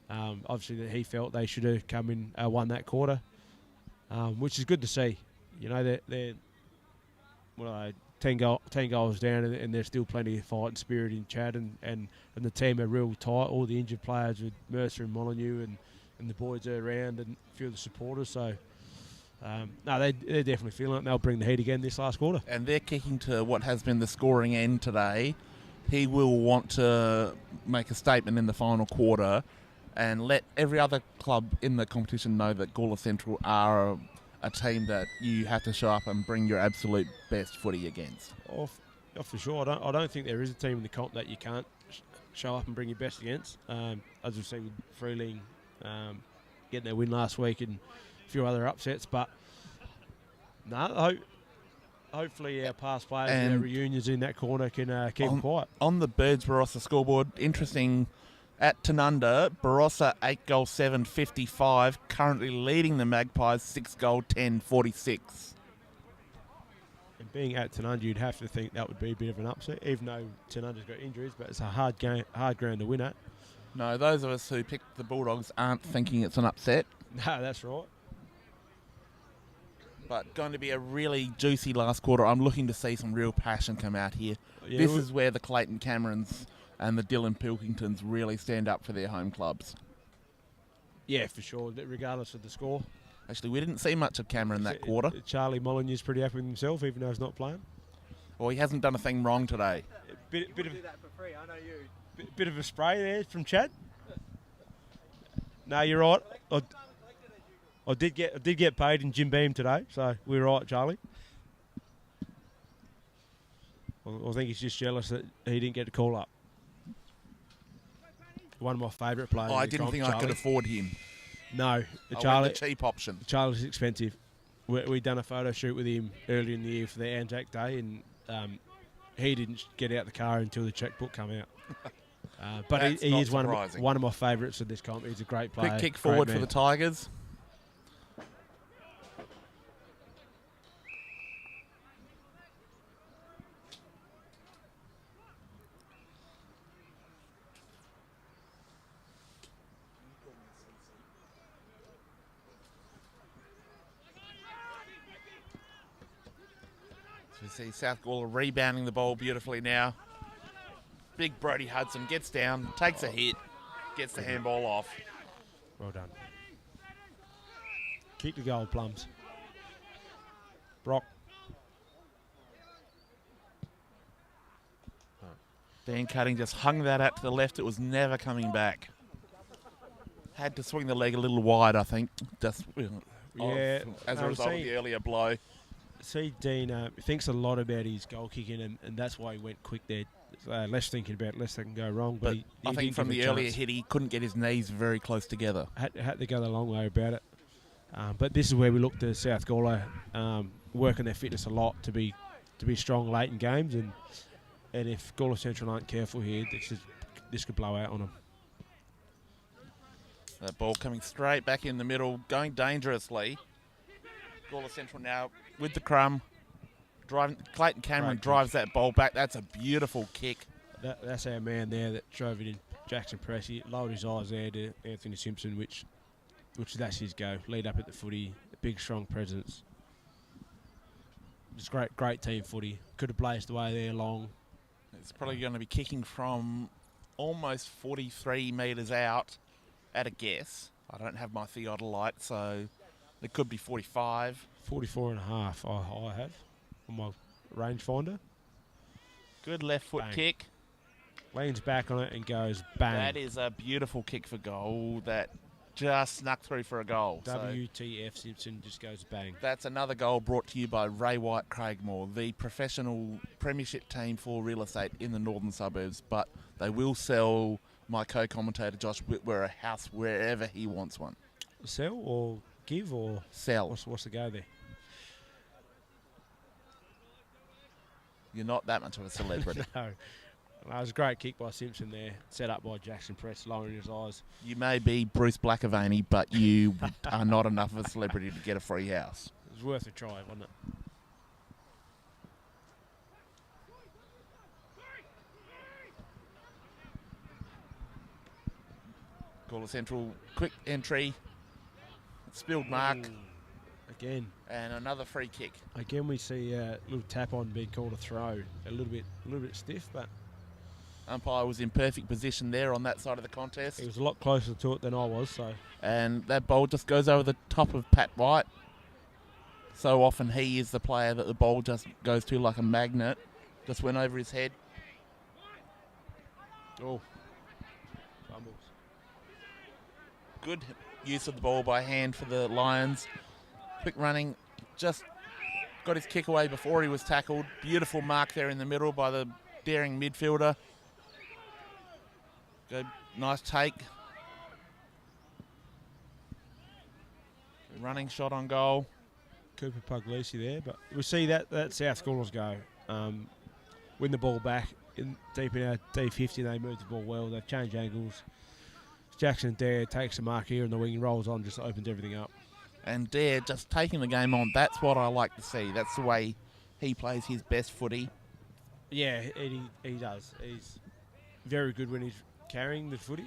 obviously that he felt they should have come in won that quarter, which is good to see. You know, they're 10 goals down, and there's still plenty of fight and spirit in Chad, and the team are real tight. All the injured players with Mercer and Molyneux and the boys are around, and a few of the supporters. So, no, they're definitely feeling it. And they'll bring the heat again this last quarter. And they're kicking to what has been the scoring end today. He will want to make a statement in the final quarter and let every other club in the competition know that Gawler Central are a team that you have to show up and bring your absolute best footy against. Oh, for sure. I don't think there is a team in the comp that you can't show up and bring your best against. As we've seen with Freeling getting their win last week and a few other upsets. But no, hopefully our past players and their reunions in that corner can keep them quiet. On the Birds Barossa scoreboard, interesting. At Tanunda, Barossa 8 goal 7 55, currently leading the Magpies 6 goal 10 46. And being at Tanunda, you'd have to think that would be a bit of an upset, even though Tanunda's got injuries, but it's a hard ground to win at. No, those of us who picked the Bulldogs aren't thinking it's an upset. No, that's right. But going to be a really juicy last quarter. I'm looking to see some real passion come out here. Yeah, this is where the Clayton Camerons and the Dylan Pilkingtons really stand up for their home clubs. Yeah, for sure, regardless of the score. Actually, we didn't see much of Cameron that quarter. Charlie Molyneux's pretty happy with himself, even though he's not playing. Well, he hasn't done a thing wrong today. Bit of that for free, I know you. Bit of a spray there from Chad. No, you're right. I did get paid in Jim Beam today, so we're right, Charlie. I think he's just jealous that he didn't get a call up. One of my favourite players. I didn't think I could afford him. No, Charlie. The cheap option. Charlie's expensive. We done a photo shoot with him earlier in the year for the Anzac Day, and he didn't get out the car until the checkbook come out. But he is one of my favourites of this comp. He's a great player. Quick kick forward for the Tigers. We see South Gawler rebounding the ball beautifully now. Big Brody Hudson gets down, takes a hit, gets the handball off. Well done. Keep the goal, Plums. Brock. Dan Cutting just hung that out to the left. It was never coming back. Had to swing the leg a little wide, I think. Just as a result of the earlier blow. See, Dean thinks a lot about his goal kicking, and that's why he went quick there. Less thinking about it, less that can go wrong. But I think from the earlier hit, he couldn't get his knees very close together. Had to go the long way about it. But this is where we look to South Gawler working their fitness a lot to be strong late in games, and if Gawler Central aren't careful here, this could blow out on them. That ball coming straight back in the middle, going dangerously. Gawler Central now with the crumb. Clayton Cameron drives that ball back. That's a beautiful kick. That's our man there that drove it in. Jackson Pressey lowered his eyes there to Anthony Simpson, which that's his go. Lead up at the footy, a big strong presence. Just great team footy. Could have blazed away there long. It's probably going to be kicking from almost 43 metres out at a guess. I don't have my theodolite, so it could be 45. 44 and a half I have on my rangefinder. Good left foot kick. Leans back on it and goes bang. That is a beautiful kick for goal that just snuck through for a goal. So WTF Simpson just goes bang. that's another goal brought to you by Ray White Craigmore, the professional premiership team for real estate in the northern suburbs. But they will sell my co-commentator Josh Whitwer a house wherever he wants one. Sell or give or Sell. what's the go there? You're not that much of a celebrity. No. It was a great kick by Simpson there, set up by Jackson Press, lowering his eyes. You may be Bruce Blackavaney, but you are not enough of a celebrity to get a free house. It was worth a try, wasn't it? Gawler Central, quick entry, spilled mark, Again. and another free kick. Again, we see a little tap on being called a throw. A little bit stiff, but Umpire was in perfect position there on that side of the contest. he was a lot closer to it than I was. So And that ball just goes over the top of Pat White. So often he is the player that the ball just goes to like a magnet. Just went over his head. fumbles. Good use of the ball by hand for the Lions. Quick running, just got his kick away before he was tackled. Beautiful mark there in the middle by the daring midfielder. Good, nice take. Running shot on goal. Cooper Puglisi there, but we see that South Gawlers go. Win the ball back deep in our D50. They move the ball well. They change angles. Jackson Dare takes the mark here, and the wing rolls on, just opens everything up. And Dare just taking the game on. That's what I like to see. That's the way he plays his best footy. Yeah, he does. He's very good when he's carrying the footy.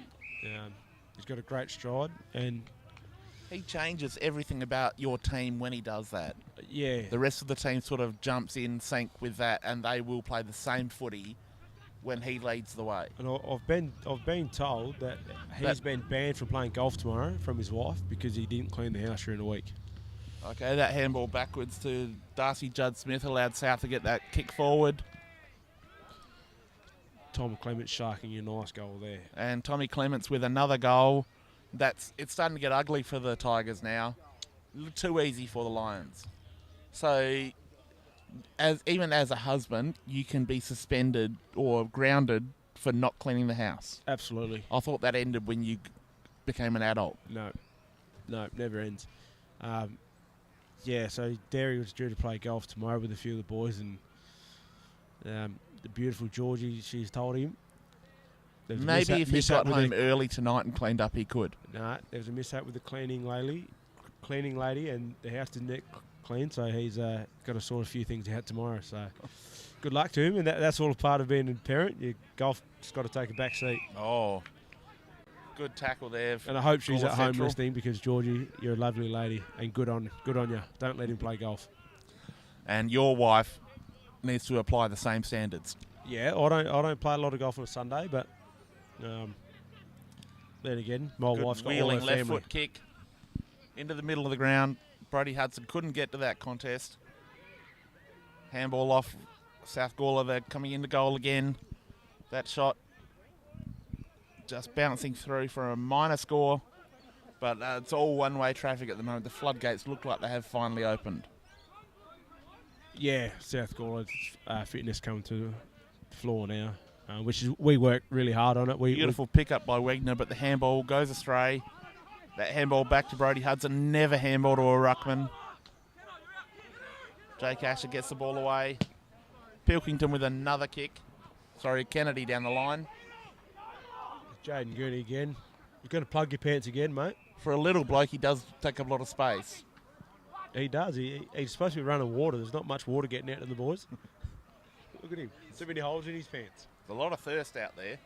He's got a great stride, and He changes everything about your team when he does that. yeah, The rest of the team sort of jumps in sync with that, and they will play the same footy when he leads the way. and I've been told that he's been banned from playing golf tomorrow from his wife because he didn't clean the house during the week. Okay, that handball backwards to Darcy Judd-Smith allowed South to get that kick forward. Tom Clements sharking a nice goal there. And Tommy Clements with another goal. It's starting to get ugly for the Tigers now. A little too easy for the Lions. So, even as a husband, you can be suspended or grounded for not cleaning the house. Absolutely. I thought that ended when you became an adult. No, never ends. So Derry was due to play golf tomorrow with a few of the boys, and the beautiful Georgie, she's told him. Maybe if he got home early tonight and cleaned up, he could. No, there was a mishap with the cleaning lady, and the house didn't get clean, so he's got to sort a few things out tomorrow. So good luck to him, and that's all a part of being a parent. Your golf's got to take a back seat. Oh, good tackle there. And I hope she's Gawler at home Central. listening, because Georgie, you're a lovely lady, and good on you. Don't let him play golf. And your wife needs to apply the same standards. Yeah, I don't play a lot of golf on a Sunday, but then again, my Good wife's got all wheeling her left family. foot kick into the middle of the ground. Brody Hudson couldn't get to that contest. Handball off South Gawler. They're coming into goal again. That shot just bouncing through for a minor score, but it's all one-way traffic at the moment. The floodgates look like they have finally opened. Yeah, South Gawler's fitness coming to the floor now, which is, we work really hard on it. Beautiful pickup by Wegner, but the handball goes astray. That handball back to Brody Hudson. Never handball to a ruckman. Jake Asher gets the ball away. Pilkington with another kick. Sorry, Kennedy down the line. Jaden Gurney again. You're going to plug your pants again, mate. For a little bloke, he does take up a lot of space. He does. He's supposed to be running water. There's not much water getting out to the boys. Look at him. So many holes in his pants. There's a lot of thirst out there.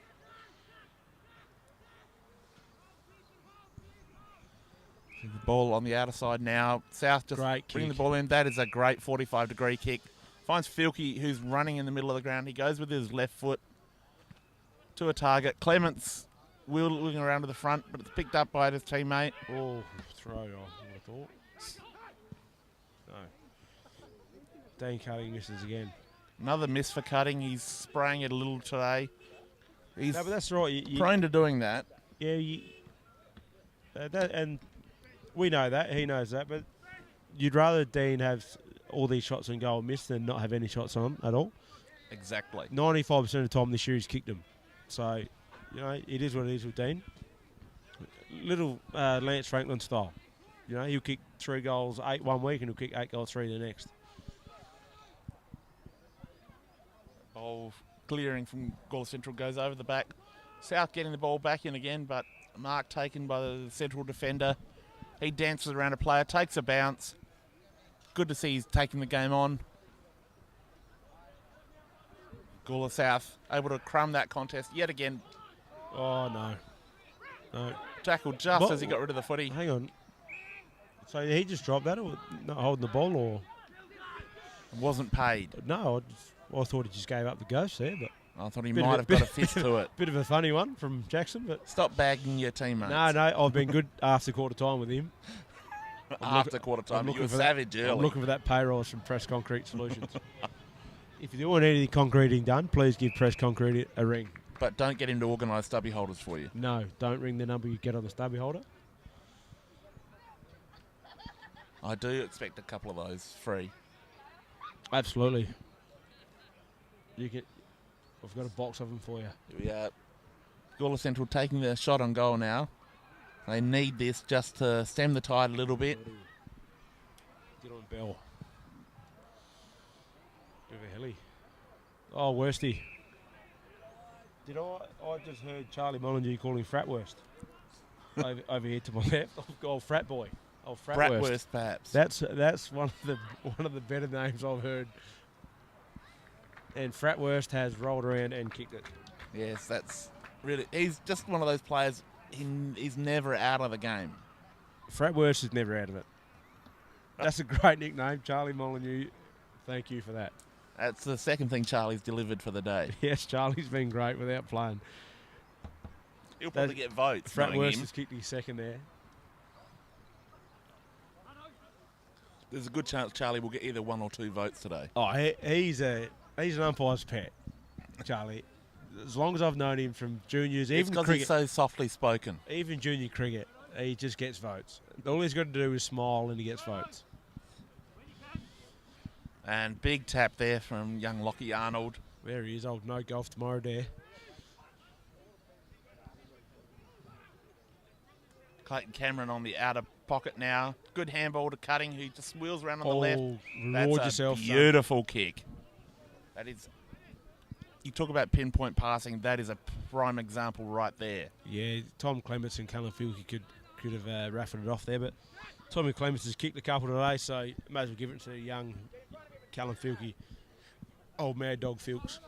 The ball on the outer side now. South just Great bring the kick. ball in. That is a great 45-degree kick. Finds Filkey, who's running in the middle of the ground. He goes with his left foot to a target. Clements wheeling around to the front, but it's picked up by his teammate. Oh, throw off, I would have thought. No. Dane Cutting misses again. Another miss for Cutting. He's spraying it a little today. He's No, but that's right. prone to doing that. Yeah, And we know that. He knows that. But you'd rather Dean have all these shots on goal and miss than not have any shots on at all. Exactly. 95% of the time this year he's kicked them. So, it is what it is with Dean. Little Lance Franklin style. He'll kick 3 goals 8 one week and he'll kick 8 goals 3 the next. Ball clearing from Gawler Central goes over the back. South getting the ball back in again, but mark taken by the central defender. He dances around a player, takes a bounce. Good to see he's taking the game on. Gawler South able to crumb that contest yet again. Oh, no. Tackled just as he got rid of the footy. Hang on. So he just dropped that or not holding the ball or? Wasn't paid. No, I thought he just gave up the ghost there, but I thought he might have got a fist to it. Bit of a funny one from Jackson, but Stop bagging your teammates. no, I've been good after quarter time with him. After quarter time, you were savage early. I'm looking for that pay rise from Press Concrete Solutions. If you want any concreting done, please give Press Concrete a ring. But don't get him to organise stubby holders for you. No, don't ring the number you get on the stubby holder. I do expect a couple of those free. Absolutely. I've got a box of them for you. Yeah. Gawler Central taking the shot on goal now. They need this just to stem the tide a little bit. Get on Bell. Bit of a hilly. Oh, Worsty. I just heard Charlie Molyneux calling Fratwurst. over here to my left. Old frat boy. Old Fratwurst. Fratwurst, perhaps. That's one of the better names I've heard. And Fratwurst has rolled around and kicked it. Yes, that's really... He's just one of those players, he's never out of the game. Fratwurst is never out of it. That's a great nickname, Charlie Molyneux. Thank you for that. That's the second thing Charlie's delivered for the day. Yes, Charlie's been great without playing. He'll probably get votes. Fratwurst has kicked his second there. There's a good chance Charlie will get either 1 or 2 votes today. Oh, he's an umpire's pet, Charlie. As long as I've known him from juniors, It's even because cricket, he's so softly spoken. even junior cricket, he just gets votes. All he's got to do is smile and he gets votes. And big tap there from young Lockie Arnold. There he is, old no golf tomorrow there. Clayton Cameron on the outer pocket now. Good handball to Cutting, who just wheels around on the left. Reward That's yourself, a son. beautiful kick. That is... You talk about pinpoint passing, that is a prime example right there. Yeah, Tom Clements and Callum Filkey could have raffled it off there, but Tommy Clements has kicked a couple today, so may as well give it to young Callum Filkey. Old Mad Dog Filks.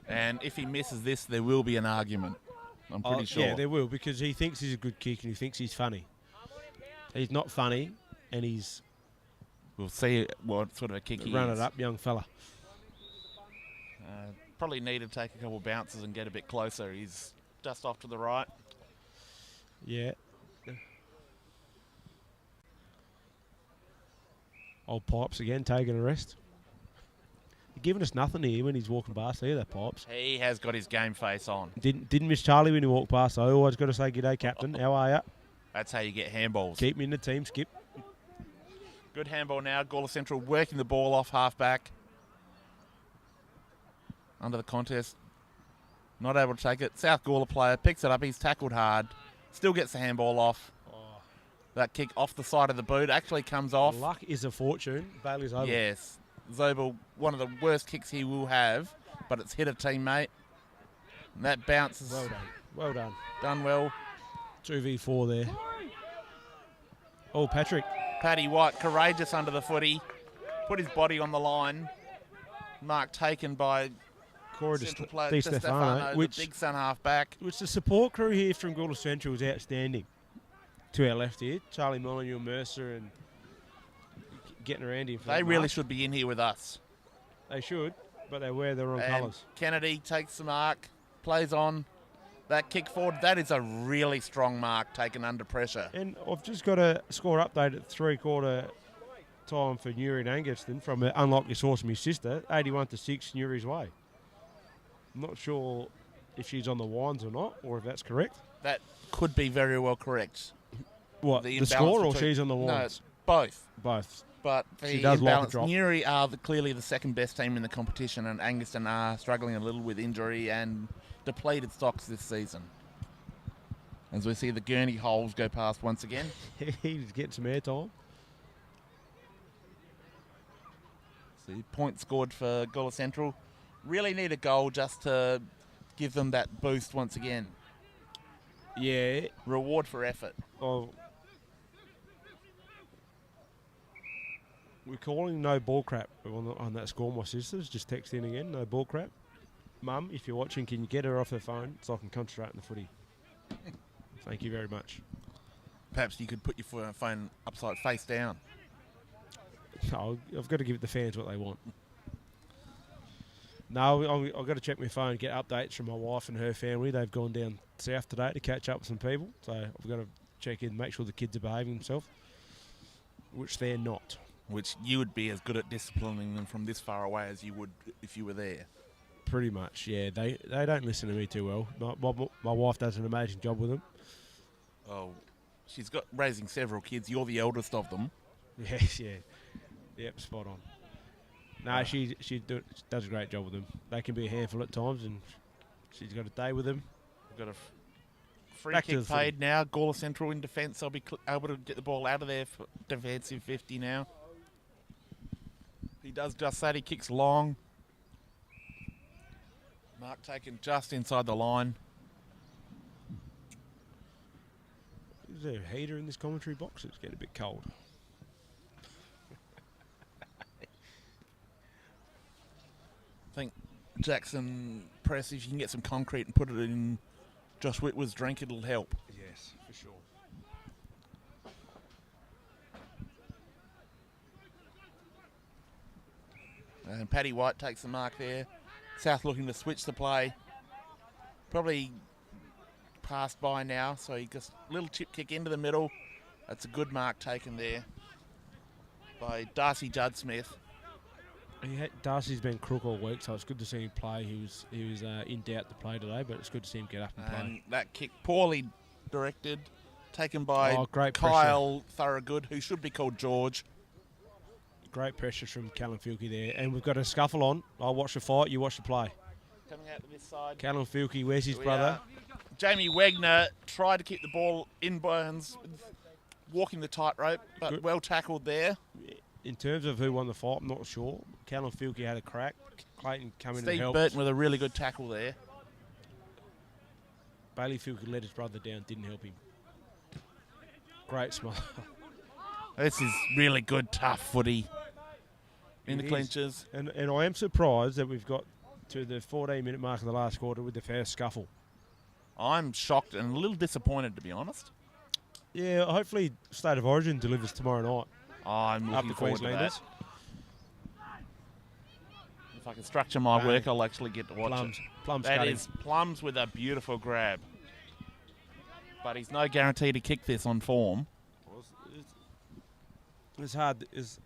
And if he misses this, there will be an argument. I'm pretty sure. Yeah, there will, because he thinks he's a good kick and he thinks he's funny. He's not funny, and he's... We'll see what sort of a kick he run is. it up, young fella. Probably need to take a couple of bounces and get a bit closer. He's just off to the right. Yeah. Old Pipes again, taking a rest. He's giving us nothing here when he's walking past there, that Pipes. He has got his game face on. Didn't miss Charlie when he walked past, so I always got to say, g'day, Captain. How are you? That's how you get handballs. Keep me in the team, Skip. Good handball now. Gawler Central working the ball off half-back. Under the contest. Not able to take it. South Gawler player picks it up. He's tackled hard. Still gets the handball off. Oh. That kick off the side of the boot actually comes off. Luck is a fortune. Bailey's over. Yes. Zobel, one of the worst kicks he will have, but it's hit a teammate. And that bounces. Well done. Well done. Done well. 2v4 there. Oh, Patrick. Paddy White, courageous under the footy. Put his body on the line. Mark taken by Cora central player Di Stefano, the big sun half back. Which the support crew here from Gawler Central is outstanding. To our left here, Charlie Molyneux, Mercer, and getting around him. They really should be in here with us. They should, but they wear the wrong And colours. Kennedy takes the mark, plays on. That kick forward, that is a really strong mark taken under pressure. And I've just got a score update at 3/4 time for Newry and Anguston from an unlikely source from his sister, 81-6 Newry's way. I'm not sure if she's on the wines or not, or if that's correct. That could be very well correct. What, the score or she's on the ones? No, both. Both. But She the does like a imbalance. drop. Newry are clearly the second best team in the competition, and Anguston are struggling a little with injury and depleted stocks this season. As we see the Gurney holes go past once again. He's getting some airtime. See, point scored for Gawler Central. Really need a goal just to give them that boost once again. Yeah. Reward for effort. Oh. We're calling no ball crap on that score. My sister's just text in again. No ball crap. Mum, if you're watching, can you get her off her phone so I can concentrate on the footy? Thank you very much. Perhaps you could put your phone upside face down. No, I've got to give the fans what they want. No, I've got to check my phone, get updates from my wife and her family. They've gone down south today to catch up with some people. So I've got to check in, make sure the kids are behaving themselves, which they're not. Which you would be as good at disciplining them from this far away as you would if you were there. Pretty much, yeah. They don't listen to me too well. My wife does an amazing job with them. Oh, she's got raising several kids. You're the eldest of them. Yes, yeah. Yep, spot on. No, she does a great job with them. They can be a handful at times, and she's got a day with them. We've got a free Back to kick the footy. paid now. Gawler Central in defence. They'll be able to get the ball out of there for defensive 50 now. He does just that. He kicks long. Mark taken just inside the line. Is there a heater in this commentary box? It's getting a bit cold. I think Jackson Press, if you can get some concrete and put it in Josh Whitworth's drink, it'll help. Yes, for sure. And Paddy White takes the mark there. South looking to switch the play. Probably passed by now, so he just little chip kick into the middle. That's a good mark taken there by Darcy Judd-Smith. Darcy's been crook all week, so it's good to see him play. He was in doubt to play today, but it's good to see him get up and play. And that kick poorly directed, taken by Great Kyle Thorogood, who should be called George. Great pressure from Callum Filkey there, and we've got a scuffle on. I'll watch the fight, you watch the play. Coming out to this side. Callum Filkey, where's his Here we brother? are. Jamie Wegner tried to keep the ball in bounds, walking the tightrope, but Good. well tackled there. In terms of who won the fight, I'm not sure. Callum Filkey had a crack. Clayton come in and Steve helped. Burton with a really good tackle there. Bailey Filkey let his brother down, didn't help him. Great smile. This is really good, tough footy in It the is. clinches. And I am surprised that we've got to the 14-minute mark of the last quarter with the first scuffle. I'm shocked and a little disappointed, to be honest. Yeah, hopefully State of Origin delivers tomorrow night. I'm Up looking the forward to Queenslanders. that. If I can structure my Bang. work, I'll actually get to watch Plums. it. Plums That cutting. is Plums with a beautiful grab. But he's no guarantee to kick this on form. It's hard. It's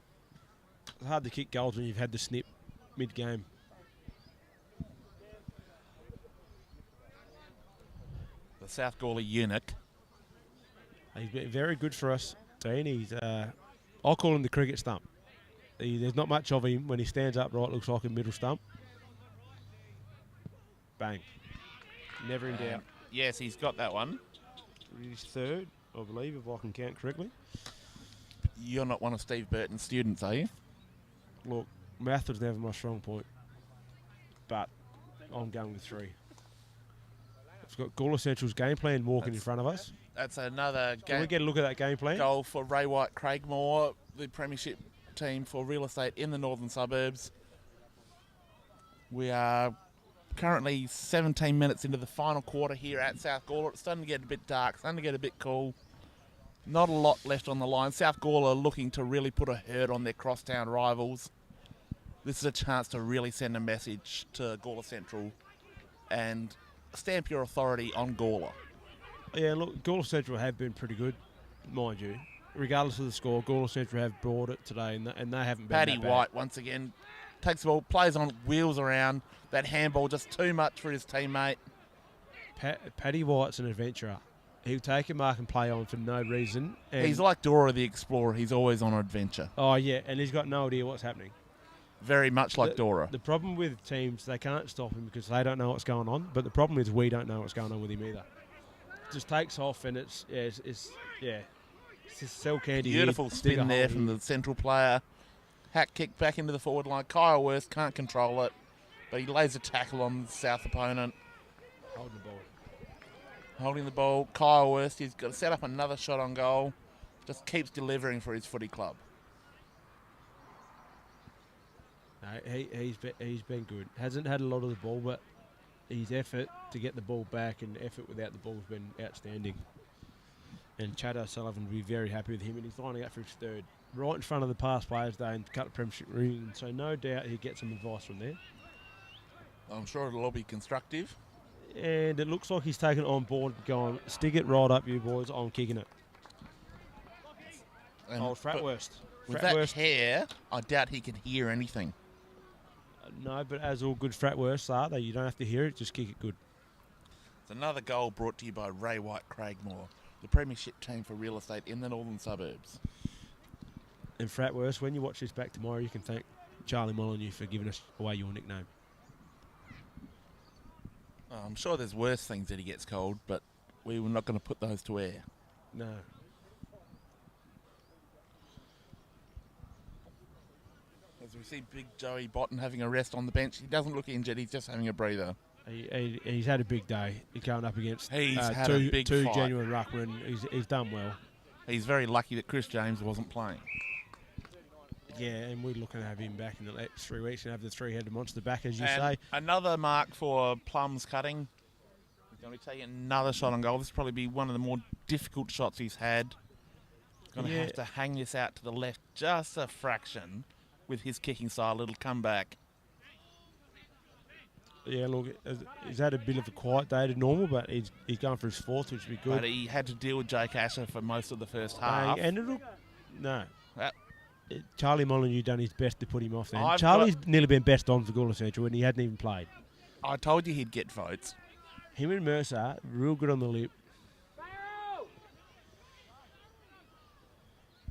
hard to kick goals when you've had the snip mid-game. The South Gawler eunuch. He's been very good for us, Dean. He's, I'll call him the cricket stump. There's not much of him. When he stands upright, looks like a middle stump. Bang. Never in doubt. Yes, he's got that one. He's third, I believe, if I can count correctly. You're not one of Steve Burton's students, are you? Look, math was never my strong point, but I'm going with 3. It's got Gawler Central's game plan walking in front of us. That's another Can we get a look at that game plan? goal for Ray White Craigmore, the premiership team for real estate in the northern suburbs. We are currently 17 minutes into the final quarter here at South Gawler. It's starting to get a bit dark, starting to get a bit cool. Not a lot left on the line. South Gawler looking to really put a hurt on their crosstown rivals. This is a chance to really send a message to Gawler Central and stamp your authority on Gawler. Yeah, look, Gawler Central have been pretty good, mind you. Regardless of the score, Gawler Central have brought it today, and they haven't been Paddy that bad. White, once again, takes the ball, plays on, wheels around. That handball just too much for his teammate. Paddy White's an adventurer. He'll take a mark and play on for no reason. And He's like Dora the Explorer. He's always on an adventure. oh, yeah, and he's got no idea what's happening. Very much like Dora. The problem with teams, they can't stop him because they don't know what's going on. But the problem is we don't know what's going on with him either. Just takes off and it's just sell candy. Beautiful spin there from the central player. Hack kick back into the forward line. Kyle Worth can't control it, but he lays a tackle on the South opponent. Holding the ball. Kyle Worth, he's got to set up another shot on goal. Just keeps delivering for his footy club. No, he's been good. Hasn't had a lot of the ball, but his effort to get the ball back and effort without the ball has been outstanding. And Chad O'Sullivan will be very happy with him, and he's lining up for his third. Right in front of the past players day and cut the premiership ring, so no doubt he'll get some advice from there. I'm sure it'll all be constructive. And it looks like he's taken it on board and gone, stick it right up, you boys, I'm kicking it. And Fratwurst. With that hair, I doubt he can hear anything. No, but as all good Fratwursts are, you don't have to hear it, just kick it good. It's another goal brought to you by Ray White Craigmore, the premiership team for real estate in the northern suburbs. And Fratwurst, when you watch this back tomorrow, you can thank Charlie Molyneux for giving us away your nickname. I'm sure there's worse things that he gets called, but we were not going to put those to air. No. As we see Big Joey Botton having a rest on the bench, he doesn't look injured, he's just having a breather. He's had a big day. He's going up against two fight. genuine ruckmen. He's done well. He's very lucky that Chris James wasn't playing. Yeah, and we're looking to have him back in the next 3 weeks and have the three-headed monster back, as you and say. Another mark for Plum's cutting. He's going to be taking another shot on goal. This will probably be one of the more difficult shots he's had. Going to have to hang this out to the left just a fraction with his kicking style. It'll come back. Yeah, look, he's had a bit of a quiet day to normal, but he's going for his fourth, which would be good. But he had to deal with Jake Asher for most of the first half. Charlie Molyneux done his best to put him off then. Charlie's nearly been best on for Gawler Central and he hadn't even played. I told you he'd get votes. Him and Mercer, real good on the lip.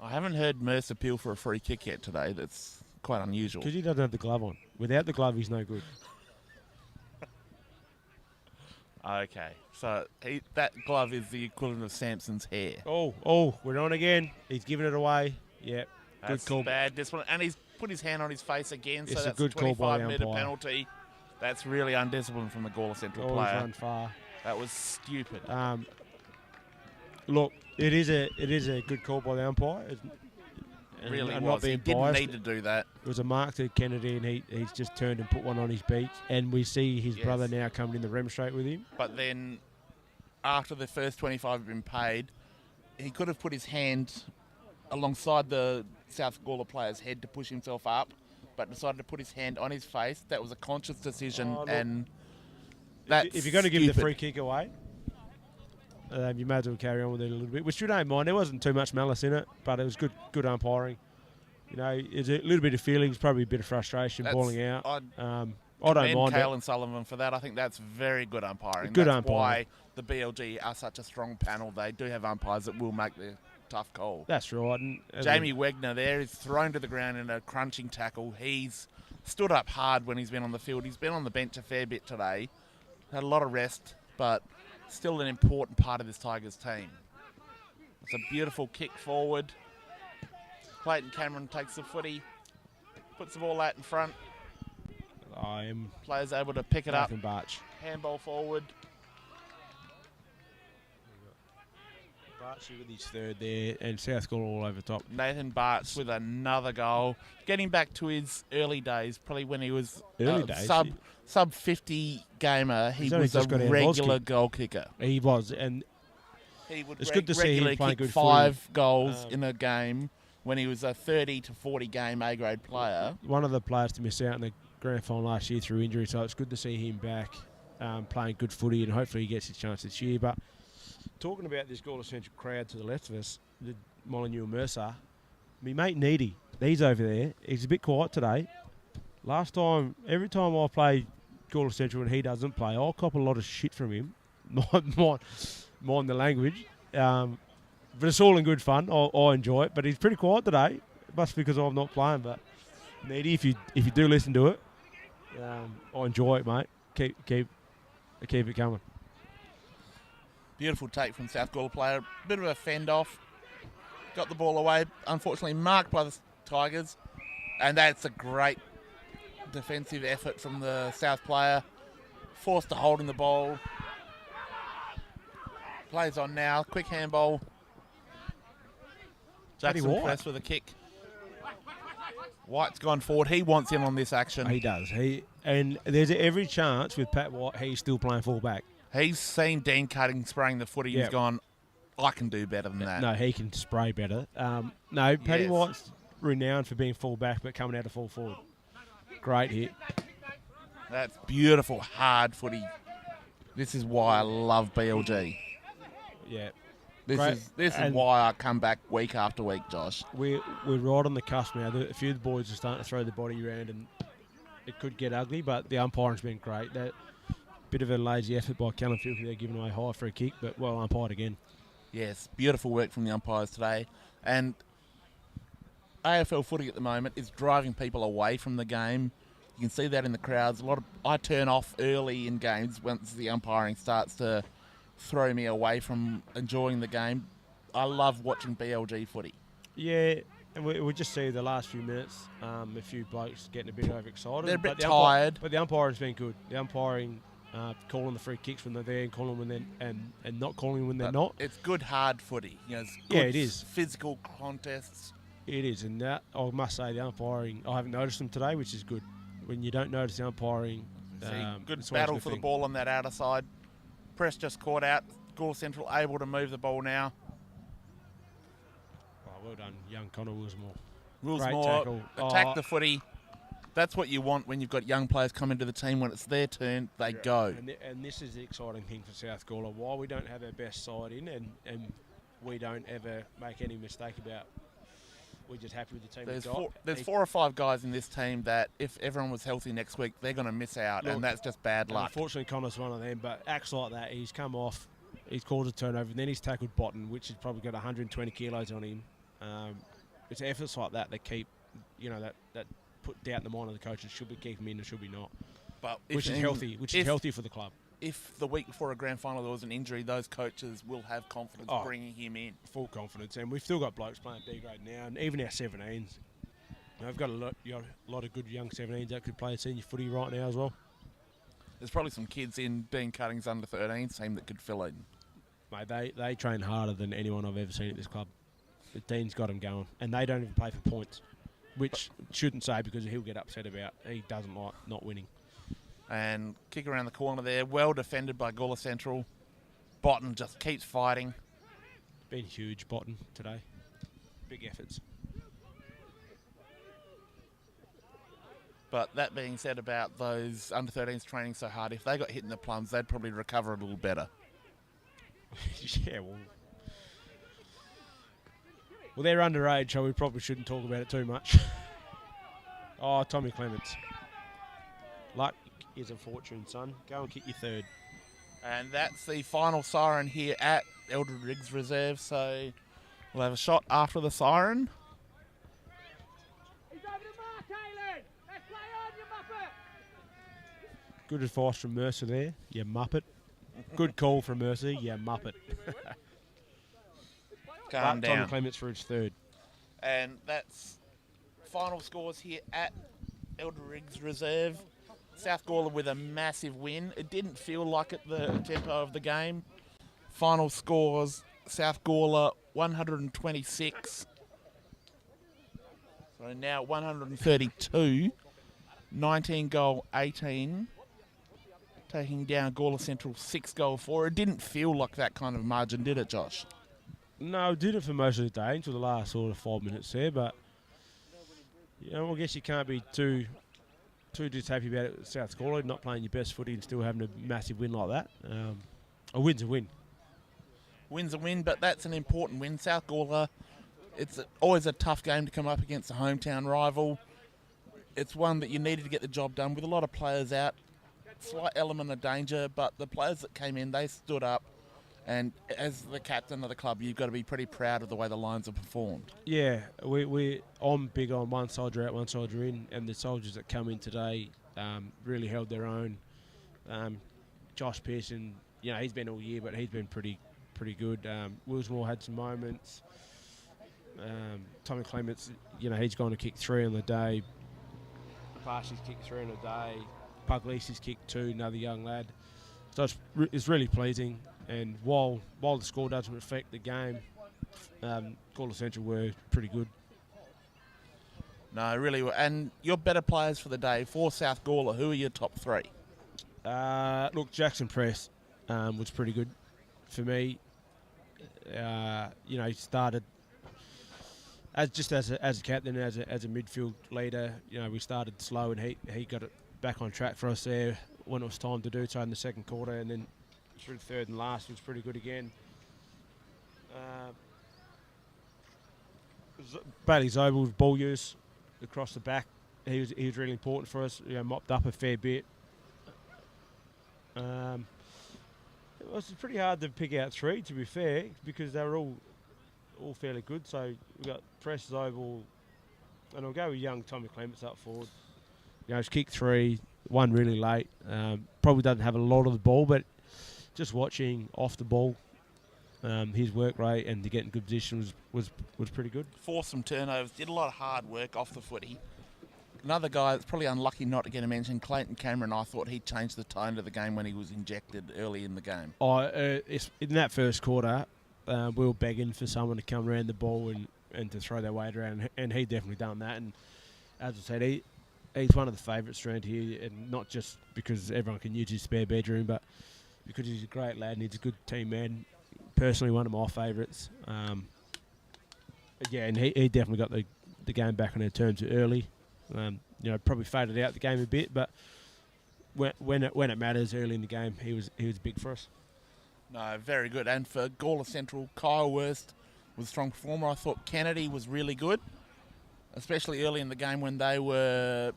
I haven't heard Mercer appeal for a free kick yet today. That's quite unusual. Because he doesn't have the glove on. Without the glove, he's no good. Okay, so that glove is the equivalent of Samson's hair. Oh, we're on again. He's giving it away. Yep. That's good call. Bad discipline. And he's put his hand on his face again, It's so that's a good call by the 25-metre umpire. penalty. That's really undisciplined from the Gawler Central Always player. run far. That was stupid. Look, it is a good call by the umpire. It really was. was. He didn't biased. need to do that. It was a mark to Kennedy, and he's just turned and put one on his beak. And we see his brother now coming in the remonstrate with him. But then, after the first 25 had been paid, he could have put his hand alongside the South Gawler player's head to push himself up, but decided to put his hand on his face. That was a conscious decision, and that's if you're going to give the stupid. free kick away, you may as well carry on with it a little bit, which you don't mind. There wasn't too much malice in it, but it was good umpiring. You know, it's a little bit of feelings, probably a bit of frustration, balling out. I don't mind Kalen Sullivan for that. I think that's very good umpiring. Good that's umpiring. why the BLG are such a strong panel. They do have umpires that will make the tough call. That's right. And Jamie Wegner there is thrown to the ground in a crunching tackle. He's stood up hard when he's been on the field. He's been on the bench a fair bit today. Had a lot of rest, but still an important part of this Tigers team. It's a beautiful kick forward. Clayton Cameron takes the footy, puts the ball out in front. Players able to pick it up. Barch. Handball forward. Barch with his third there, and South Gawler all over top. Nathan Bartz with another goal. Getting back to his early days, probably when he was sub 50 gamer, he was a regular goal kicker. He was, and he would it's good to see him playing good 5 footy. goals in a game when he was a 30 to 40 game A-grade player. One of the players to miss out in the grand final last year through injury, so it's good to see him back playing good footy, and hopefully he gets his chance this year. But talking about this Gawler Central crowd to the left of us, the Molyneux and Mercer, my mate Needy, he's over there. He's a bit quiet today. Last time, every time I play Gawler Central and he doesn't play, I'll cop a lot of shit from him. mind the language. But it's all in good fun. I enjoy it. But he's pretty quiet today. It must be because I'm not playing. But Needy, if you do listen to it, I enjoy it, mate. Keep it coming. Beautiful take from South Gawler player. Bit of a fend off. Got the ball away. Unfortunately marked by the Tigers. And that's a great defensive effort from the South player. Forced to hold in the ball. Plays on now. Quick handball. Jackson White. press with a kick. White's gone forward. He wants in on this action. He does. And there's every chance with Pat White he's still playing full-back. He's seen Dean Cutting spraying the footy. He's gone, I can do better than that. No, he can spray better. No, Paddy Yes. White's renowned for being full-back but coming out of full forward. Great hit. That's beautiful, hard footy. This is why I love BLG. Yeah. This Great. is And why I come back week after week, Josh. We're right on the cusp now. A few of the boys are starting to throw the body around and it could get ugly, but the umpiring's been great. That bit of a lazy effort by Callum Filkey there, giving away high for a kick, but well umpired again. Yes, beautiful work from the umpires today. And AFL footy at the moment is driving people away from the game. You can see that in the crowds. I turn off early in games once the umpiring starts to throw me away from enjoying the game. I love watching BLG footy. Yeah, and we just see the last few minutes, a few blokes getting a bit overexcited. They're a bit but tired. But the umpiring's been good. The umpiring calling the free kicks when they're there and calling when they're and not calling when they're not. It's good hard footy. You know, it's good Yeah, it is. Physical contests. It is, and that I must say the umpiring, I haven't noticed them today, which is good. When you don't notice the umpiring, See, good it's always battle a good for the thing. ball on that outer side. Press just caught out. Gawler Central able to move the ball now. Oh, well done, young Connor Wilsmore. Wilsmore tackle. attack Oh. the footy. That's what you want when you've got young players come into the team. When it's their turn, they go. And this is the exciting thing for South Gawler. Why we don't have our best side in and we don't ever make any mistake about. We're just happy with the team. There's 4 or 5 guys in this team that if everyone was healthy next week, they're going to miss out, and that's just bad luck. Unfortunately, Connor's one of them, but acts like that, he's come off, he's caused a turnover, and then he's tackled Botten, which has probably got 120 kilos on him. It's efforts like that keep, that put doubt in the mind of the coaches. Should we keep him in or should we not? But Which is healthy for the club. If the week before a grand final there was an injury, those coaches will have confidence bringing him in. Full confidence, and we've still got blokes playing B grade now, and even our 17s. We've got a lot of good young 17s that could play senior footy right now as well. There's probably some kids in Dean Cutting's under 13s team that could fill in. Mate, they train harder than anyone I've ever seen at this club. The Dean's got them going, and they don't even play for points, which shouldn't say because he'll get upset about. He doesn't like not winning. And kick around the corner there. Well defended by Gawler Central. Botten just keeps fighting. Been huge, Botten, today. Big efforts. But that being said about those under-13s training so hard, if they got hit in the plums, they'd probably recover a little better. Yeah, well, they're underage, so we probably shouldn't talk about it too much. Oh, Tommy Clements. Luck is a fortune, son. Go and kick your third. And that's the final siren here at Eldred Riggs Reserve. So we'll have a shot after the siren. He's over the mark, Aylin! Let's play on, you muppet! Good advice from Mercer there, you muppet. Good call from Mercer, you muppet. Calm down. Tommy Clements for his third. And that's final scores here at Eldred Riggs Reserve. South Gawler with a massive win. It didn't feel like it, the tempo of the game. Final scores, South Gawler 126. So now 132. 19 goal 18. Taking down Gawler Central 6 goal 4. It didn't feel like that kind of margin, did it, Josh? No, I did it for most of the day until the last sort of 5 minutes there, but I guess you can't be too just happy about it. South Gawler not playing your best footy and still having a massive win like that. A win's a win. Win's a win, but that's an important win. South Gawler, it's always a tough game to come up against a hometown rival. It's one that you needed to get the job done with a lot of players out. Slight element of danger, but the players that came in, they stood up And as the captain of the club, you've got to be pretty proud of the way the Lions have performed. Yeah, I'm big on one soldier out, one soldier in, and the soldiers that come in today really held their own. Josh Pearson, he's been all year, but he's been pretty good. Willsmore had some moments. Tommy Clements, he's gone to kick 3 on the day. Parshy's kicked 3 on the day. Puglisi's kicked 2, another young lad. So it's really pleasing. And while the score doesn't reflect the game, Gawler Central were pretty good. No, really. And your better players for the day for South Gawler, who are your top 3? Look, Jackson Press was pretty good for me. He started as a captain, as a midfield leader. We started slow, and he got it back on track for us there when it was time to do so in the second quarter, and then through the third and last was pretty good again. Bailey Zobel's ball use across the back, he was really important for us. Mopped up a fair bit. It was pretty hard to pick out 3, to be fair, because they were all fairly good. So we got Press, Zobel, and I'll go with young Tommy Clements up forward. He's kicked 3, one really late. Probably doesn't have a lot of the ball, but just watching off the ball, his work rate and to get in good position was pretty good. Forced some turnovers, did a lot of hard work off the footy. Another guy that's probably unlucky not to get a mention, Clayton Cameron. I thought he changed the tone of the game when he was injected early in the game. In that first quarter, we were begging for someone to come around the ball and to throw their weight around, and he definitely done that. And as I said, he's one of the favourites around here, and not just because everyone can use his spare bedroom, but because he's a great lad and he's a good team man. Personally, one of my favourites. And he definitely got the game back on their terms early. Probably faded out the game a bit, but when it matters early in the game, he was big for us. No, very good. And for Gawler Central, Kyle Worst was a strong performer. I thought Kennedy was really good, especially early in the game when they were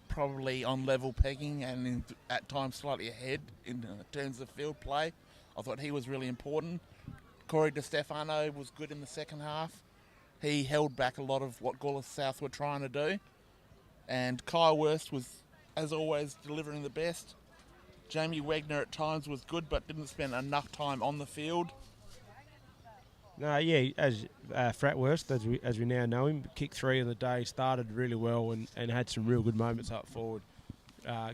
probably on level pegging and at times slightly ahead in terms of field play. I thought he was really important. Corey DeStefano was good in the second half. He held back a lot of what Gawler South were trying to do. And Kyle Worst was, as always, delivering the best. Jamie Wegner at times was good, but didn't spend enough time on the field. No, as Frat Worst, as we now know him, kicked 3 in the day, started really well and had some real good moments up forward.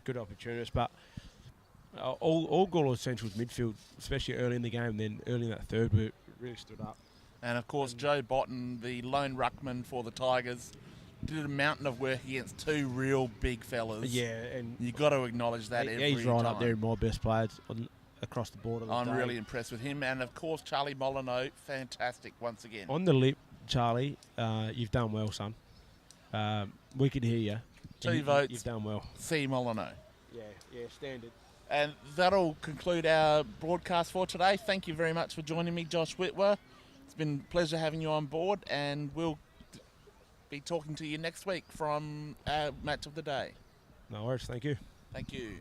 Good opportunities, but all Gawler Central's midfield, especially early in the game, then early in that third, really stood up. And of course, Joe Botten, the lone ruckman for the Tigers, did a mountain of work against 2 real big fellas. Yeah, and you got to acknowledge that every time. He's right up there in my best players across the board. I'm really impressed with him, and of course Charlie Molyneux, fantastic once again. On the lip, Charlie, you've done well, son. We can hear you. 2 votes. You've done well. C. Molyneux. Yeah, standard. And that'll conclude our broadcast for today. Thank you very much for joining me, Josh Whitwer. It's been a pleasure having you on board, and we'll be talking to you next week from our match of the day. No worries, thank you. Thank you.